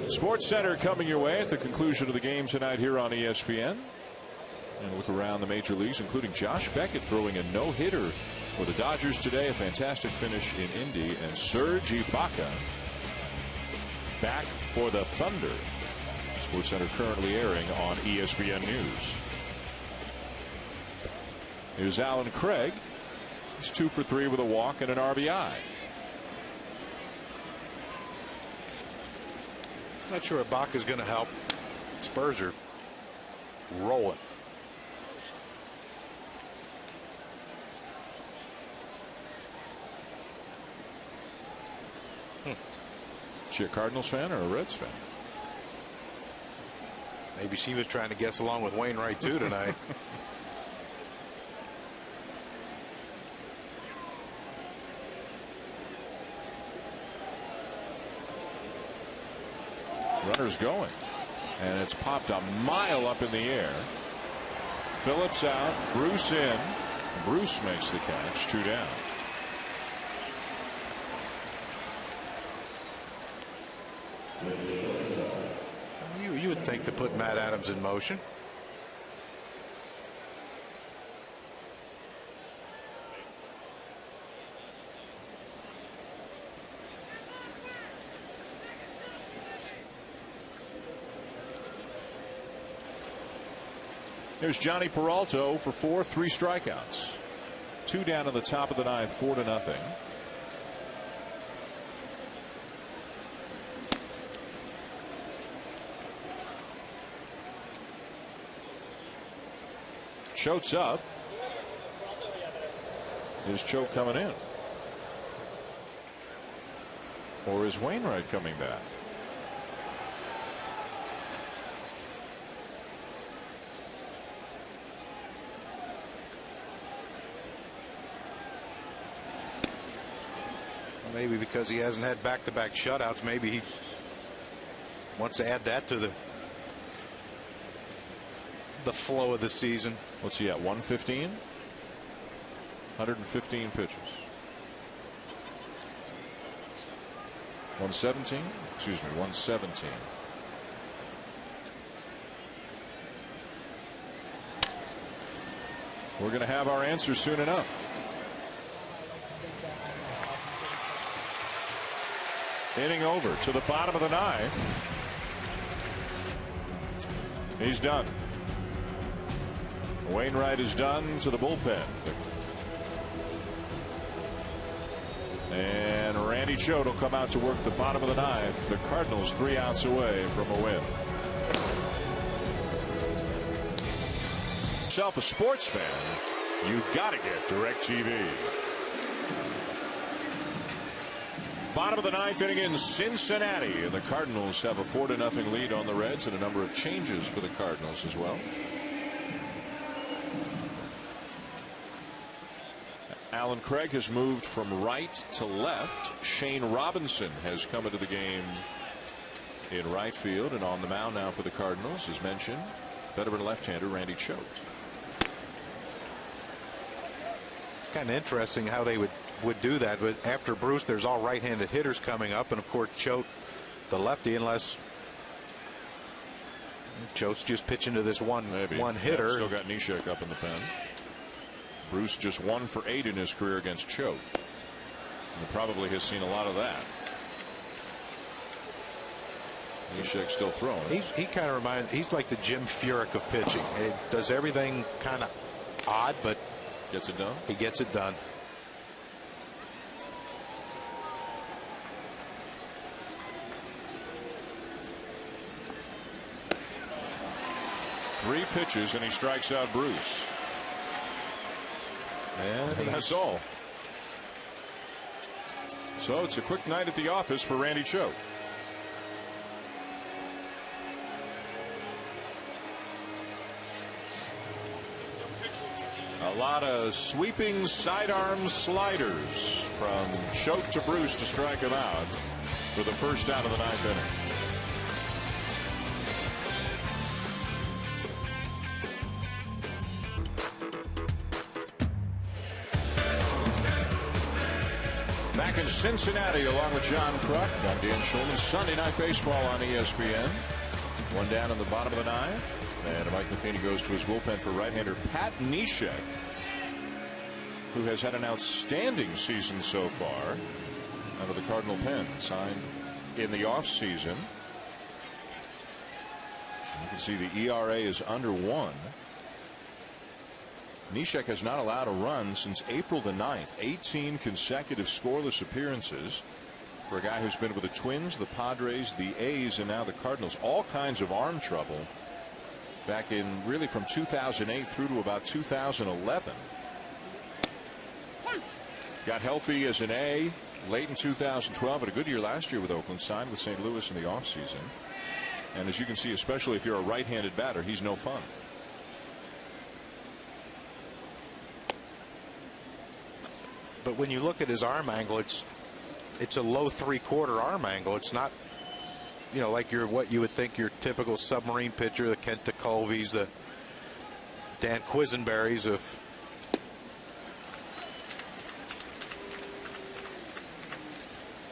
Sports Center coming your way at the conclusion of the game tonight here on ESPN. And look around the major leagues, including Josh Beckett throwing a no-hitter for the Dodgers today. A fantastic finish in Indy. And Serge Ibaka back for the Thunder. Sports Center currently airing on ESPN News. Here's Alan Craig. He's 2 for 3 with a walk and an RBI. Not sure Ibaka's going to help. Spurs are rolling. Is she a Cardinals fan or a Reds fan? Maybe she was trying to guess along with Wainwright too tonight. Runner's going, and it's popped a mile up in the air. Phillips out, Bruce in. Bruce makes the catch, 2 down. You would think to put Matt Adams in motion. Here's Johnny Peralta for 4, 3 strikeouts. 2 down in the top of the 9th, 4-0. Choate's up. Is Choate coming in? Or is Wainwright coming back? Maybe because he hasn't had back-to-back shutouts, maybe he wants to add that to the flow of the season. What's he at? 115? 115 pitches. 117? Excuse me, 117. We're going to have our answer soon enough. Inning over to the bottom of the 9th. He's done. Wainwright is done to the bullpen. And Randy Choate will come out to work the bottom of the 9th. The Cardinals 3 outs away from a win. Yourself a sports fan, you've got to get DirecTV. Bottom of the 9th inning in Cincinnati, and the Cardinals have a 4-0 lead on the Reds, and a number of changes for the Cardinals as well. Alan Craig has moved from right to left. Shane Robinson has come into the game in right field, and on the mound now for the Cardinals, as mentioned, veteran left-hander Randy Choate. Kind of interesting how they would do that, but after Bruce, there's all right-handed hitters coming up, and of course Choate, the lefty, unless Choate's just pitching to this one hitter. Yeah, still got Neshek up in the pen. Bruce just 1 for 8 in his career against Choate, and probably has seen a lot of that. Neshek still throwing. He kind of reminds. He's like the Jim Furyk of pitching. He does everything kind of odd, but gets it done. He gets it done. Three pitches and he strikes out Bruce. And that's all. So it's a quick night at the office for Randy Choate. A lot of sweeping sidearm sliders from Choate to Bruce to strike him out for the first out of the 9th inning. Back in Cincinnati along with John Kruk. I'm Dan Schulman. Sunday Night Baseball on ESPN. One down in the bottom of the 9th. And Mike Matheny goes to his bullpen for right-hander Pat Neshek, who has had an outstanding season so far out of the Cardinal pen. Signed in the offseason. You can see the ERA is under 1. Neshek has not allowed a run since April the 9th. 18 consecutive scoreless appearances for a guy who's been with the Twins, the Padres, the A's, and now the Cardinals. All kinds of arm trouble back in really from 2008 through to about 2011. Got healthy as an A late in 2012, but a good year last year with Oakland. Signed with St. Louis in the offseason. And as you can see, especially if you're a right-handed batter, he's no fun. But when you look at his arm angle, it's a low 3/4 arm angle. It's not, you know, like what you would think your typical submarine pitcher, the Kent DeColvies, the Dan Quisenberries of.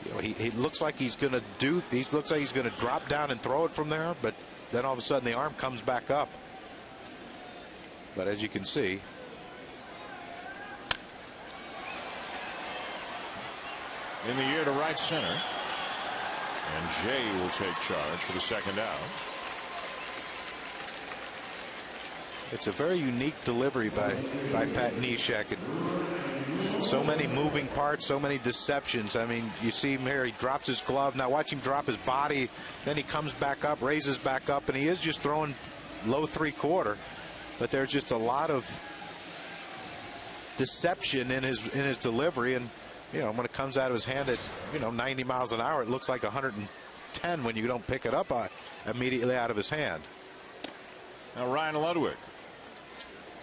You know, he looks like he's going to do. He looks like he's going to drop down and throw it from there, but then all of a sudden the arm comes back up. But as you can see. In the air to right center. And Jay will take charge for the second out. It's a very unique delivery by Pat Neshek. So many moving parts, so many deceptions. I mean, you see him here, he drops his glove. Now watch him drop his body. Then he comes back up, raises back up, and he is just throwing low 3/4. But there's just a lot of deception in his delivery. And, you know, when it comes out of his hand at, 90 miles an hour, it looks like 110 when you don't pick it up immediately out of his hand. Now Ryan Ludwig.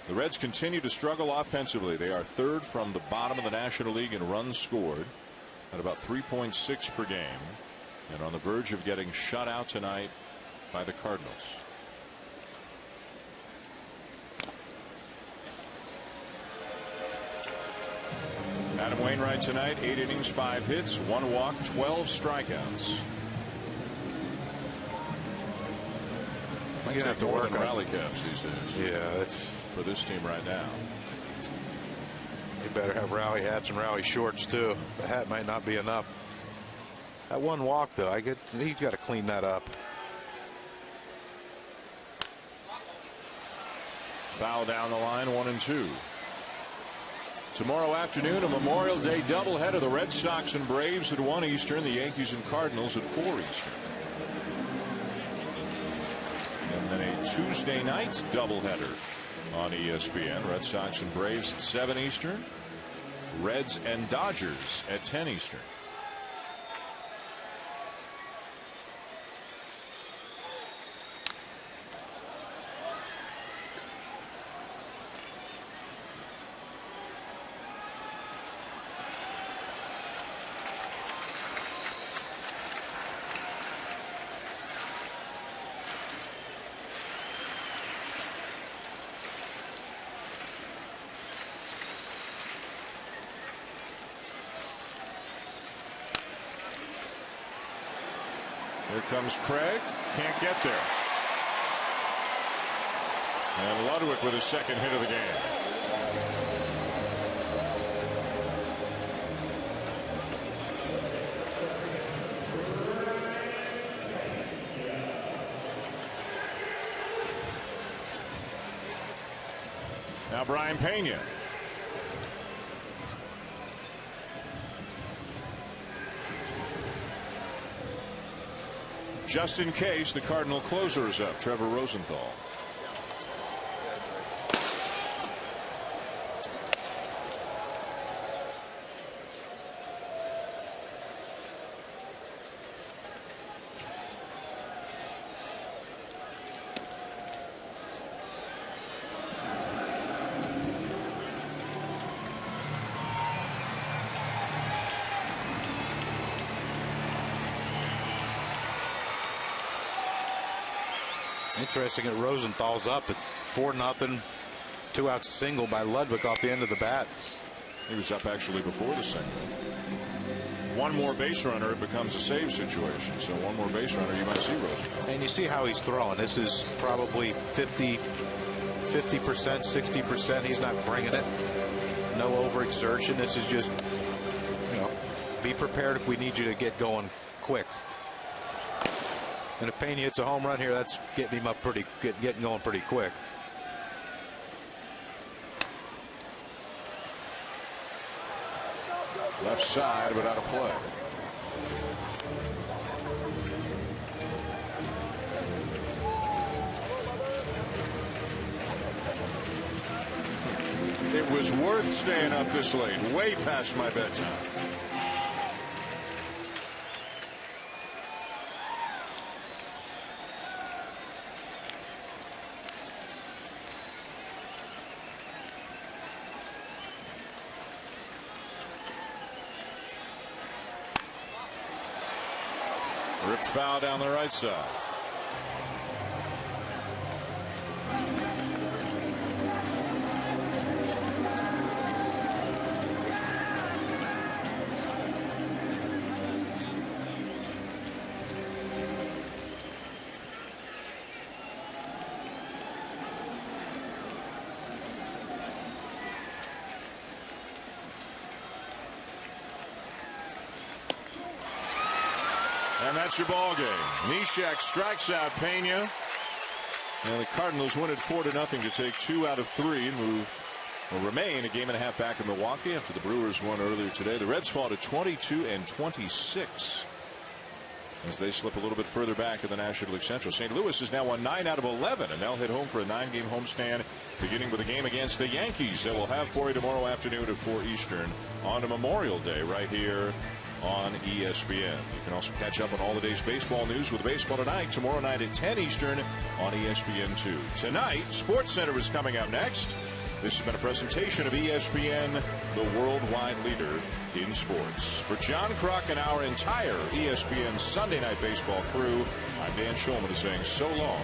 The Reds continue to struggle offensively. They are third from the bottom of the National League in runs scored at about 3.6 per game, and on the verge of getting shut out tonight by the Cardinals. Adam Wainwright tonight, 8 innings, 5 hits, 1 walk, 12 strikeouts. You're going to have to work on rally caps these days. Yeah, that's for this team right now. You better have rally hats and rally shorts too. The hat might not be enough. That 1 walk though, he's got to clean that up. Foul down the line, 1-2. Tomorrow afternoon, a Memorial Day doubleheader. The Red Sox and Braves at 1 Eastern. The Yankees and Cardinals at 4 Eastern. And then a Tuesday night doubleheader on ESPN. Red Sox and Braves at 7 Eastern. Reds and Dodgers at 10 Eastern. Here comes Craig. Can't get there. And Ludwig with his second hit of the game. Now Brian Pena. Just in case, the Cardinal closer is up, Trevor Rosenthal. Interesting that Rosenthal's up at 4-0. 2-out single by Ludwig off the end of the bat. He was up actually before the single. One more base runner, it becomes a save situation. So one more base runner, you might see Rosenthal. And you see how he's throwing. This is probably 50%, 60%. He's not bringing it. No overexertion. This is just, be prepared if we need you to get going quick. And if Pena hits a home run here, that's getting him up getting going pretty quick. Left side, but out of play. It was worth staying up this late, way past my bedtime. Ripped foul down the right side. And that's your ball game. Neshek strikes out Pena. And the Cardinals win it 4-0 to take 2 out of 3 and remain a game and a half back in Milwaukee after the Brewers won earlier today. The Reds fall to 22-26 as they slip a little bit further back in the National League Central. St. Louis is now won 9 out of 11, and they'll head home for a 9-game homestand, beginning with a game against the Yankees that we'll have for you tomorrow afternoon at 4 Eastern on a Memorial Day right here on ESPN. You can also catch up on all the day's baseball news with Baseball Tonight tomorrow night at 10 Eastern on ESPN2. Tonight, SportsCenter is coming up next. This has been a presentation of ESPN, the worldwide leader in sports. For John Kruk and our entire ESPN Sunday Night Baseball crew, I'm Dan Shulman saying so long.